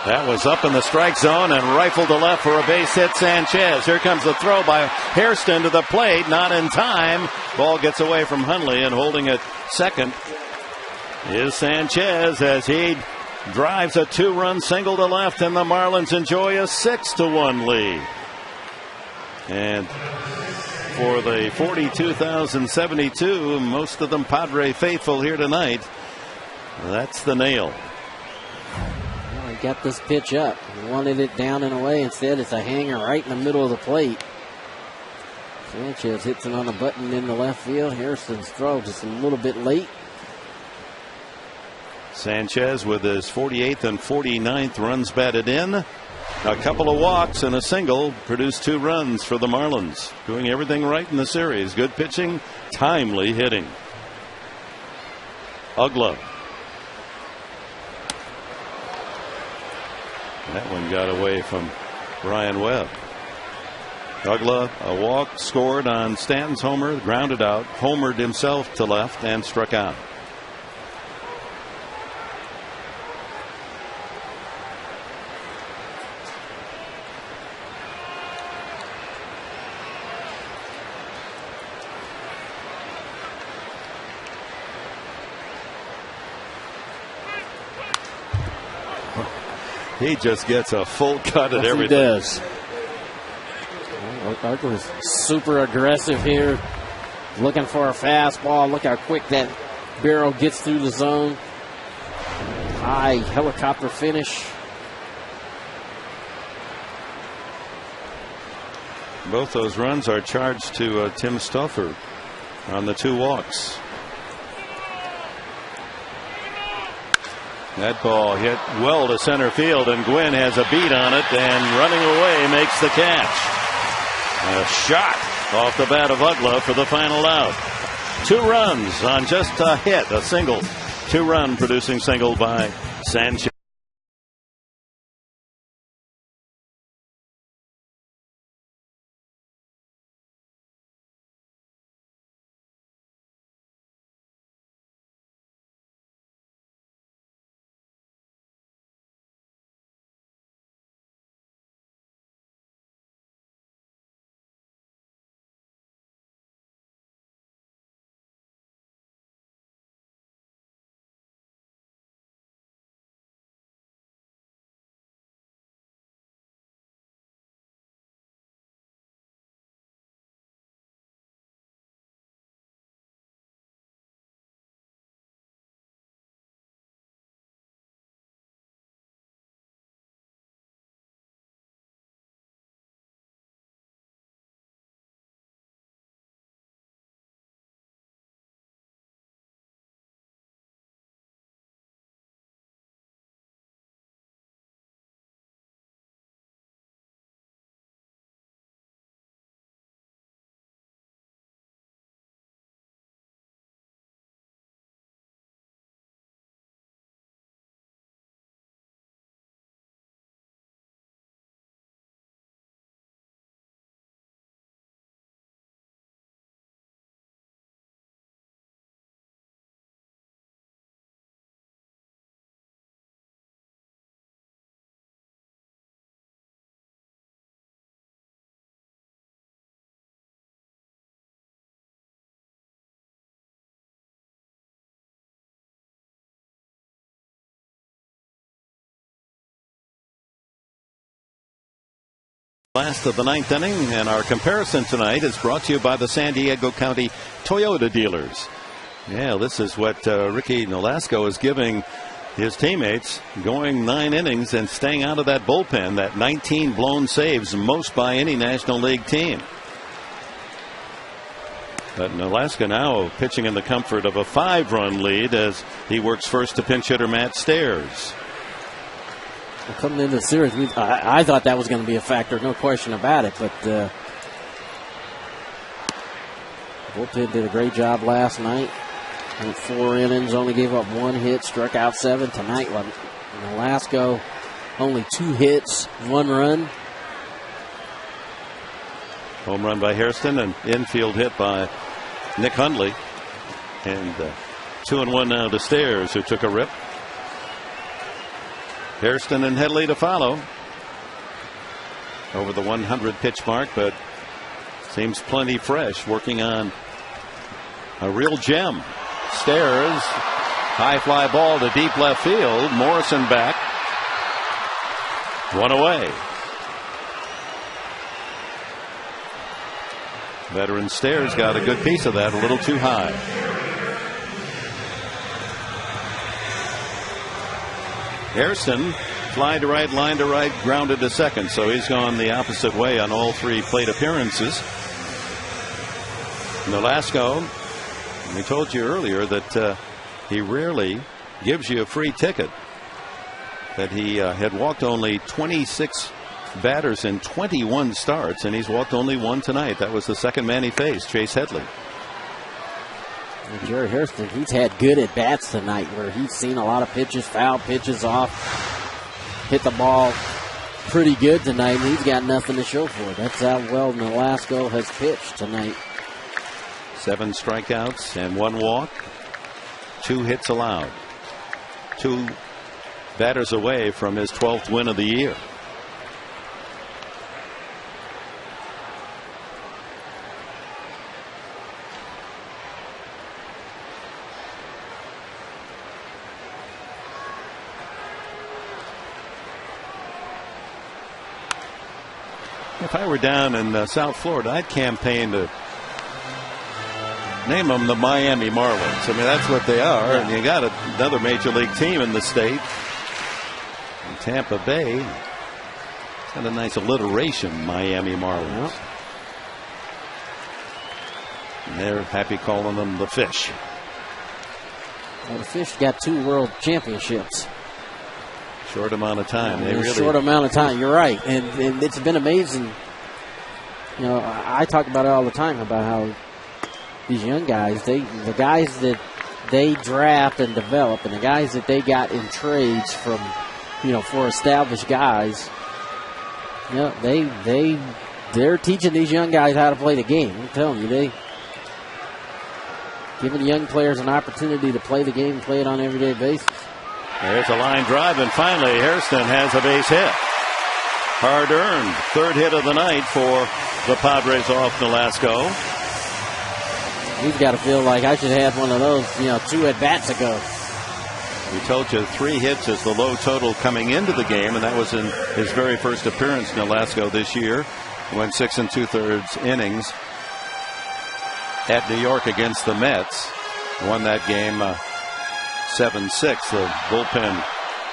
That was up in the strike zone and rifled to left for a base hit. Sanchez. Here comes the throw by HAIRSTON to the plate. Not in time. Ball gets away from Hundley, and holding at second is Sanchez as he drives a 2-run single to left, and the Marlins enjoy a 6-1 lead. And for the 42,072, most of them Padre faithful here tonight, that's the nail. Well, he got this pitch up. He wanted it down and away. Instead, it's a hanger right in the middle of the plate. Sanchez hits it on the button in the left field. HAIRSTON's throw just a little bit late. Sanchez with his 48th and 49th runs batted in. A couple of walks and a single produced 2 runs for the Marlins. Doing everything right in the series. Good pitching, timely hitting. UGGLA. That one got away from Brian Webb. UGGLA, a walk, scored on Stanton's homer, grounded out, homered himself to left, and struck out. He just gets a full cut at everything. He does. UGGLA's super aggressive here, looking for a fastball. Look how quick that barrel gets through the zone. High helicopter finish. Both those runs are charged to Tim Stauffer on the 2 walks. That ball hit well to center field, and Gwynn has a beat on it, and running away makes the catch. A shot off the bat of UGGLA for the final out. 2 runs on just a hit, a single. 2-run producing single by Sanchez. Last of the 9th inning, and our comparison tonight is brought to you by the San Diego County Toyota dealers. Yeah, this is what Ricky Nolasco is giving his teammates, going 9 innings and staying out of that bullpen. That 19 blown saves, most by any National League team. But Alaska now pitching in the comfort of a 5-run lead as he works first to pinch hitter Matt Stairs. Well, coming into the series, I thought that was going to be a factor, no question about it. But bullpen did a great job last night. Went 4 innings, only gave up 1 hit, struck out 7 tonight. Alaska only 2 hits, 1 run. Home run by HAIRSTON, and infield hit by Nick Hundley. And 2-1 now to Stairs, who took a rip. HAIRSTON and Headley to follow. Over the 100 pitch mark, but seems plenty fresh, working on a real gem. Stairs, high fly ball to deep left field. Morrison back. 1 away. Veteran Stairs got a good piece of that, a little too high. HAIRSTON, fly to right, line to right, grounded to second. So he's gone the opposite way on all 3 plate appearances. Nolasco, we told you earlier that he rarely gives you a free ticket. That he had walked only 26 batters in 21 starts, and he's walked only 1 tonight. That was the second man he faced, Chase Headley. And Jerry HAIRSTON, he's had good at bats tonight, where he's seen a lot of pitches, foul pitches off, hit the ball pretty good tonight, and he's got nothing to show for it. That's how well Nolasco has pitched tonight. 7 strikeouts and 1 walk, 2 hits allowed. 2 batters away from his 12th win of the year. If I were down in South Florida, I'd campaign to name them the Miami Marlins. I mean, that's what they are. Yeah. And you got another major league team in the state. And Tampa Bay. It's got a nice alliteration, Miami Marlins. Yeah. And they're happy calling them the Fish. Well, the Fish got 2 world championships. Short amount of time. Short amount of time. You're right, and it's been amazing. You know, I talk about it all the time about how these young guys, the guys that they draft and develop, and the guys that they got in trades from, for established guys. They're teaching these young guys how to play the game. I'm telling you, they giving young players an opportunity to play the game and play it on an everyday basis. There's a line drive, and finally HAIRSTON has a base hit. Hard-earned 3rd hit of the night for the Padres off Nolasco. He's got to feel like I should have had one of those, 2 at-bats ago. We told you 3 hits is the low total coming into the game, and that was in his very first appearance in Nolasco this year. He went 6 2/3 innings at New York against the Mets. Won that game 7-6. The bullpen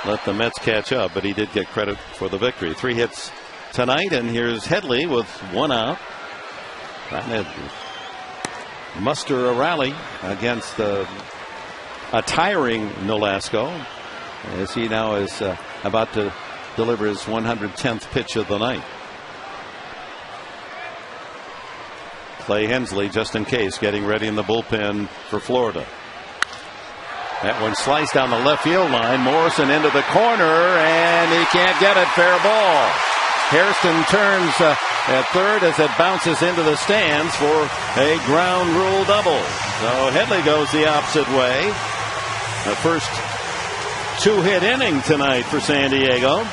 let the Mets catch up, but he did get credit for the victory. 3 hits tonight, and here's Headley with 1 out. Trying to muster a rally against a tiring Nolasco, as he now is about to deliver his 110th pitch of the night. Clay Hensley, just in case, getting ready in the bullpen for Florida. That one sliced down the left field line. Morrison into the corner, and he can't get it. Fair ball. HAIRSTON turns at third as it bounces into the stands for a ground rule double. So Headley goes the opposite way. The first 2-hit inning tonight for San Diego.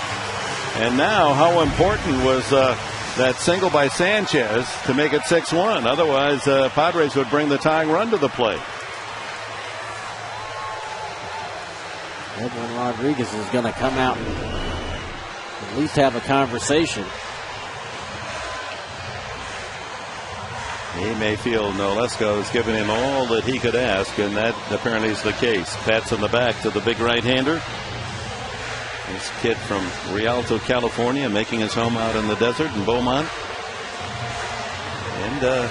And now how important was that single by Sanchez to make it 6-1. Otherwise, Padres would bring the tying run to the plate. Edwin Rodriguez is going to come out and at least have a conversation. He may feel Nolasco has given him all that he could ask, and that apparently is the case. Pats in the back to the big right-hander. This kid from Rialto, California, making his home out in the desert in Beaumont. And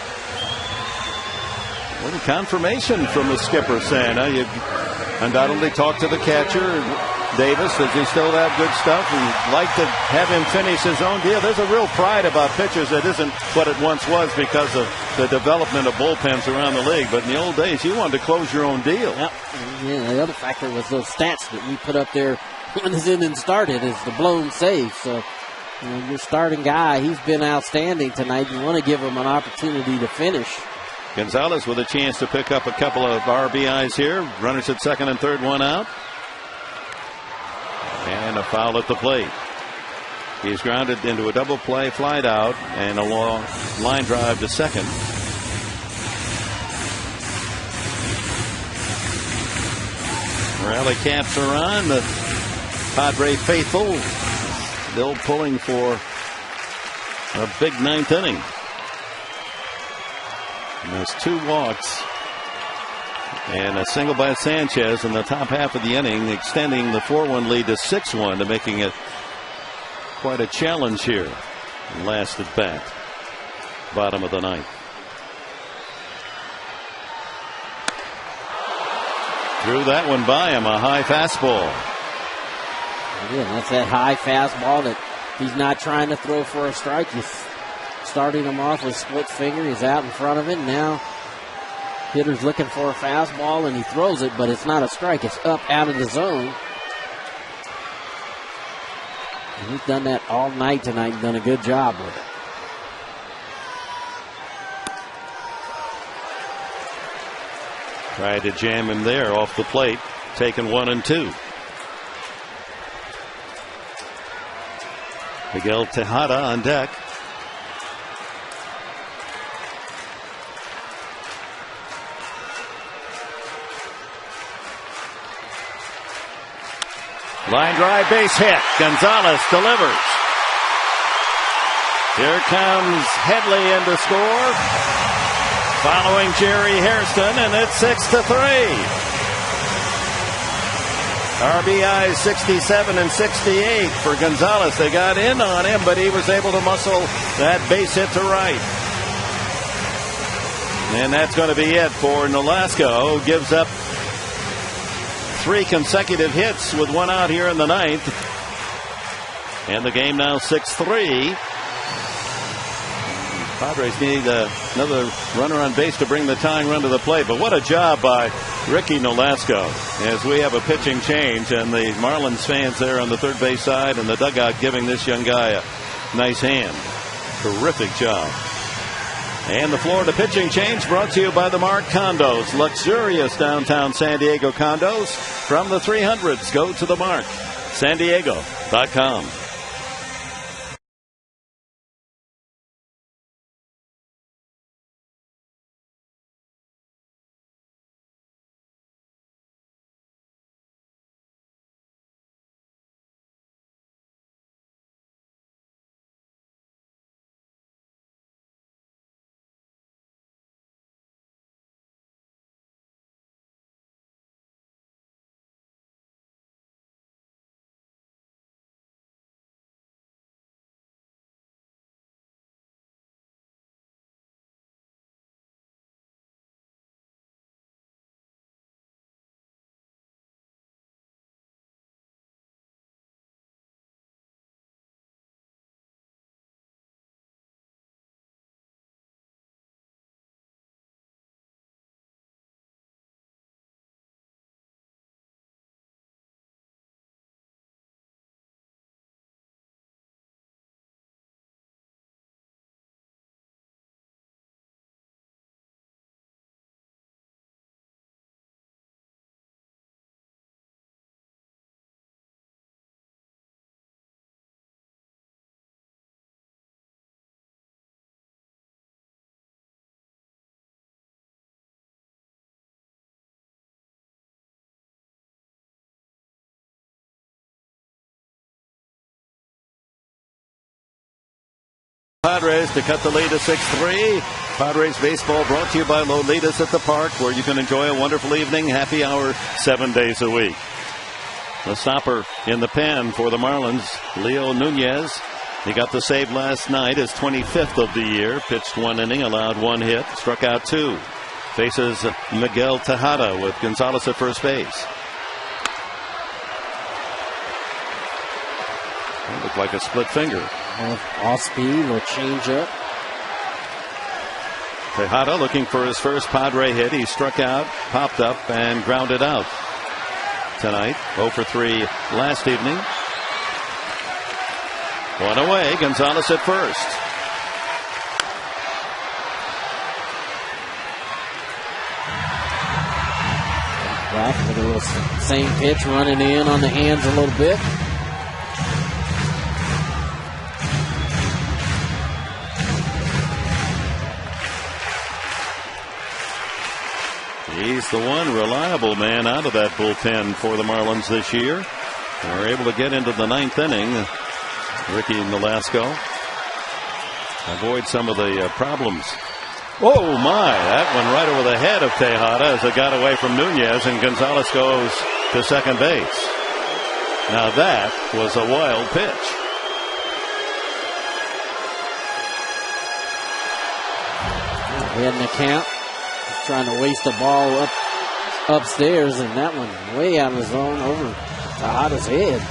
little confirmation from the skipper saying, you undoubtedly talk to the catcher, Davis. Does he still have good stuff? We'd like to have him finish his own deal. There's a real pride about pitchers that isn't what it once was because of the development of bullpens around the league. But in the old days, you wanted to close your own deal. Yep. Yeah, the other factor was those stats that we put up there when this inning started is the blown save. So your starting guy, he's been outstanding tonight. You want to give him an opportunity to finish. Gonzalez with a chance to pick up a couple of RBIs here. Runners at second and third, one out. And a foul at the plate. He's grounded into a double play, flied out, and a long line drive to second. Rally caps are on. The Padre faithful still pulling for a big ninth inning. And there's 2 walks and a single by Sanchez in the top half of the inning, extending the 4-1 lead to 6-1 to making it quite a challenge here. Last at bat, bottom of the ninth. Threw that one by him, a high fastball. Again, that's that high fastball that he's not trying to throw for a strike. He's starting him off with split finger. He's out in front of it. Now hitter's looking for a fastball, and he throws it, but it's not a strike. It's up out of the zone. And he's done that all night tonight and done a good job with it. Tried to jam him there off the plate, taking 1 and 2. Miguel Tejada on deck. Line drive, base hit. Gonzalez delivers. Here comes Headley in to score, following Jerry Hairston, and it's 6-3. RBI 67 and 68 for Gonzalez. They got in on him, but he was able to muscle that base hit to right. And that's going to be it for Nolasco. Gives up 3 consecutive hits with 1 out here in the ninth. And the game now 6-3. Padres need another runner on base to bring the tying run to the plate. But what a job by Ricky Nolasco as we have a pitching change, and the Marlins fans there on the third base side and the dugout giving this young guy a nice hand. Terrific job. And the Florida pitching change brought to you by the Mark Condos. Luxurious downtown San Diego condos from the 300s. Go to the Mark. SanDiego.com. Padres to cut the lead to 6-3. Padres baseball brought to you by Lolitas at the Park, where you can enjoy a wonderful evening. Happy hour 7 days a week. The stopper in the pen for the Marlins, Leo Nunez. He got the save last night, his 25th of the year. Pitched 1 inning, allowed 1 hit, struck out 2. faces Miguel Tejada with Gonzalez at first base. It looked like a split finger. Off speed or change up. Tejada looking for his first Padre hit. He struck out, popped up, and grounded out tonight. 0 for 3 last evening. One away. Gonzalez at first. Back with a little same pitch running in on the hands a little bit. He's the one reliable man out of that bullpen for the Marlins this year. They're able to get into the 9th inning. Ricky Nolasco avoid some of the problems. Oh my, that one right over the head of Tejada as it got away from Nunez, and Gonzalez goes to second base. Now that was a wild pitch. In the count. Trying to waste the ball upstairs, and that one way out of the zone over Tejada's head.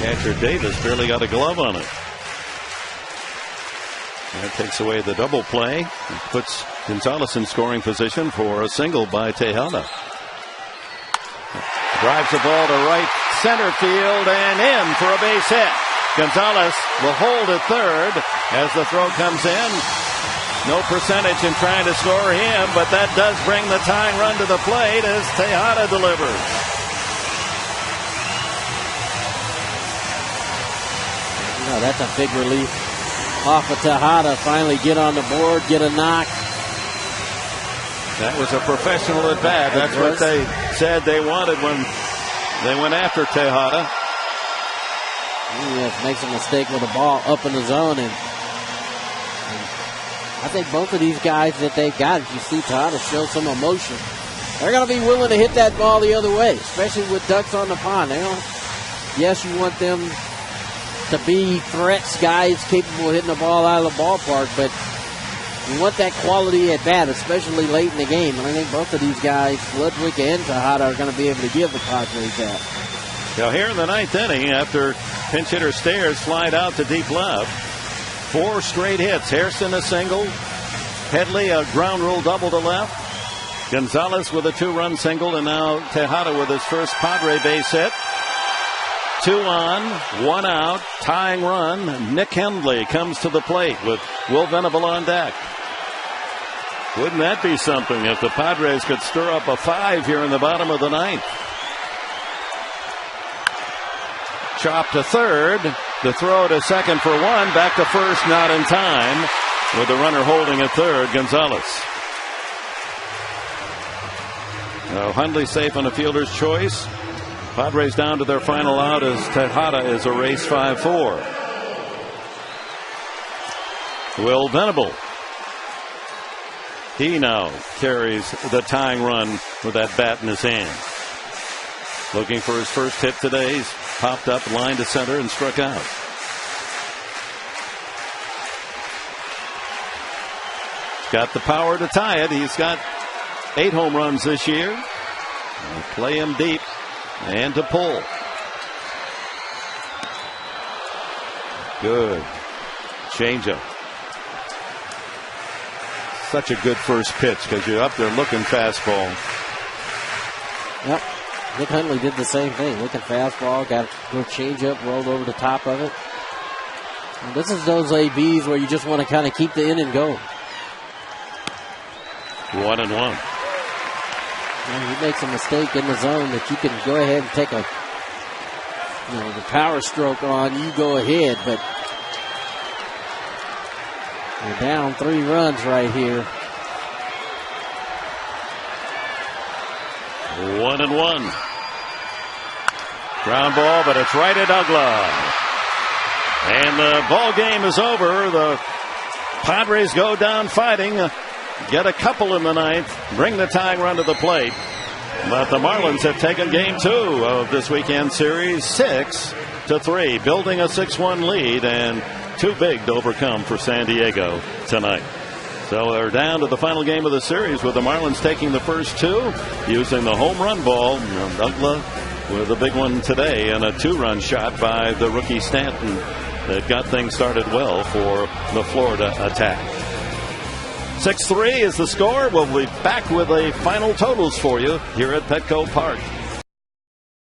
Catcher Davis barely got a glove on it. That takes away the double play and puts Gonzalez in scoring position for a single by Tejada. Drives the ball to right center field and in for a base hit. Gonzalez will hold at third as the throw comes in. No percentage in trying to score him, but that does bring the tying run to the plate as Tejada delivers. Oh, that's a big relief off of Tejada. Finally get on the board, get a knock. That was a professional at bat. That's what they said they wanted when they went after Tejada. He makes a mistake with the ball up in the zone, and I think both of these guys that they've got, if you see Tejada show some emotion, they're going to be willing to hit that ball the other way, especially with ducks on the pond. Yes, you want them to be threats, guys capable of hitting the ball out of the ballpark, but you want that quality at bat, especially late in the game. And I think both of these guys, Ludwig and Tejada, are going to be able to give the Padres that. Now here in the 9th inning, after pinch hitter Stairs flied out to deep left, 4 straight hits. HAIRSTON a single, Headley a ground rule double to left, Gonzalez with a 2-run single, and now Tejada with his first Padre base hit. 2 on, 1 out, tying run. Nick HUNDLEY comes to the plate with Will Venable on deck. Wouldn't that be something if the Padres could stir up a 5 here in the bottom of the 9th? Chop to third. The throw to second for 1. Back to first, not in time. With the runner holding at third, Gonzalez. Now HUNDLEY safe on a fielder's choice. Padres down to their final out as Tejada is erased 5-4. Will Venable. He now carries the tying run with that bat in his hand. Looking for his first hit today. He's popped up, line to center, and struck out. He's got the power to tie it. He's got 8 home runs this year. And play him deep and to pull. Good changeup. Such a good first pitch because you're up there looking fastball. Yep. Nick HUNDLEY did the same thing. Looking fastball, got a little changeup, rolled over the top of it. And this is those ABs where you just want to kind of keep the inning going. 1-1. And he makes a mistake in the zone that you can go ahead and take a, the power stroke on. You go ahead, but you're down 3 runs right here. 1-1. Ground ball, but it's right at UGGLA. And the ball game is over. The Padres go down fighting. Get a couple in the 9th. Bring the tying run to the plate. But the Marlins have taken game 2 of this weekend series 6-3, building a 6-1 lead. And too big to overcome for San Diego tonight. So they're down to the final game of the series with the Marlins taking the first two using the home run ball. UGGLA with a big one today and a 2-run shot by the rookie Stanton that got things started well for the Florida attack. 6-3 is the score. We'll be back with the final totals for you here at Petco Park.